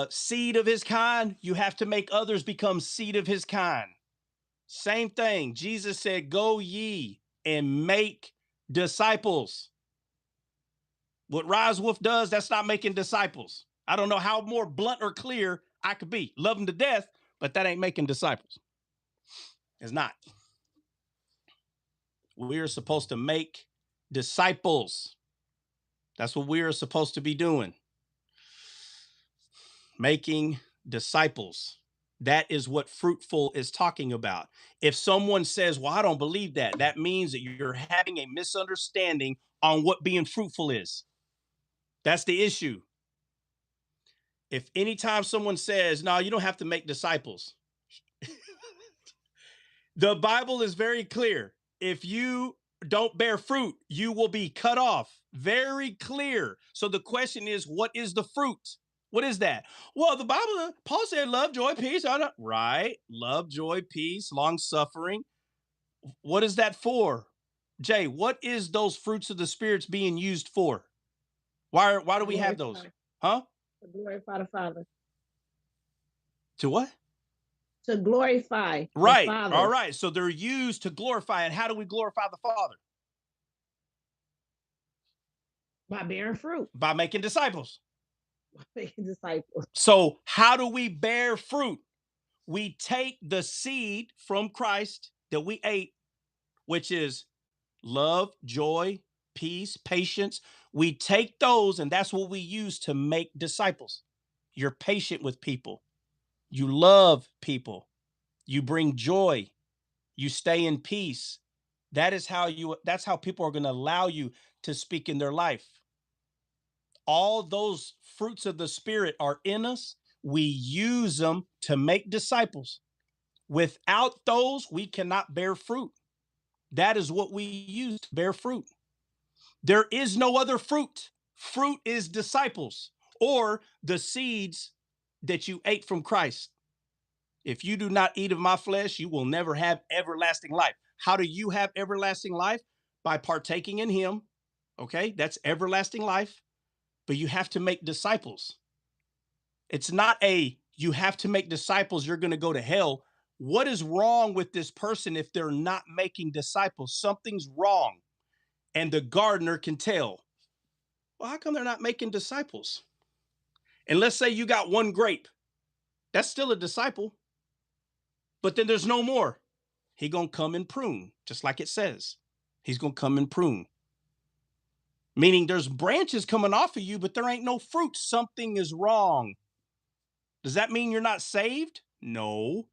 Speaker 1: seed of his kind, you have to make others become seed of his kind. Same thing. Jesus said, go ye and make disciples. What Rise Wolf does, that's not making disciples. I don't know how more blunt or clear I could be. Love them to death, but that ain't making disciples. It's not. We are supposed to make disciples. That's what we are supposed to be doing. Making disciples. That is what fruitful is talking about. If someone says, well, I don't believe that, that means that you're having a misunderstanding on what being fruitful is. That's the issue. If anytime someone says, no, you don't have to make disciples, the Bible is very clear. If you don't bear fruit, you will be cut off. Very clear. So the question is, what is the fruit? What is that? Well, the Bible, Paul said, love, joy, peace. Right. Love, joy, peace, long suffering. What is that for? Jay, what is those fruits of the spirits being used for? Why do we have those? Huh?
Speaker 3: To glorify the Father.
Speaker 1: To what?
Speaker 3: To glorify
Speaker 1: right.
Speaker 3: the Father.
Speaker 1: All right. So they're used to glorify. And how do we glorify the Father?
Speaker 3: By bearing fruit.
Speaker 1: By making disciples.
Speaker 3: By making disciples.
Speaker 1: So how do we bear fruit? We take the seed from Christ that we ate, which is love, joy, peace, patience. We take those, and that's what we use to make disciples. You're patient with people. You love people. You bring joy. You stay in peace. That's how people are going to allow you to speak in their life. All those fruits of the Spirit are in us. We use them to make disciples. Without those, we cannot bear fruit. That is what we use to bear fruit. There is no other fruit. Fruit is disciples or the seeds that you ate from Christ. If you do not eat of my flesh, you will never have everlasting life. How do you have everlasting life? By partaking in him. Okay, that's everlasting life. But you have to make disciples. It's not you have to make disciples, you're going to go to hell. What is wrong with this person if they're not making disciples? Something's wrong. And the gardener can tell. Well, how come they're not making disciples? And let's say you got one grape. That's still a disciple. But then there's no more. He's going to come and prune, just like it says. He's going to come and prune. Meaning there's branches coming off of you, but there ain't no fruit. Something is wrong. Does that mean you're not saved? No.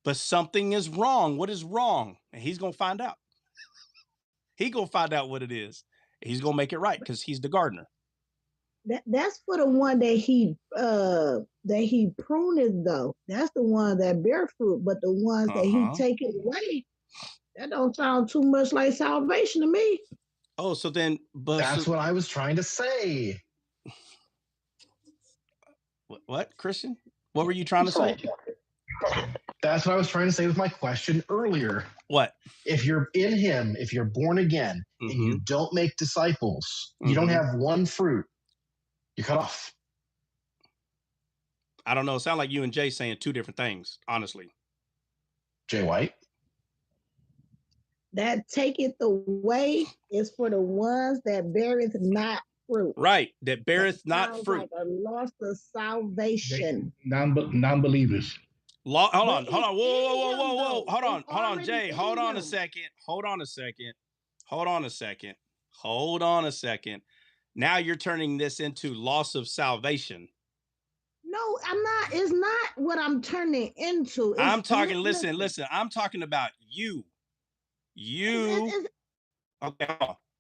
Speaker 1: But something is wrong. What is wrong? And he's going to find out. He's going to find out what it is. He's going to make it right because he's the gardener.
Speaker 3: That's for the one that he pruned though. That's the one that bear fruit, but the ones that he take it away, that don't sound too much like salvation to me.
Speaker 1: Oh, so then,
Speaker 4: that's what I was trying to say.
Speaker 1: What, Christian? What were you trying to say?
Speaker 4: That's what I was trying to say with my question earlier.
Speaker 1: What?
Speaker 4: If you're in him, if you're born again, and you don't make disciples, you don't have one fruit, you're cut off.
Speaker 1: I don't know. It sounds like you and Jay saying two different things, honestly.
Speaker 4: Jay White?
Speaker 3: That taketh away is for the ones that beareth not fruit.
Speaker 1: Right. That beareth not fruit.
Speaker 3: Like a loss of salvation.
Speaker 5: Non-believers.
Speaker 1: Hold on. Whoa. Hold on, Jay. Hold on a second. Now you're turning this into loss of salvation.
Speaker 3: No, I'm not. It's not what I'm turning into.
Speaker 1: I'm talking, listen. I'm talking about you. Okay.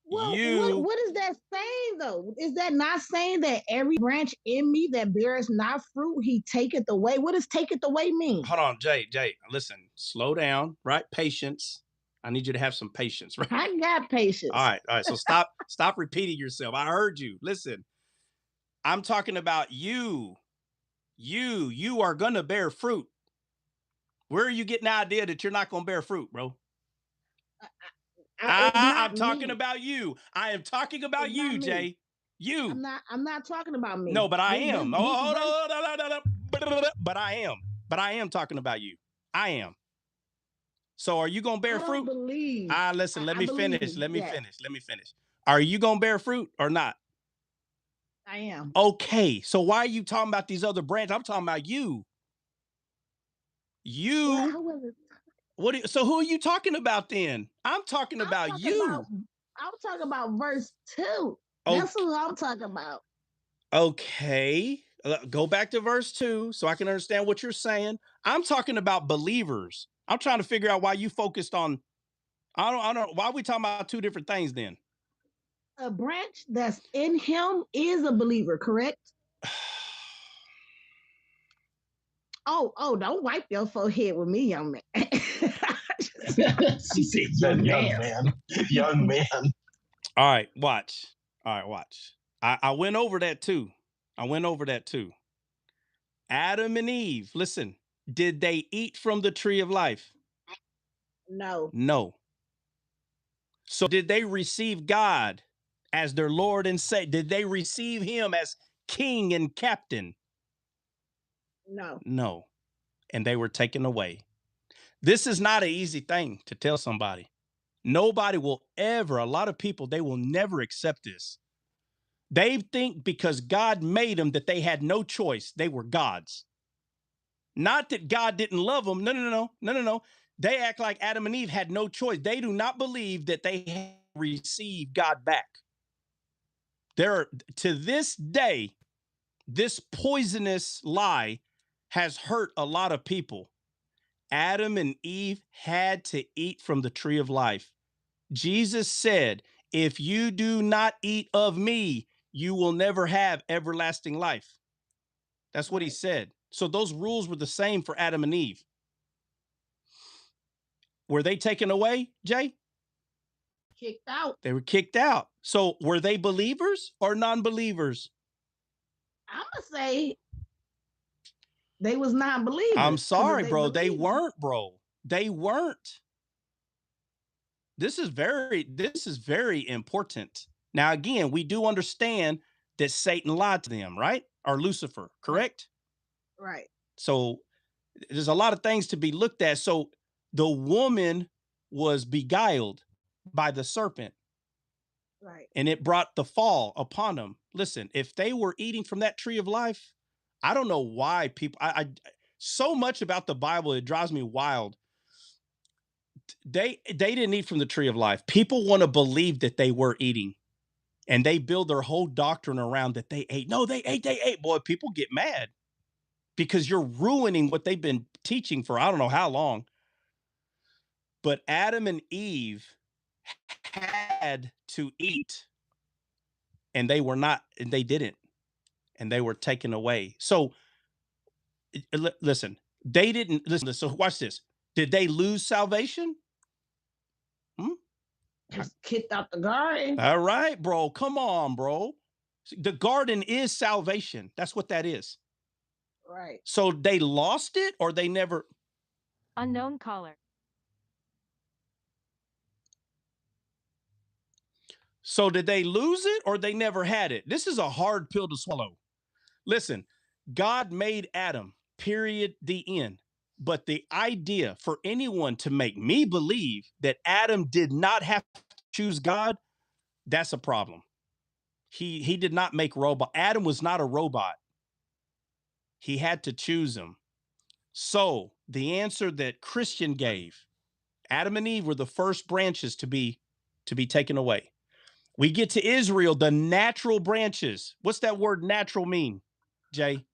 Speaker 3: Well, what is that saying though? Is that not saying that every branch in me that bears not fruit, he taketh away? What does taketh away mean?
Speaker 1: Hold on, Jay, listen, slow down, right? Patience. I need you to have some patience, right?
Speaker 3: I got patience.
Speaker 1: All right. So stop repeating yourself. I heard you. Listen, I'm talking about you. You are going to bear fruit. Where are you getting the idea that you're not going to bear fruit, bro?
Speaker 3: It's not
Speaker 1: I'm talking
Speaker 3: me.
Speaker 1: about you. I am talking about
Speaker 3: It's
Speaker 1: you,
Speaker 3: not me.
Speaker 1: Jay. You.
Speaker 3: I'm not talking about me.
Speaker 1: No, but I
Speaker 3: This
Speaker 1: am.
Speaker 3: this this
Speaker 1: Oh,
Speaker 3: verse.
Speaker 1: but I am. But I am talking about you. I am. So are you going to bear
Speaker 3: I don't
Speaker 1: fruit?
Speaker 3: believe.
Speaker 1: Listen, let
Speaker 3: I
Speaker 1: me
Speaker 3: believe
Speaker 1: finish. Let me
Speaker 3: that
Speaker 1: finish. Let me finish. Are you going to bear fruit or not?
Speaker 3: I am.
Speaker 1: Okay. So why are you talking about these other branches? I'm talking about you. You. So who are you talking about then? I'm talking about you.
Speaker 3: I'm talking about verse 2. That's
Speaker 1: Okay.
Speaker 3: who I'm talking about.
Speaker 1: Okay. Go back to verse 2 so I can understand what you're saying. I'm talking about believers. I'm trying to figure out why you focused on I don't why are we talking about two different things then?
Speaker 3: A branch that's in him is a believer, correct? Oh, don't wipe your forehead with me, young man.
Speaker 4: She said, young man. Young man.
Speaker 1: All right, watch. All right, watch. I went over that too. Adam and Eve, listen, did they eat from the tree of life?
Speaker 3: No.
Speaker 1: No. So did they receive God as their Lord and Savior? Did they receive him as king and captain?
Speaker 3: No.
Speaker 1: No. And they were taken away. This is not an easy thing to tell somebody. Nobody will ever, a lot of people, they will never accept this. They think because God made them that they had no choice. They were God's. Not that God didn't love them. No. They act like Adam and Eve had no choice. They do not believe that they received God back. To this day, this poisonous lie has hurt a lot of people. Adam and Eve had to eat from the tree of life. Jesus said, if you do not eat of me, you will never have everlasting life. That's what he said. So those rules were the same for Adam and Eve. Were they taken away, Jay?
Speaker 3: Kicked out.
Speaker 1: They were kicked out. So were they believers or non-believers?
Speaker 3: I'm going to say they was non-believers.
Speaker 1: I'm sorry, bro. They
Speaker 3: believed.
Speaker 1: weren't, bro. They weren't. This is very important. Now, again, we do understand that Satan lied to them, right? Or Lucifer, correct?
Speaker 3: Right.
Speaker 1: So there's a lot of things to be looked at. So the woman was beguiled by the serpent.
Speaker 3: Right.
Speaker 1: And it brought the fall upon them. Listen, if they were eating from that tree of life, I don't know why people I so much about the Bible, it drives me wild. They didn't eat from the tree of life. People want to believe that they were eating, and they build their whole doctrine around that they ate. No, they ate. Boy, people get mad because you're ruining what they've been teaching for I don't know how long. But Adam and Eve had to eat, and they were not, and they didn't, and they were taken away. So listen, they didn't listen. So watch this. Did they lose salvation?
Speaker 3: Just kicked out the garden.
Speaker 1: All right, bro. Come on, bro. The garden is salvation. That's what that is.
Speaker 3: Right.
Speaker 1: So they lost it or they never.
Speaker 7: Unknown caller.
Speaker 1: So did they lose it or they never had it? This is a hard pill to swallow. Listen, God made Adam, period, the end. But the idea for anyone to make me believe that Adam did not have to choose God, that's a problem. He did not make robot. Adam was not a robot. He had to choose him. So the answer that Christian gave, Adam and Eve were the first branches to be taken away. We get to Israel, the natural branches. What's that word natural mean, Jay?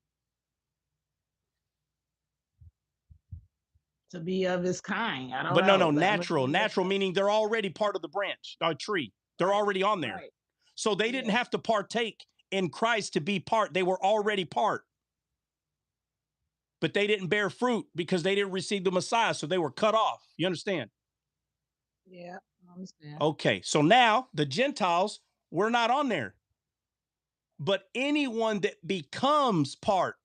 Speaker 3: To be of his kind. I don't
Speaker 1: But
Speaker 3: know.
Speaker 1: no, natural meaning they're already part of the branch, or tree. They're already on there.
Speaker 3: Right.
Speaker 1: So they didn't have to partake in Christ to be part. They were already part. But they didn't bear fruit because they didn't receive the Messiah. So they were cut off. You understand?
Speaker 3: Yeah, I understand.
Speaker 1: Okay. So now the Gentiles, we're not on there. But anyone that becomes part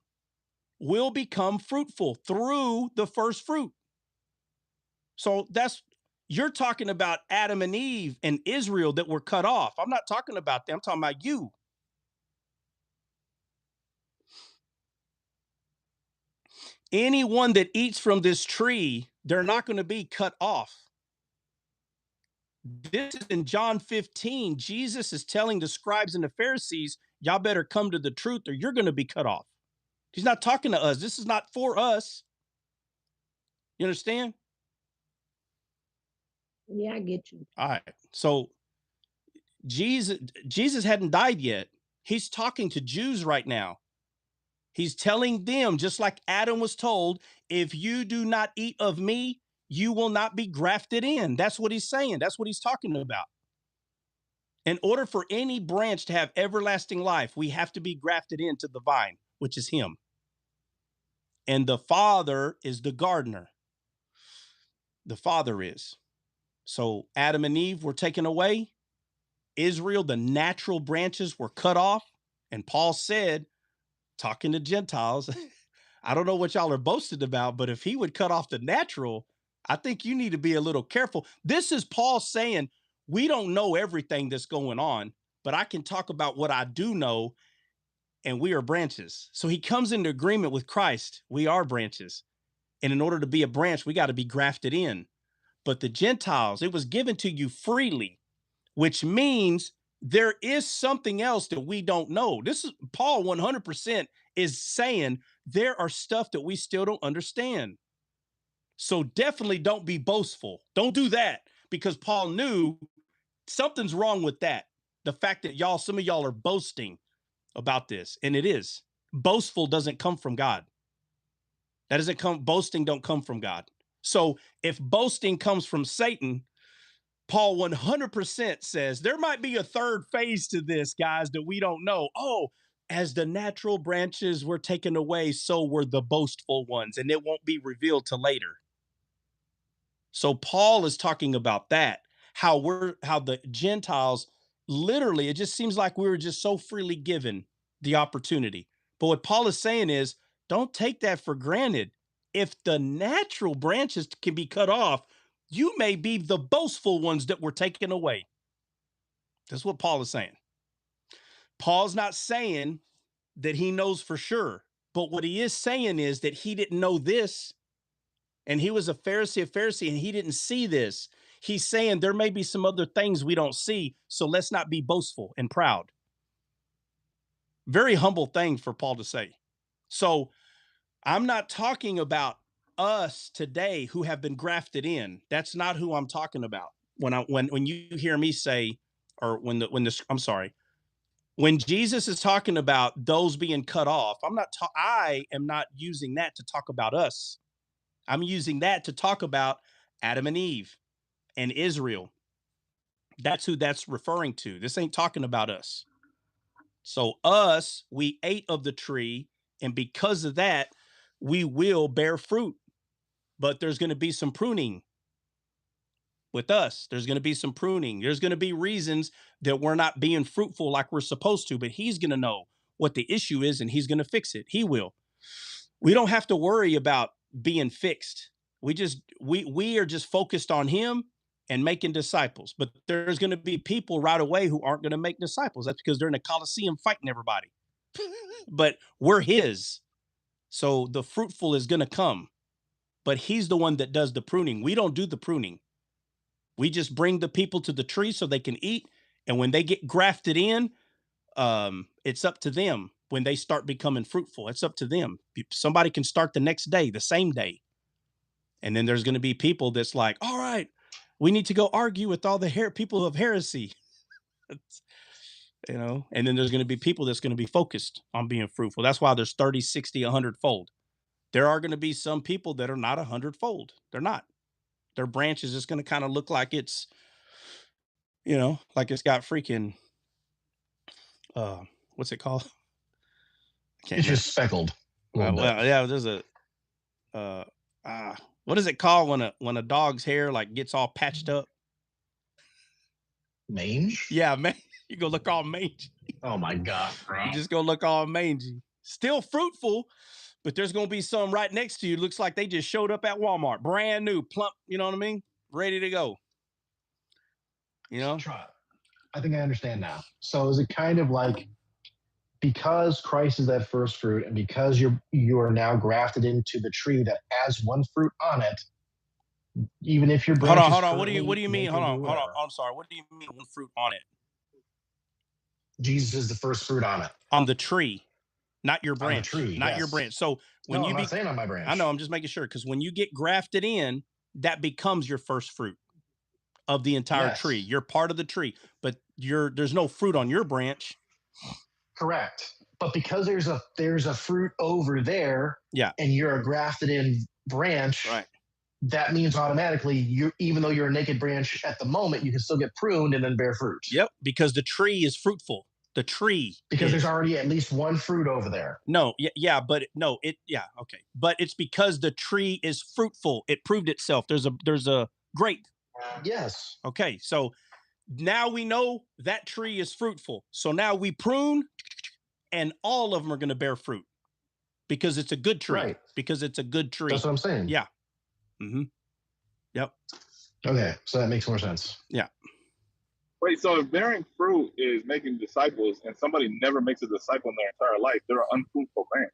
Speaker 1: will become fruitful through the first fruit. So You're talking about Adam and Eve and Israel that were cut off. I'm not talking about them. I'm talking about you. Anyone that eats from this tree, they're not going to be cut off. This is in John 15. Jesus is telling the scribes and the Pharisees, y'all better come to the truth or you're going to be cut off. He's not talking to us. This is not for us. You understand?
Speaker 3: Yeah, I get you.
Speaker 1: All right. So Jesus hadn't died yet. He's talking to Jews right now. He's telling them, just like Adam was told, if you do not eat of me, you will not be grafted in. That's what he's saying. That's what he's talking about. In order for any branch to have everlasting life, we have to be grafted into the vine, which is him. And the Father is the gardener. The Father is. So Adam and Eve were taken away. Israel, the natural branches were cut off. And Paul said, talking to Gentiles, I don't know what y'all are boasted about, but if he would cut off the natural, I think you need to be a little careful. This is Paul saying, we don't know everything that's going on, but I can talk about what I do know, and we are branches. So he comes into agreement with Christ. We are branches. And in order to be a branch, we got to be grafted in. But the Gentiles, it was given to you freely, which means there is something else that we don't know. This is Paul 100% is saying there are stuff that we still don't understand. So definitely don't be boastful. Don't do that, because Paul knew something's wrong with that. The fact that some of y'all are boasting about this, and it is. Boastful doesn't come from God. Boasting don't come from God. So if boasting comes from Satan, Paul 100% says there might be a third phase to this, guys, that we don't know. Oh, as the natural branches were taken away, so were the boastful ones, and it won't be revealed till later. So Paul is talking about that, how the Gentiles, literally, it just seems like we were just so freely given the opportunity. But what Paul is saying is, don't take that for granted. If the natural branches can be cut off, you may be the boastful ones that were taken away. That's what Paul is saying. Paul's not saying that he knows for sure, but what he is saying is that he didn't know this, and he was a Pharisee, and he didn't see this. He's saying there may be some other things we don't see, so let's not be boastful and proud. Very humble thing for Paul to say. So I'm not talking about us today who have been grafted in. That's not who I'm talking about. When you hear me say, or when Jesus is talking about those being cut off, I am not using that to talk about us. I'm using that to talk about Adam and Eve and Israel. That's who that's referring to. This ain't talking about us. So us, we ate of the tree, and because of that, we will bear fruit. But there's going to be some pruning with us. There's going to be some pruning. There's going to be reasons that we're not being fruitful like we're supposed to, but he's going to know what the issue is and he's going to fix it. He will. We don't have to worry about being fixed. We are just focused on him and making disciples. But there's going to be people right away who aren't going to make disciples. That's because they're in a Coliseum fighting everybody. But we're his. So the fruitful is going to come. But he's the one that does the pruning. We don't do the pruning. We just bring the people to the tree so they can eat. And when they get grafted in, it's up to them. When they start becoming fruitful, it's up to them. Somebody can start the next day, the same day. And then there's going to be people that's like, all right, we need to go argue with all the people of heresy. And then there's going to be people that's going to be focused on being fruitful. That's why there's 30, 60, 100-fold. There are going to be some people that are not 100-fold. They're not. Their branch is just going to kind of look like it's, like it's got freaking, what's it called?
Speaker 4: It's just speckled.
Speaker 1: Yeah, there's what is it called when a dog's hair like gets all patched up?
Speaker 4: Mange?
Speaker 1: Yeah, man. You go look all mangy.
Speaker 4: Oh my God, bro.
Speaker 1: You just go look all mangy. Still fruitful, but there's going to be some right next to you. Looks like they just showed up at Walmart. Brand new, plump, you know what I mean? ready to go. You know?
Speaker 4: I think I understand now. So is it kind of like, because Christ is that first fruit, and because you are now grafted into the tree that has one fruit on it, even if your branch
Speaker 1: hold on. What do you mean? Hold on. I'm sorry. What do you mean one fruit on it?
Speaker 4: Jesus is the first fruit on it.
Speaker 1: On the tree, not your branch.
Speaker 4: On the tree,
Speaker 1: not
Speaker 4: yes.
Speaker 1: your branch. So when
Speaker 4: no,
Speaker 1: you
Speaker 4: I'm not saying on my branch.
Speaker 1: I know, I'm just making sure, because when you get grafted in, that becomes your first fruit of the entire tree. You're part of the tree, but there's no fruit on your branch.
Speaker 4: Correct. But because there's a fruit over there,
Speaker 1: yeah,
Speaker 4: and you're a grafted in branch,
Speaker 1: right,
Speaker 4: that means automatically even though you're a naked branch at the moment, you can still get pruned and then bear fruit.
Speaker 1: Yep, because the tree is fruitful. The tree
Speaker 4: because there's already at least one fruit over there.
Speaker 1: No, yeah, but no, okay. But it's because the tree is fruitful. It proved itself. There's a grape.
Speaker 4: Yes.
Speaker 1: Okay, so now we know that tree is fruitful. So now we prune, and all of them are going to bear fruit because it's a good tree.
Speaker 4: Right.
Speaker 1: Because it's a good tree.
Speaker 4: That's what I'm saying.
Speaker 1: Yeah. Mm-hmm. Yep.
Speaker 4: Okay, so that makes more sense.
Speaker 1: Yeah.
Speaker 8: Wait, so if bearing fruit is making disciples, and somebody never makes a disciple in their entire life, they're an unfruitful branch.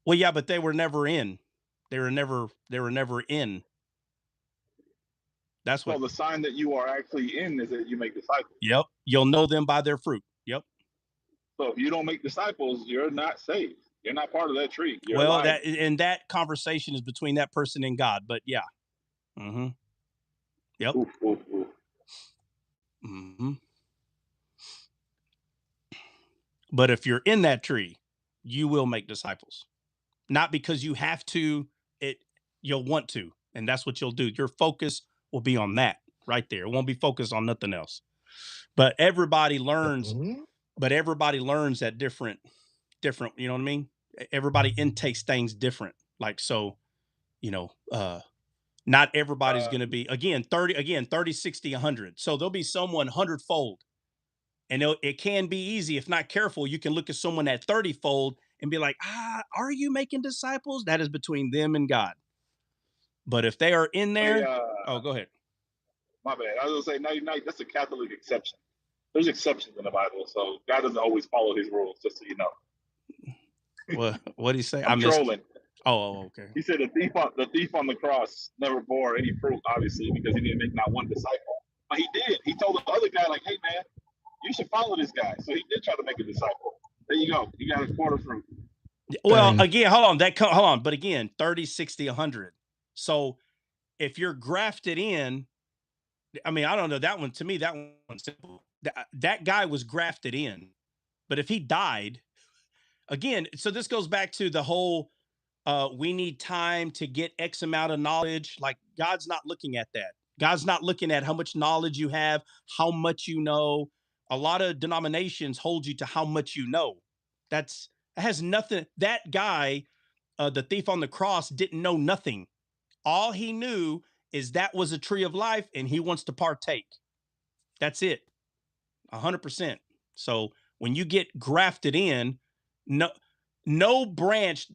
Speaker 1: Well, yeah, but they were never in. They were never in. That's what.
Speaker 8: So the sign that you are actually in is that you make disciples.
Speaker 1: Yep. You'll know them by their fruit. Yep.
Speaker 8: So if you don't make disciples, you're not saved. You're not part of that tree. You're
Speaker 1: well,
Speaker 8: alive.
Speaker 1: that conversation is between that person and God. But yeah. Mm-hmm. Yep.
Speaker 8: Oof, oof, oof.
Speaker 1: Mm-hmm. But if you're in that tree, you will make disciples. Not because you have to, you'll want to. And that's what you'll do. Your focus will be on that right there. It won't be focused on nothing else. But everybody learns, at different, you know what I mean? Everybody intakes things different. Like, so, not everybody's going to be, again, 30, 60, 100. So there'll be someone 100-fold. And it can be easy. If not careful, you can look at someone at 30-fold and be like, are you making disciples? That is between them and God. But if they are in there, go ahead.
Speaker 8: My bad. I was going to say, that's a Catholic exception. There's exceptions in the Bible, so God doesn't always follow his rules, just so you know.
Speaker 1: What did he say?
Speaker 8: I'm trolling.
Speaker 1: Oh, okay.
Speaker 8: He said the thief on the cross never bore any fruit, obviously, because he didn't make not one disciple. But he did. He told the other guy, like, hey, man, you should follow this guy. So he did try to make a disciple. There you go. You got a quarter fruit.
Speaker 1: Well, again, hold on. But again, 30, 60, 100. So if you're grafted in, I mean, I don't know, that one, to me, that one's simple. That guy was grafted in. But if he died, again, so this goes back to the whole, we need time to get X amount of knowledge. Like, God's not looking at that. God's not looking at how much knowledge you have, how much you know. A lot of denominations hold you to how much you know. That has nothing. That guy, the thief on the cross, didn't know nothing. All he knew is that was a tree of life, and he wants to partake. That's it. 100%. So when you get grafted in, no branch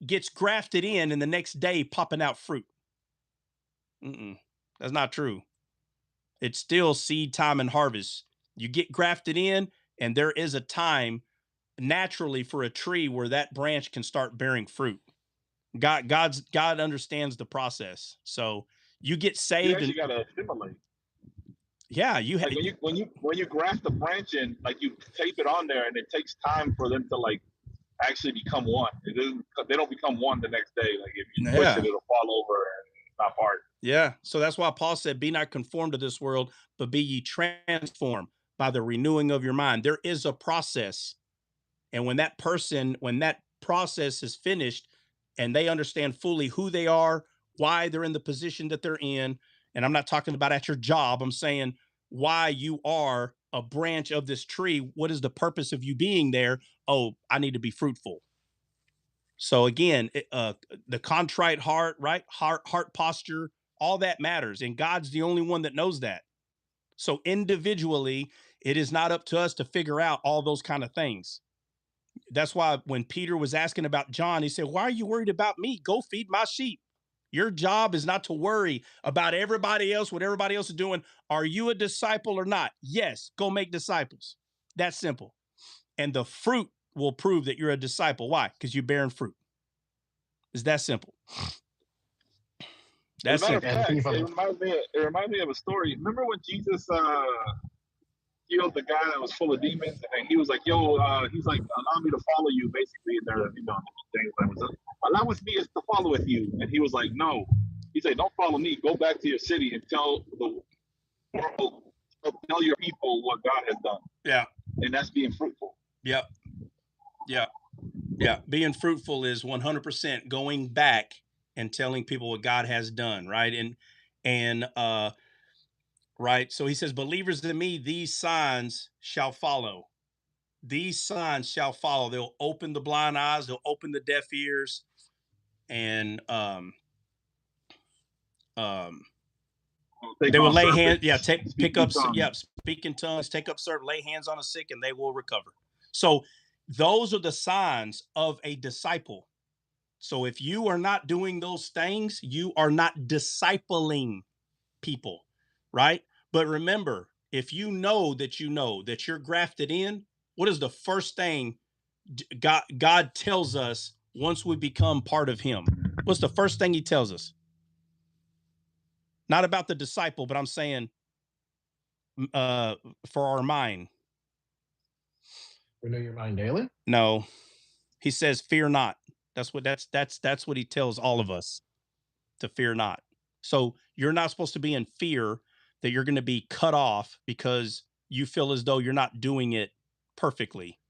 Speaker 1: gets grafted in and the next day popping out fruit. That's not true. It's still seed time and harvest. You get grafted in, and there is a time naturally for a tree where that branch can start bearing fruit. God understands the process. So you get saved.
Speaker 8: You got to assimilate.
Speaker 1: Yeah, you
Speaker 8: like when you graft the branch in, like, you tape it on there, and it takes time for them to, like, actually become one. They don't become one the next day. Like, if you push it, it'll fall over and it's not part.
Speaker 1: Yeah. So that's why Paul said, be not conformed to this world, but be ye transformed by the renewing of your mind. There is a process. And when that process is finished and they understand fully who they are, why they're in the position that they're in, and I'm not talking about at your job, I'm saying why you are a branch of this tree. What is the purpose of you being there? Oh, I need to be fruitful. So again, the contrite heart, right? Heart posture, all that matters. And God's the only one that knows that. So individually, it is not up to us to figure out all those kind of things. That's why when Peter was asking about John, he said, why are you worried about me? Go feed my sheep. Your job is not to worry about everybody else, what everybody else is doing. Are you a disciple or not? Yes, go make disciples. That's simple. And the fruit will prove that you're a disciple. Why? Because you're bearing fruit. It's that simple.
Speaker 8: As
Speaker 1: That's
Speaker 8: a matter of
Speaker 1: simple.
Speaker 8: fact, it reminds me of a story. Remember when Jesus healed the guy that was full of demons, and he was like, "Yo," he's like, "Allow me to follow you." Basically, James was allow with me is to follow with you, and he was like, "No." He said, "Don't follow me. Go back to your city and tell the world, tell your people what God has done."
Speaker 1: Yeah.
Speaker 8: And that's being fruitful.
Speaker 1: Yep. Yeah. Yeah. Being fruitful is 100% going back and telling people what God has done. Right. Right. So he says, believers in me, these signs shall follow. These signs shall follow. They'll open the blind eyes. They'll open the deaf ears. And they will lay hands. Yeah. Pick up. Yeah. Speak in tongues, take up serve, lay hands on the sick, and they will recover. So those are the signs of a disciple. So if you are not doing those things, you are not discipling people, right? But remember, if you know that you're grafted in, what is the first thing God tells us once we become part of him? What's the first thing he tells us? Not about the disciple, but I'm saying for our mind.
Speaker 4: Renew your mind daily?
Speaker 1: No. He says, fear not. That's what he tells all of us, to fear not. So you're not supposed to be in fear that you're going to be cut off because you feel as though you're not doing it perfectly.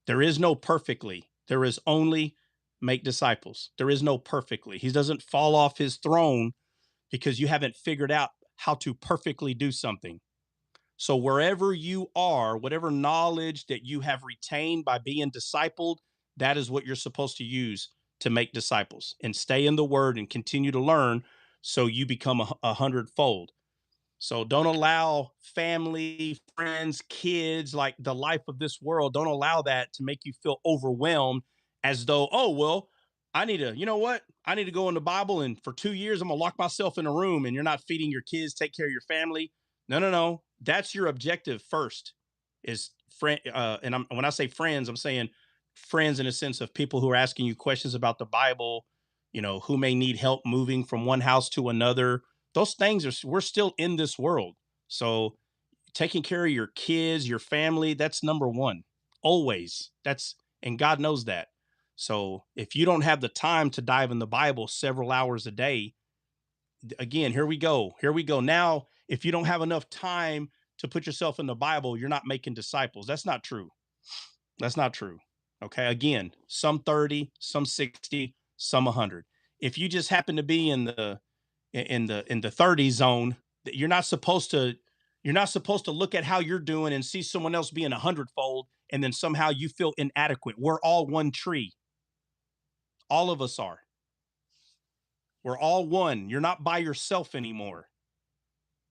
Speaker 1: There is no perfectly. There is only make disciples. There is no perfectly. He doesn't fall off his throne because you haven't figured out how to perfectly do something. So wherever you are, whatever knowledge that you have retained by being discipled, that is what you're supposed to use to make disciples, and stay in the word and continue to learn so you become a hundredfold. So don't allow family, friends, kids, like the life of this world, don't allow that to make you feel overwhelmed as though, oh, well, I need to, you know what? I need to go in the Bible, and for 2 years, I'm going to lock myself in a room, and you're not feeding your kids, take care of your family. No. That's your objective first is friend. When I say friends, I'm saying friends in a sense of people who are asking you questions about the Bible, who may need help moving from one house to another. Those things we're still in this world. So taking care of your kids, your family, that's number one, always. And God knows that. So if you don't have the time to dive in the Bible several hours a day, again, here we go. Now, if you don't have enough time to put yourself in the Bible, you're not making disciples. That's not true. Okay. Again, some 30, some 60, some 100. If you just happen to be in the 30 zone, you're not supposed to look at how you're doing and see someone else being 100-fold and then somehow you feel inadequate. We're all one tree. All of us are. We're all one. You're not by yourself anymore.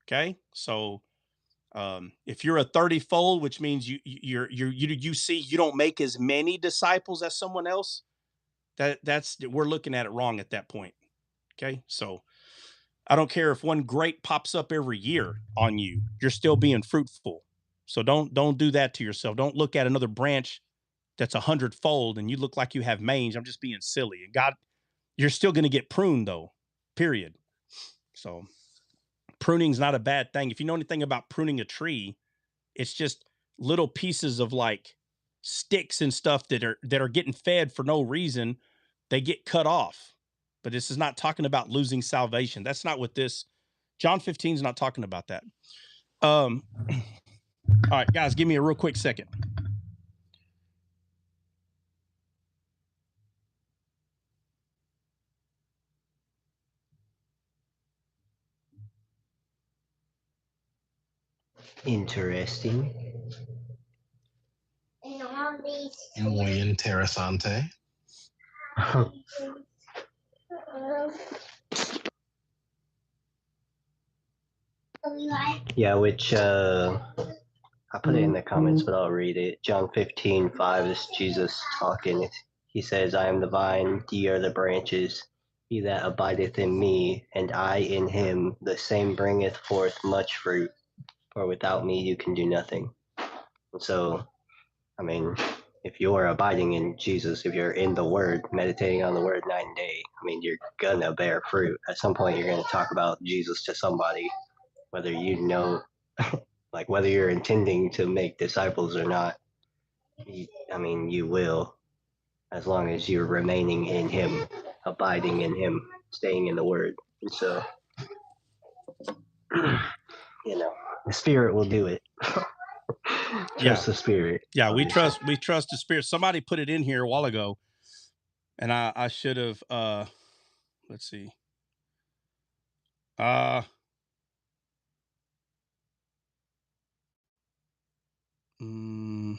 Speaker 1: Okay? So if you're a 30-fold, which means you see you don't make as many disciples as someone else, we're looking at it wrong at that point. Okay? So I don't care if one grape pops up every year on you, you're still being fruitful. So don't do that to yourself. Don't look at another branch that's 100-fold and you look like you have mange. I'm just being silly. And God, you're still going to get pruned though, period. So pruning's not a bad thing. If you know anything about pruning a tree, it's just little pieces of like sticks and stuff that are getting fed for no reason. They get cut off. But this is not talking about losing salvation. That's not what this John 15 is not talking about that. All right, guys, give me a real quick second.
Speaker 9: Interesting.
Speaker 4: Muy interesante.
Speaker 9: Yeah, which I put it in the comments, but I'll read it. John 15:5 is Jesus talking. He says, I am the vine, ye are the branches. He that abideth in me, and I in him, the same bringeth forth much fruit. For without me you can do nothing. And so, I mean, if you're abiding in Jesus, if you're in the Word, meditating on the Word night and day, I mean, you're gonna bear fruit. At some point, you're gonna talk about Jesus to somebody, whether you know, like whether you're intending to make disciples or not. I mean, you will, as long as you're remaining in Him, abiding in Him, staying in the Word. And so, the Spirit will do it. Trust the Spirit.
Speaker 1: Yeah,
Speaker 9: obviously.
Speaker 1: we trust the Spirit. Somebody put it in here a while ago, and I should have let's see. Mm,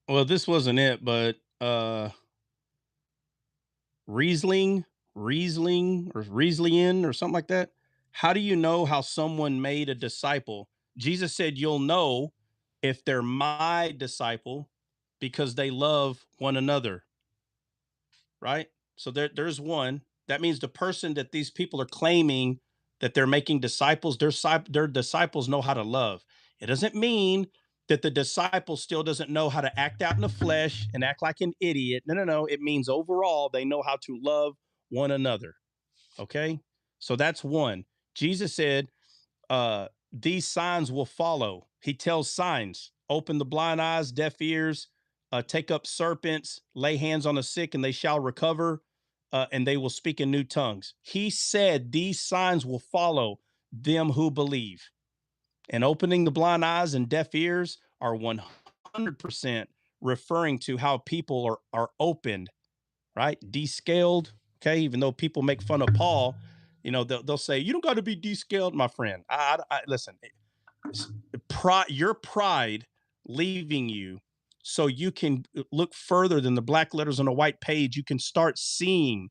Speaker 1: well, this wasn't it, but Riesling, or Riesling or something like that. How do you know how someone made a disciple? Jesus said, "You'll know if they're my disciple because they love one another." Right? So there's one. That means the person that these people are claiming that they're making disciples, their disciples know how to love. It doesn't mean that the disciple still doesn't know how to act out in the flesh and act like an idiot. No, no, no. It means overall they know how to love one another. Okay? So that's one. Jesus said, these signs will follow. He tells signs: open the blind eyes, deaf ears, take up serpents, lay hands on the sick, and they shall recover, and they will speak in new tongues. He said these signs will follow them who believe. And opening the blind eyes and deaf ears are 100% referring to how people are opened, right? Descaled. Okay. Even though people make fun of Paul, they'll say, you don't got to be descaled, my friend. Listen, your pride leaving you so you can look further than the black letters on a white page. You can start seeing,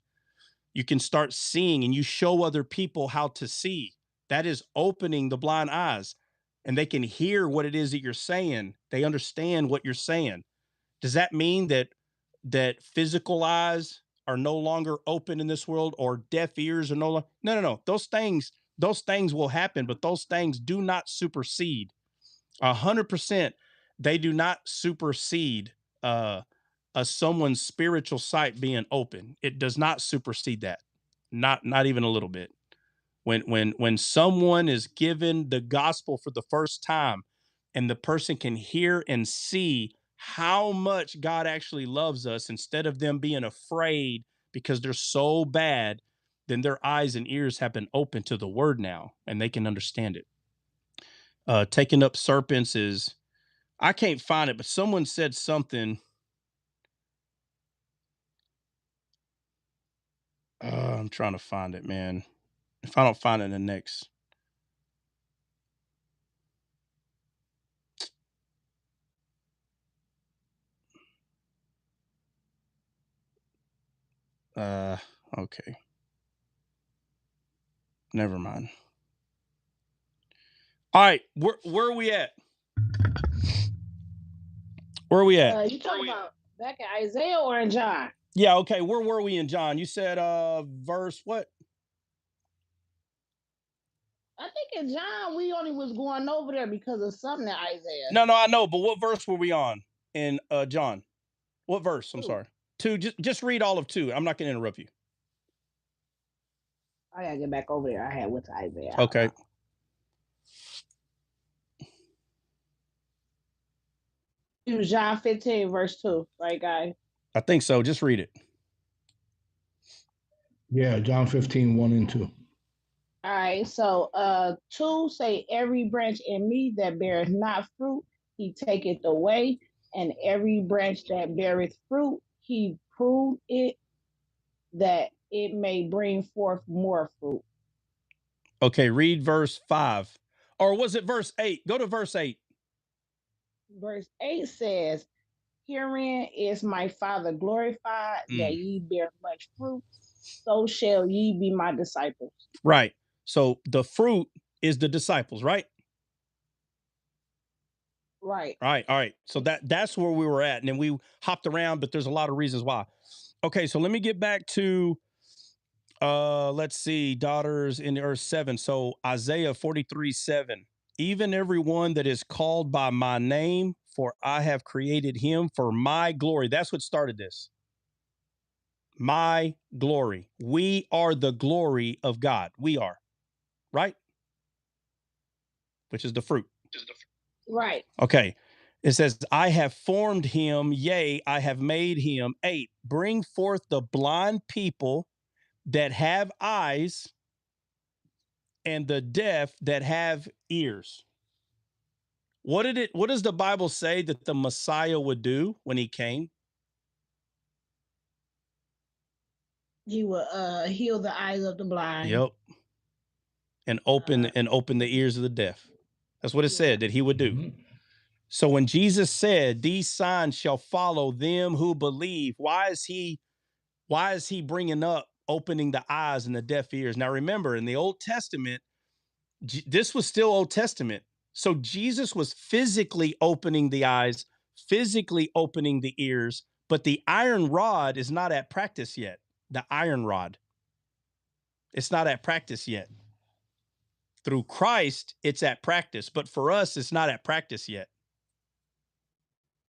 Speaker 1: and you show other people how to see. That is opening the blind eyes, and they can hear what it is that you're saying. They understand what you're saying. Does that mean that physical eyes are no longer open in this world, or deaf ears are no longer? No, no, no. Those things will happen, but those things do not supersede 100%. They do not supersede someone's spiritual sight being open. It does not supersede that. Not even a little bit. When someone is given the gospel for the first time, and the person can hear and see how much God actually loves us, instead of them being afraid because they're so bad, then their eyes and ears have been open to the word now, and they can understand it. Taking up serpents is, I can't find it, but someone said something. I'm trying to find it, man. If I don't find it in the next. Okay. Never mind. All right. Where are we at? Where are we at?
Speaker 3: You talking about back in Isaiah or in John?
Speaker 1: Yeah, okay. Where were we in John? You said verse what?
Speaker 3: I think in John we only was going over there because of something in Isaiah.
Speaker 1: No, I know, but what verse were we on in John? What verse? I'm sorry. 2. Just read all of 2. I'm not going to interrupt you.
Speaker 3: I gotta get back over there. I had went to Isaiah.
Speaker 1: Okay.
Speaker 3: It was John 15, verse 2, right, guys?
Speaker 1: I think so. Just read it.
Speaker 5: Yeah, John 15, 1 and 2.
Speaker 3: All right, so 2 say, every branch in me that beareth not fruit, he taketh away, and every branch that beareth fruit, he pruned it, that it may bring forth more fruit.
Speaker 1: Okay, read verse 5. Or was it verse 8? Go to verse 8.
Speaker 3: Verse 8 says, Herein is my Father glorified, that ye bear much fruit, so shall ye be my disciples.
Speaker 1: Right. So the fruit is the disciples, right?
Speaker 3: Right.
Speaker 1: All right. So that's where we were at. And then we hopped around, but there's a lot of reasons why. Okay, so let me get back to let's see, daughters in the earth 7. So Isaiah 43:7. Even everyone that is called by my name, for I have created him for my glory. That's what started this. My glory. We are the glory of God. We are, right? Which is the fruit.
Speaker 3: Right.
Speaker 1: Okay. It says, I have formed him, yea, I have made him. 8. Bring forth the blind people that have eyes and the deaf that have ears. What does the Bible say that the Messiah would do when he came?
Speaker 3: He will heal the eyes of the blind.
Speaker 1: Yep. And open the ears of the deaf. That's what it said that he would do.
Speaker 5: Mhm.
Speaker 1: So when Jesus said, these signs shall follow them who believe, why is he bringing up opening the eyes and the deaf ears? Now remember, in the Old Testament, this was still Old Testament. So Jesus was physically opening the eyes, physically opening the ears, but the iron rod is not at practice yet. The iron rod. It's not at practice yet. Through Christ, it's at practice, but for us, it's not at practice yet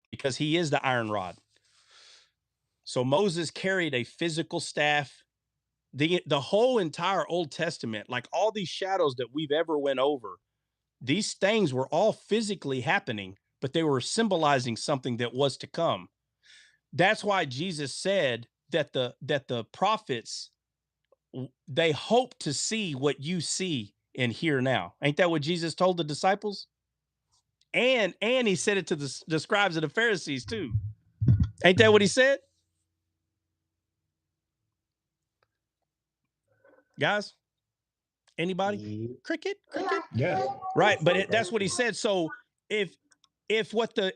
Speaker 1: because he is the iron rod. So Moses carried a physical staff. The whole entire Old Testament, like all these shadows that we've ever went over, these things were all physically happening, but they were symbolizing something that was to come. That's why Jesus said that the prophets, they hope to see what you see and hear now. Ain't that what Jesus told the disciples? And he said it to the scribes and the Pharisees too. Ain't that what he said? Guys, anybody? Cricket?
Speaker 5: Yes.
Speaker 1: Right, but that's what he said. So if what the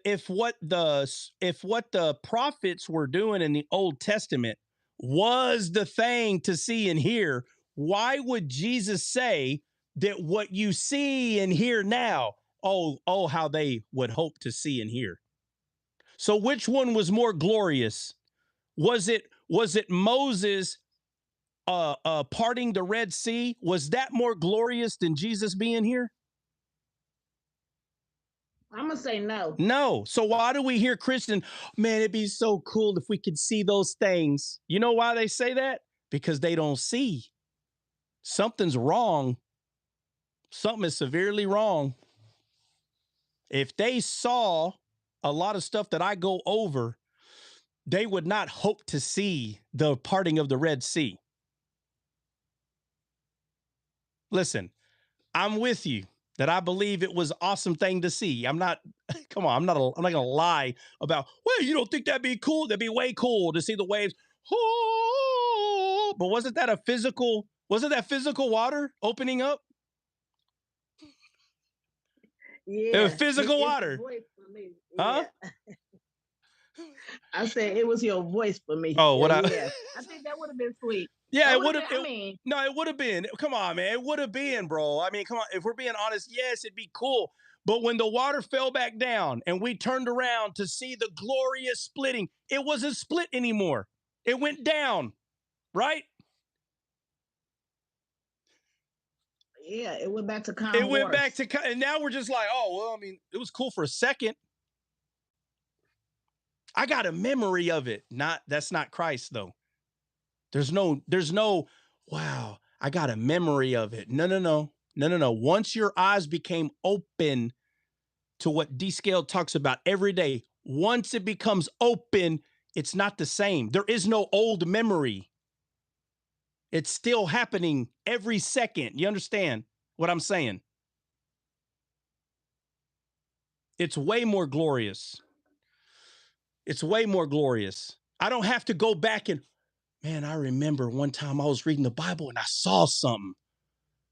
Speaker 1: prophets were doing in the Old Testament was the thing to see and hear, why would Jesus say that what you see and hear now, how they would hope to see and hear? So which one was more glorious? Was it Moses parting the Red Sea? Was that more glorious than Jesus being here?
Speaker 3: I'm gonna say no.
Speaker 1: No. So why do we hear Christian, man, it'd be so cool if we could see those things? You know why they say that? Because they don't see. Something's wrong. Something is severely wrong. If they saw a lot of stuff that I go over, they would not hope to see the parting of the Red Sea. Listen, I'm with you that I believe it was an awesome thing to see. I'm not, come on, I'm not going to lie about, well, you don't think that'd be cool? That'd be way cool to see the waves. Oh, but wasn't that physical water opening up?
Speaker 3: Yeah.
Speaker 1: It was physical water. Huh?
Speaker 3: I said it was your voice for me.
Speaker 1: Oh, what
Speaker 3: yeah. I think that would have been sweet.
Speaker 1: Yeah,
Speaker 3: That
Speaker 1: it would have.
Speaker 3: I mean,
Speaker 1: no, it would have been. Come on, man. It would have been, bro. I mean, come on. If we're being honest, yes, it'd be cool. But when the water fell back down and we turned around to see the glorious splitting, it wasn't split anymore. It went down, right?
Speaker 3: Yeah, it went back to calm
Speaker 1: It went
Speaker 3: waters.
Speaker 1: back to, and now we're just like, oh, well, I mean, it was cool for a second. I got a memory of it. That's not Christ, though. There's no, wow, I got a memory of it. No. Once your eyes became open to what D-Scale talks about every day, once it becomes open, it's not the same. There is no old memory. It's still happening every second. You understand what I'm saying? It's way more glorious. It's way more glorious. I don't have to go back and, man, I remember one time I was reading the Bible and I saw something.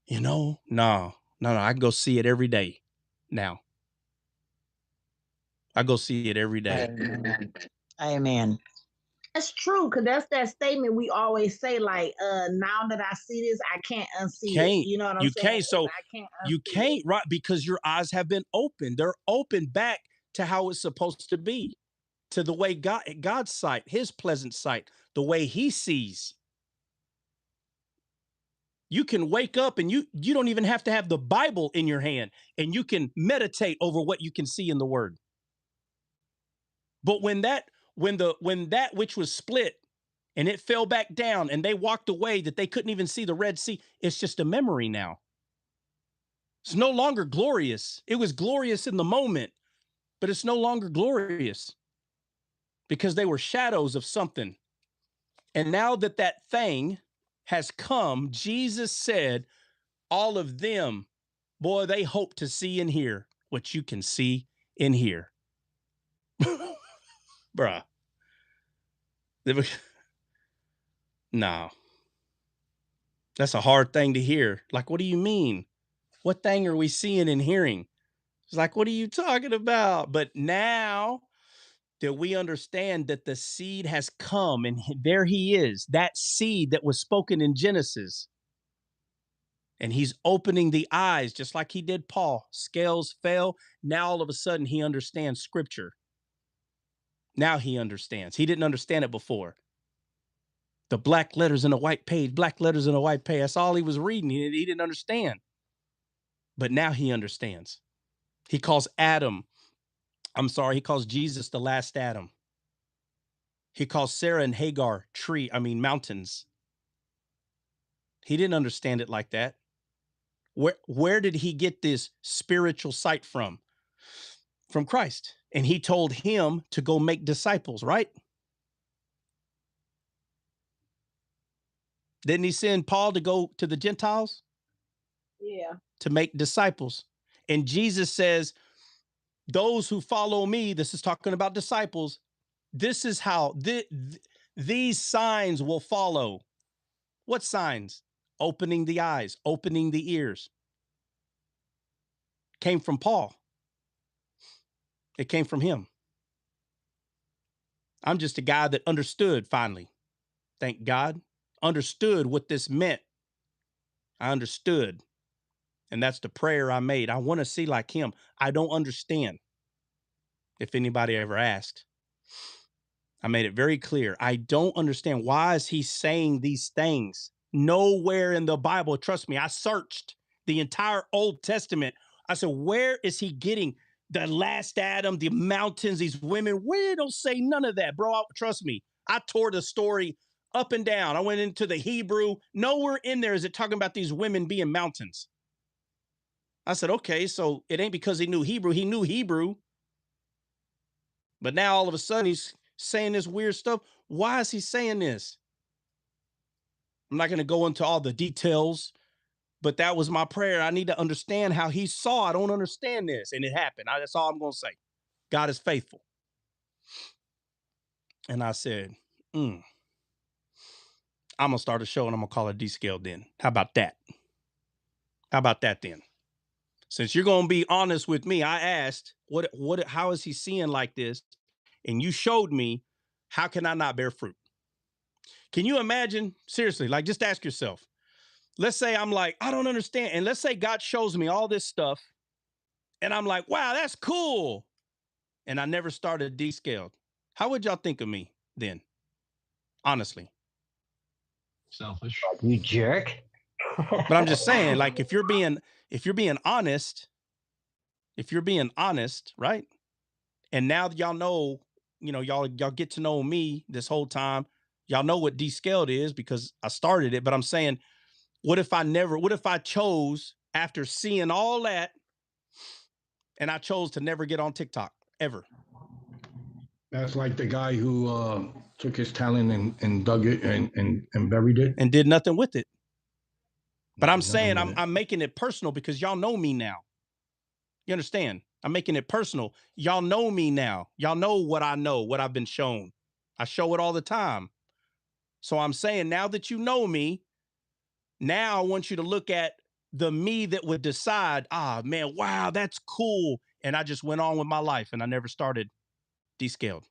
Speaker 1: You know, no. I can go see it every day now. I go see it every day.
Speaker 3: Amen. Amen. That's true, because that's that statement we always say, like, now that I see this, I can't unsee it.
Speaker 1: Can't.
Speaker 3: You know what I'm
Speaker 1: You
Speaker 3: saying?
Speaker 1: can't. So
Speaker 3: I can't
Speaker 1: you
Speaker 3: unsee it.
Speaker 1: can't, right? Because your eyes have been opened. They're open back to how it's supposed to be, to the way God's sight, his pleasant sight, the way he sees. You can wake up and you don't even have to have the Bible in your hand, and you can meditate over what you can see in the word. But when that which was split and it fell back down and they walked away, that they couldn't even see the Red Sea, it's just a memory now. It's no longer glorious. It was glorious in the moment, but it's no longer glorious because they were shadows of something. And now that that thing has come, Jesus said, all of them, boy, they hope to see and hear what you can see and hear. Bruh. No. That's a hard thing to hear. Like, what do you mean? What thing are we seeing and hearing? It's like, what are you talking about? But now that we understand that the seed has come and there he is, that seed that was spoken in Genesis. And he's opening the eyes just like he did Paul. Scales fell. Now all of a sudden he understands scripture. Now he understands. He didn't understand it before. The black letters in a white page, black letters in a white page. That's all he was reading. He didn't understand. But now he understands. He calls he calls Jesus the last Adam. He calls Sarah and Hagar mountains. He didn't understand it like that. Where did he get this spiritual sight from? From Christ. And he told him to go make disciples, right? Didn't he send Paul to go to the Gentiles?
Speaker 3: Yeah.
Speaker 1: To make disciples. And Jesus says, those who follow me, this is talking about disciples, this is how these signs will follow. What signs? Opening the eyes, opening the ears. Came from Paul. It came from him. I'm just a guy that understood finally. Thank God. Understood what this meant. I understood. And that's the prayer I made. I want to see like him. I don't understand. If anybody ever asked, I made it very clear. I don't understand. Why is he saying these things? Nowhere in the Bible, trust me, I searched the entire Old Testament. I said, where is he getting the last Adam, the mountains, these women? Where don't say none of that, bro? Trust me. I tore the story up and down. I went into the Hebrew. Nowhere in there is it talking about these women being mountains. I said, okay, so it ain't because he knew Hebrew. He knew Hebrew. But now all of a sudden he's saying this weird stuff. Why is he saying this? I'm not going to go into all the details, but that was my prayer. I need to understand how he saw. I don't understand this. And it happened. That's all I'm going to say. God is faithful. And I said, I'm going to start a show and I'm going to call it Descaled then. How about that? How about that then? Since you're going to be honest with me, I asked, how is he seeing like this? And you showed me, how can I not bear fruit? Can you imagine? Seriously, like just ask yourself. Let's say I'm like, I don't understand. And let's say God shows me all this stuff. And I'm like, wow, that's cool. And I never started Descaled. How would y'all think of me then? Honestly.
Speaker 4: Selfish.
Speaker 9: You jerk.
Speaker 1: But I'm just saying, like, if you're being honest, right? And now that y'all know, y'all get to know me this whole time. Y'all know what Descaled is because I started it. But I'm saying, what if I chose after seeing all that and I chose to never get on TikTok ever?
Speaker 5: That's like the guy who took his talent and dug it and buried it.
Speaker 1: And did nothing with it. But I'm
Speaker 5: Nothing
Speaker 1: saying
Speaker 5: with it.
Speaker 1: I'm making it personal because y'all know me now. You understand? I'm making it personal. Y'all know me now. Y'all know, what I've been shown. I show it all the time. So I'm saying, now that you know me, now I want you to look at the me that would decide, man, wow, that's cool. And I just went on with my life and I never started descaled.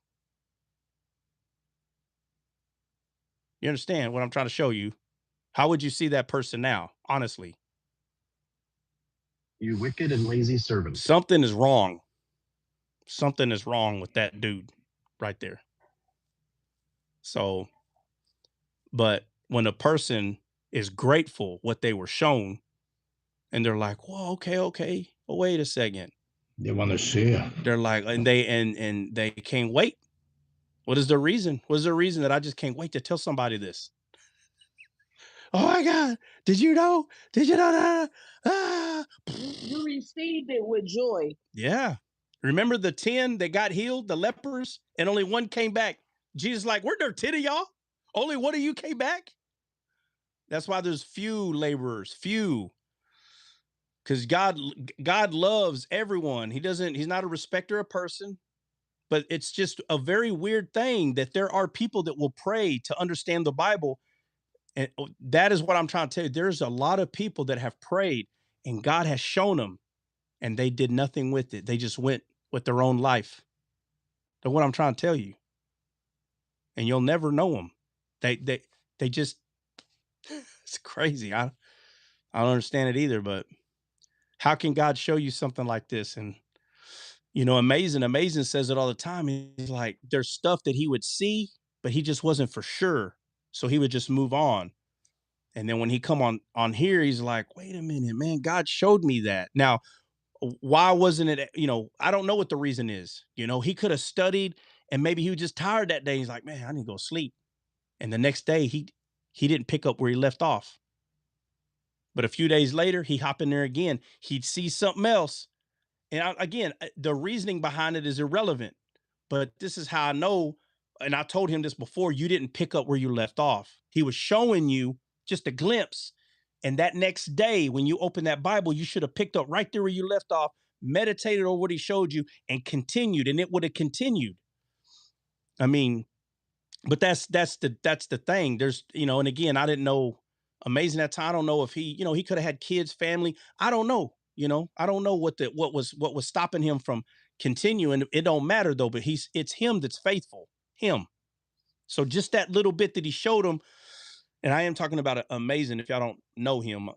Speaker 1: You understand what I'm trying to show you? How would you see that person now? Honestly,
Speaker 4: You wicked and lazy servant.
Speaker 1: something is wrong. Something is wrong with that dude right there. So, but when a person is grateful what they were shown and they're like, well, okay. Well, wait a second.
Speaker 5: They want to share.
Speaker 1: They're like, and they can't wait. What is the reason? What is the reason that I just can't wait to tell somebody this? Oh my God. Did you know? Did you know that? Ah.
Speaker 3: You received it with joy.
Speaker 1: Yeah. Remember the 10 that got healed, the lepers, and only one came back. Jesus like, weren't there 10 of y'all? Only one of you came back? That's why there's few laborers, few. Because God loves everyone. He's not a respecter of person. But it's just a very weird thing that there are people that will pray to understand the Bible. And that is what I'm trying to tell you. There's a lot of people that have prayed and God has shown them and they did nothing with it. They just went with their own life. That's what I'm trying to tell you. And you'll never know them. They just, it's crazy. I don't understand it either, but how can God show you something like this? And, Amazing says it all the time. He's like, there's stuff that he would see, but he just wasn't for sure. So he would just move on. And then when he come on here, he's like, wait a minute, man, God showed me that. Now, why wasn't it, I don't know what the reason is. He could have studied and maybe he was just tired that day. He's like, man, I need to go sleep. And the next day he didn't pick up where he left off. But a few days later, he hop in there again. He'd see something else. And again, the reasoning behind it is irrelevant. But this is how I know, and I told him this before, you didn't pick up where you left off. He was showing you just a glimpse. And that next day, when you open that Bible, you should have picked up right there where you left off, meditated on what he showed you, and continued, and it would have continued. I mean, but that's the thing. There's, and again, I didn't know Amazing that time. I don't know if he could have had kids, family. I don't know. I don't know what was stopping him from continuing. It don't matter though, but it's him that's faithful. Him. So just that little bit that he showed him, and I am talking about Amazing. If y'all don't know him,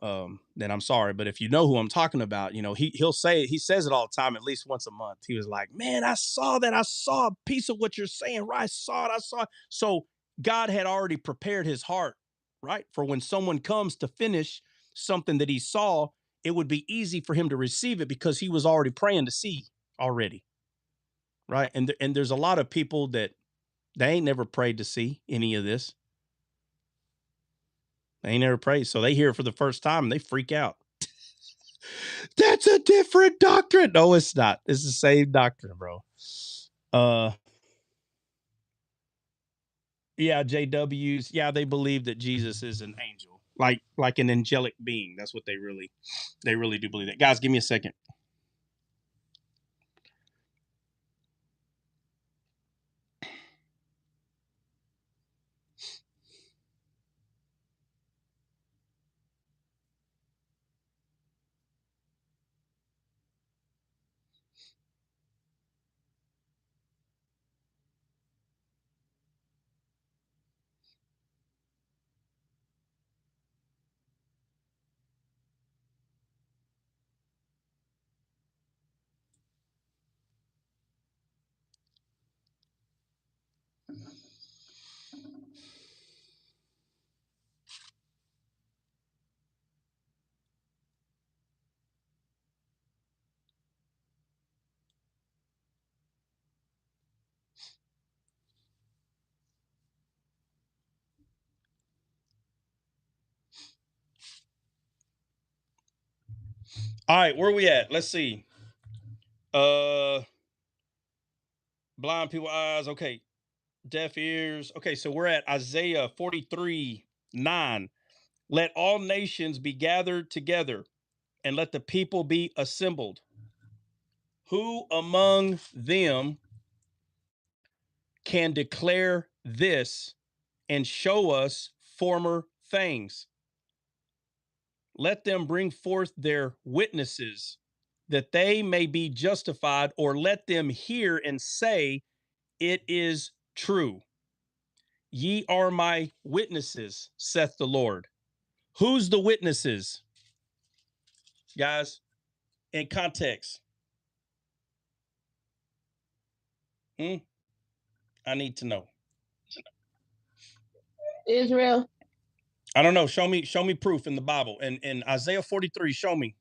Speaker 1: then I'm sorry. But if you know who I'm talking about, he says it all the time, at least once a month. He was like, man, I saw that. I saw a piece of what you're saying, right? I saw it. So God had already prepared his heart, right? For when someone comes to finish something that he saw, it would be easy for him to receive it because he was already praying to see already. Right. And there's a lot of people that they ain't never prayed to see any of this. They ain't never prayed. So they hear it for the first time and they freak out. That's a different doctrine. No, it's not. It's the same doctrine, bro. Yeah, JWs. Yeah, they believe that Jesus is an angel, like an angelic being. That's what they really do believe that. Guys, give me a second. All right, where are we at? Let's see. Blind people eyes. Okay. Deaf ears. Okay, so we're at Isaiah 43:9. Let all nations be gathered together and let the people be assembled. Who among them can declare this and show us former things? let them bring forth their witnesses, that they may be justified, or let them hear and say, it is true. Ye are my witnesses, saith the Lord. Who's the witnesses? Guys, in context. I need to know.
Speaker 3: Israel.
Speaker 1: I don't know. Show me proof in the Bible. And in Isaiah 43, show me.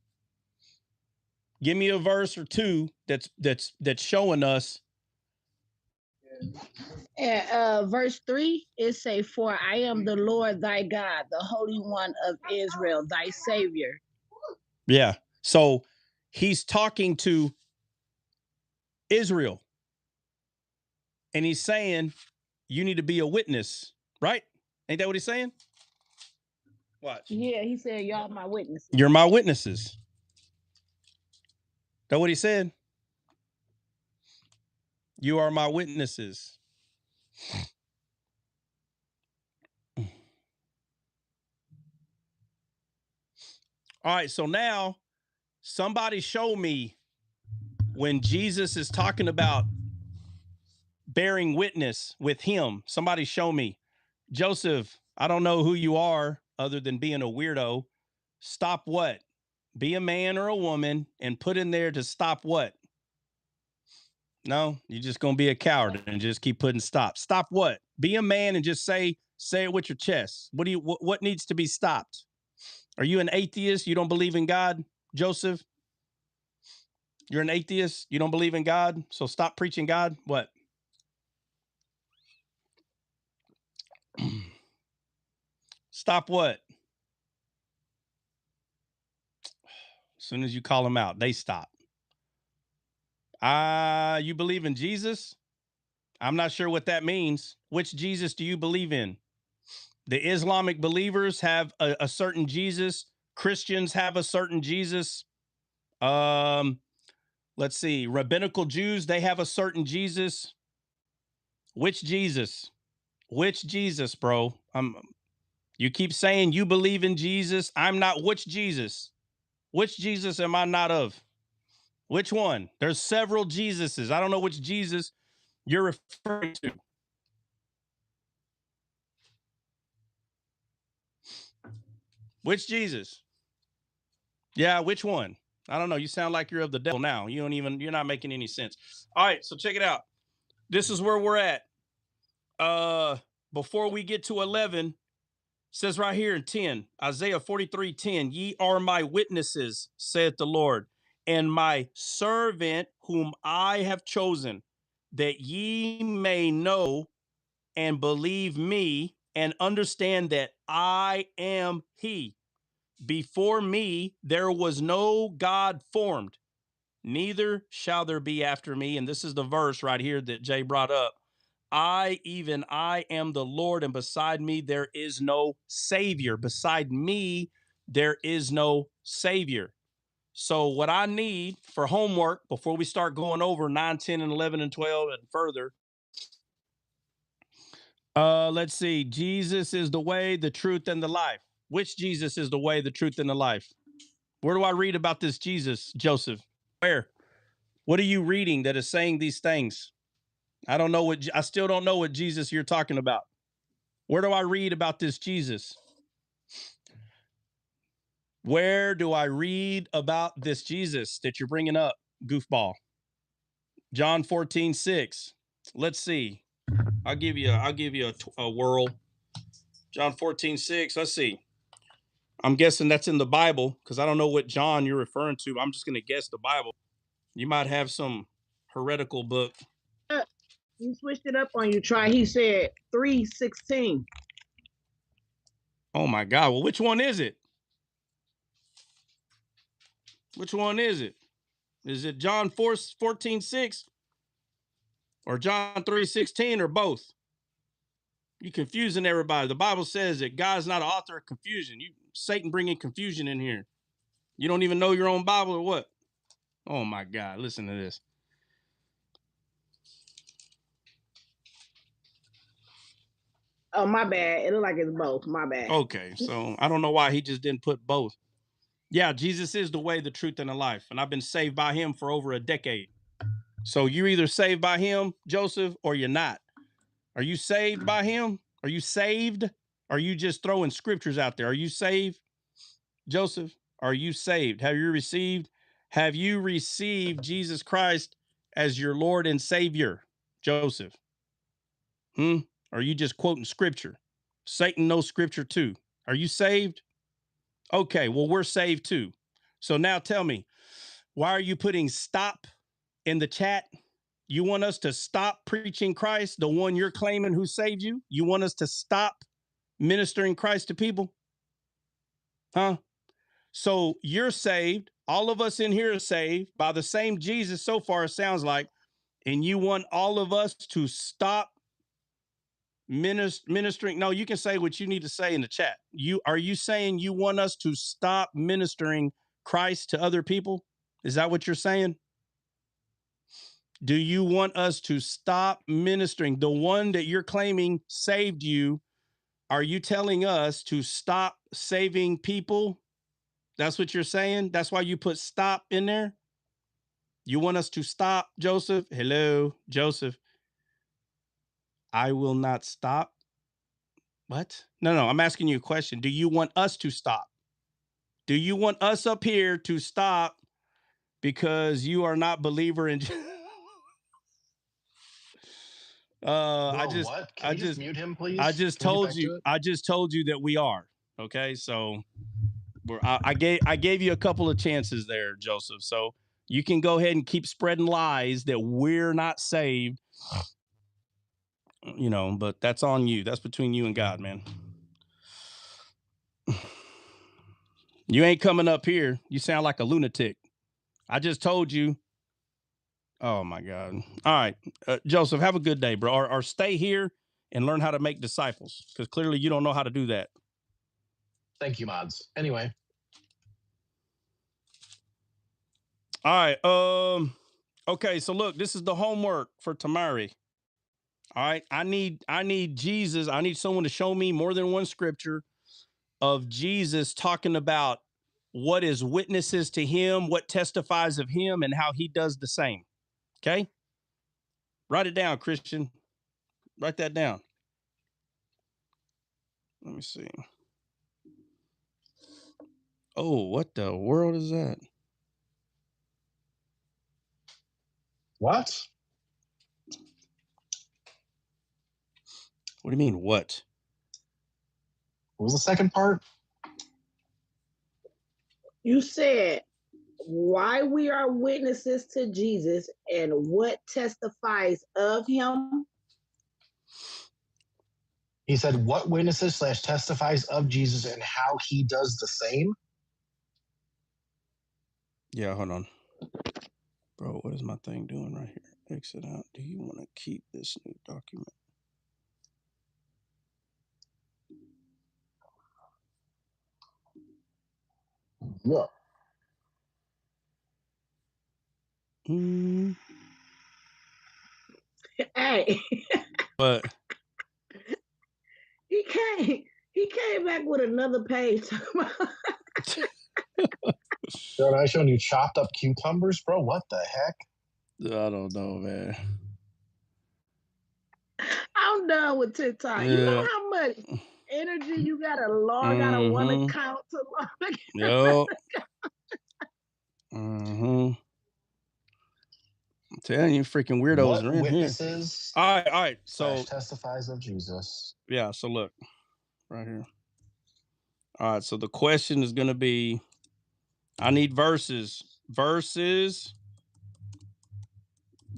Speaker 1: Give me a verse or two that's showing us.
Speaker 3: Verse 3, it say, for I am the Lord thy God, the Holy One of Israel, thy Savior.
Speaker 1: Yeah. So he's talking to Israel. And he's saying, you need to be a witness, right? Ain't that what he's saying? Watch.
Speaker 3: Yeah, he said, y'all my witnesses.
Speaker 1: You're my witnesses. That what he said? You are my witnesses. All right, so now somebody show me when Jesus is talking about bearing witness with him. Somebody show me. Joseph, I don't know who you are other than being a weirdo. Stop what? Be a man or a woman and put in there to stop what? No, you're just going to be a coward and just keep putting stop. Stop what? Be a man and just say it with your chest. What needs to be stopped? Are you an atheist? You don't believe in God, Joseph? You're an atheist? You don't believe in God? So stop preaching God? What? Stop what? As soon as you call them out, they stop. You believe in Jesus? I'm not sure what that means. Which Jesus do you believe in? The Islamic believers have a certain Jesus. Christians have a certain Jesus. Let's see. Rabbinical Jews, they have a certain Jesus. Which Jesus? Which Jesus, bro? You keep saying you believe in Jesus. I'm not. Which Jesus? Which Jesus am I not of? Which one? There's several Jesuses. I don't know which Jesus you're referring to. Which Jesus? Yeah, which one? I don't know. You sound like you're of the devil now. You're not making any sense. All right, so check it out. This is where we're at. Before we get to 11, says right here in 10, Isaiah 43:10, ye are my witnesses, saith the Lord, and my servant whom I have chosen, that ye may know and believe me and understand that I am he. Before me there was no God formed, neither shall there be after me. And this is the verse right here that Jay brought up. I am the Lord, and beside me there is no Savior. Beside me there is no Savior. So what I need for homework before we start going over 9, 10, and 11, and 12 and further, let's see. Jesus is the way, the truth, and the life. Which Jesus is the way, the truth, and the life? Where do I read about this Jesus, Joseph? Where? What are you reading that is saying these things? I still don't know what Jesus you're talking about. Where do I read about this Jesus? Where do I read about this Jesus that you're bringing up, goofball? John 14:6. Let's see. I'll give you a whirl. John 14:6. Let's see. I'm guessing that's in the Bible because I don't know what John you're referring to. I'm just going to guess the Bible. You might have some heretical book.
Speaker 3: He switched it up on you. He said 3:16.
Speaker 1: Oh my God. Well, which one is it? Which one is it? Is it John 14:6 or John 3:16 or both? You're confusing everybody. The Bible says that God's not an author of confusion. Satan bringing confusion in here. You don't even know your own Bible or what? Oh my God. Listen to this.
Speaker 3: Oh, my bad. It look like it's both. My bad.
Speaker 1: Okay. So I don't know why he just didn't put both. Yeah, Jesus is the way, the truth, and the life. And I've been saved by him for over a decade. So you're either saved by him, Joseph, or you're not. Are you saved by him? Are you saved? Are you just throwing scriptures out there? Are you saved, Joseph? Are you saved? Have you received Jesus Christ as your Lord and Savior, Joseph? Are you just quoting scripture? Satan knows scripture too. Are you saved? Okay, well, we're saved too. So now tell me, why are you putting stop in the chat? You want us to stop preaching Christ, the one you're claiming who saved you? You want us to stop ministering Christ to people? Huh? So you're saved. All of us in here are saved by the same Jesus so far, it sounds like. And you want all of us to stop ministering? No, you can say what you need to say in the chat. Are you saying you want us to stop ministering Christ to other people? Is that what you're saying? Do you want us to stop ministering the one that you're claiming saved you? Are you telling us to stop saving people? That's what you're saying? That's why you put stop in there? You want us to stop, Joseph? Hello, Joseph. I will not stop. What? No, I'm asking you a question. Do you want us to stop? Do you want us up here to stop because you are not believer in
Speaker 4: What? Can you just mute him, please?
Speaker 1: I just told you that we are. Okay, so I gave you a couple of chances there, Joseph. So you can go ahead and keep spreading lies that we're not saved. You know, but that's on you. That's between you and God, man. You ain't coming up here. You sound like a lunatic. I just told you. Oh my God. All right. Joseph, have a good day, bro. Or stay here and learn how to make disciples, because clearly you don't know how to do that.
Speaker 4: Thank you, mods. Anyway.
Speaker 1: All right. Okay, so look, this is the homework for Tamari. All right. I need Jesus. I need someone to show me more than one scripture of Jesus talking about what is witnesses to him, what testifies of him, and how he does the same. Okay? Write it down, Christian. Write that down. Let me see. Oh, what the world is that?
Speaker 4: What?
Speaker 1: What do you mean, what?
Speaker 4: What was the second part?
Speaker 3: You said why we are witnesses to Jesus and what testifies of him.
Speaker 4: He said, what witnesses / testifies of Jesus and how he does the same?
Speaker 1: Yeah, hold on. Bro, what is my thing doing right here? Exit out. Do you want to keep this new document?
Speaker 4: Yeah.
Speaker 3: Hey.
Speaker 1: But
Speaker 3: he came back with another page.
Speaker 4: Bro, I showing you chopped up cucumbers, bro. What the heck?
Speaker 1: I don't know, man.
Speaker 3: I'm done with TikTok. Yeah. You know how much energy you gotta log out of one account to log.
Speaker 1: Yep. I'm telling you, freaking weirdos are in
Speaker 4: witnesses
Speaker 1: here. All right. So
Speaker 4: testifies of Jesus.
Speaker 1: Yeah. So look, right here. All right. So the question is going to be, I need verses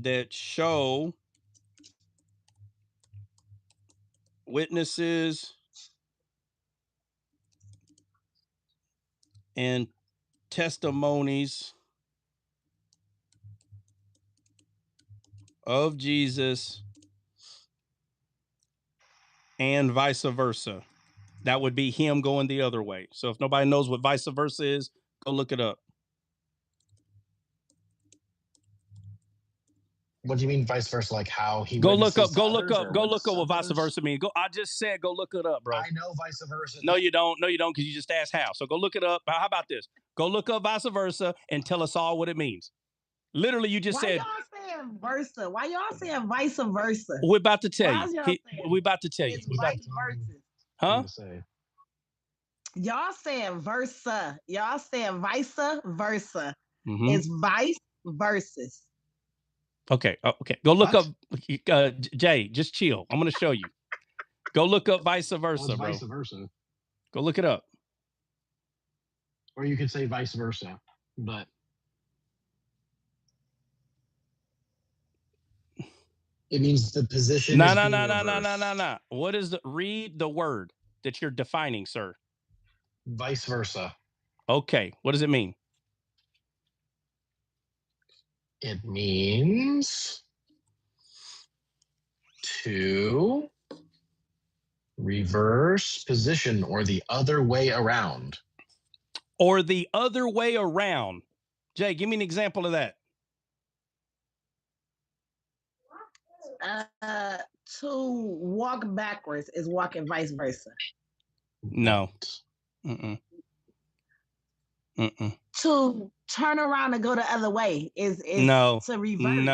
Speaker 1: that show witnesses and testimonies of Jesus and vice versa. That would be him going the other way. So if nobody knows what vice versa is, go look it up.
Speaker 4: What do you mean vice versa? Like how he
Speaker 1: go look up,
Speaker 4: witnesses to
Speaker 1: go look
Speaker 4: others
Speaker 1: up,
Speaker 4: or
Speaker 1: go look up
Speaker 4: witnesses
Speaker 1: what vice
Speaker 4: others?
Speaker 1: versa means. Go. I just said go look it up, bro.
Speaker 4: I know vice versa.
Speaker 1: No, you don't. No, you don't, because you just asked how. So go look it up. How about this? Go look up vice versa and tell us all what it means. Literally, you just
Speaker 3: Why
Speaker 1: said.
Speaker 3: y'all saying versa? Why y'all saying vice versa?
Speaker 1: We're about to tell
Speaker 3: Why
Speaker 1: you.
Speaker 3: is y'all saying
Speaker 1: We're about to tell you.
Speaker 3: it's
Speaker 1: We're about
Speaker 3: vice versa?
Speaker 1: huh?
Speaker 4: To say.
Speaker 3: Y'all saying versa. Y'all saying vice versa.
Speaker 1: Mm-hmm.
Speaker 3: It's vice versus.
Speaker 1: Okay. Okay. Go look
Speaker 4: What?
Speaker 1: up. Jay, just chill. I'm going to show you. Go look up vice versa, bro.
Speaker 4: Vice versa.
Speaker 1: Go look it up.
Speaker 4: Or you could say vice versa, but it means the position is being reversed.
Speaker 1: No. What is read the word that you're defining, sir?
Speaker 4: Vice versa.
Speaker 1: Okay. What does it mean?
Speaker 4: It means to reverse position or the other way around.
Speaker 1: Or the other way around. Jay, give me an example of that.
Speaker 3: To walk backwards is walking vice versa.
Speaker 1: No. Mm-mm. Mm-mm.
Speaker 3: To turn around and go the other way is
Speaker 1: no.
Speaker 3: to reverse.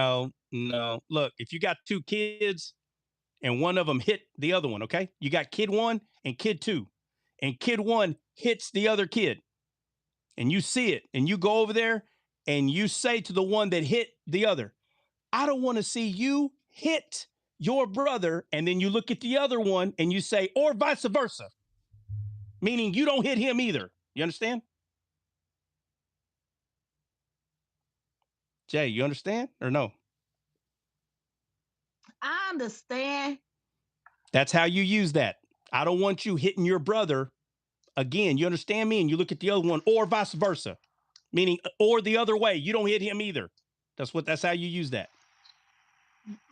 Speaker 1: No. Look, if you got two kids and one of them hit the other one, okay? You got kid one and kid two. And kid one hits the other kid. And you see it. And you go over there and you say to the one that hit the other, I don't want to see you hit your brother. And then you look at the other one and you say, or vice versa. Meaning you don't hit him either. You understand? Jay, you understand or no?
Speaker 3: I understand.
Speaker 1: That's how you use that. I don't want you hitting your brother again. You understand me? And you look at the other one, or vice versa, meaning or the other way. You don't hit him either. That's how you use that.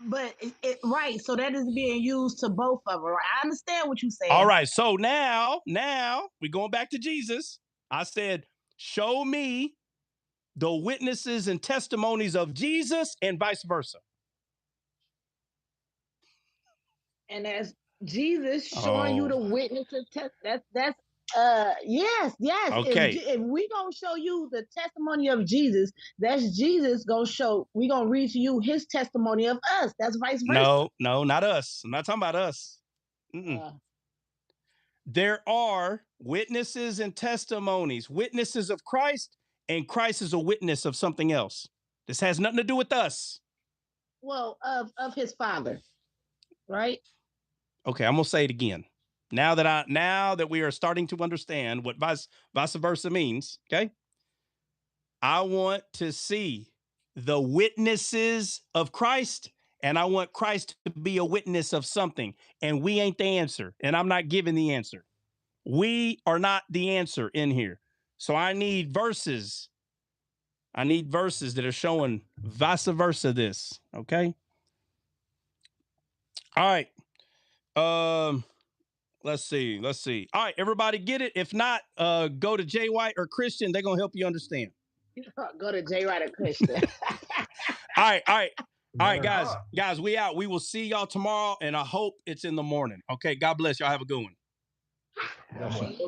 Speaker 3: But right, so that is being used to both of them. I understand what you're saying.
Speaker 1: All right, so now we're going back to Jesus. I said, show me the witnesses and testimonies of Jesus and vice versa.
Speaker 3: And as Jesus showing you the witnesses, that's yes.
Speaker 1: Okay.
Speaker 3: If we gonna show you the testimony of Jesus, that's Jesus gonna show. We gonna read to you his testimony of us. That's vice versa.
Speaker 1: No, not us. I'm not talking about us. There are witnesses and testimonies, witnesses of Christ, and Christ is a witness of something else. This has nothing to do with us.
Speaker 3: Well, of his Father, right?
Speaker 1: Okay, I'm gonna say it again. Now that we are starting to understand what vice versa means, okay? I want to see the witnesses of Christ, and I want Christ to be a witness of something. And we ain't the answer, and I'm not giving the answer. We are not the answer in here. So I need verses. I need verses that are showing vice versa this, okay? All right. Let's see. All right, everybody get it? If not, go to Jay White or Christian. They're going to help you understand.
Speaker 3: Go to Jay White or Christian.
Speaker 1: All right, guys, we out. We will see y'all tomorrow, and I hope it's in the morning. Okay, God bless y'all. Have a good one.
Speaker 5: God bless.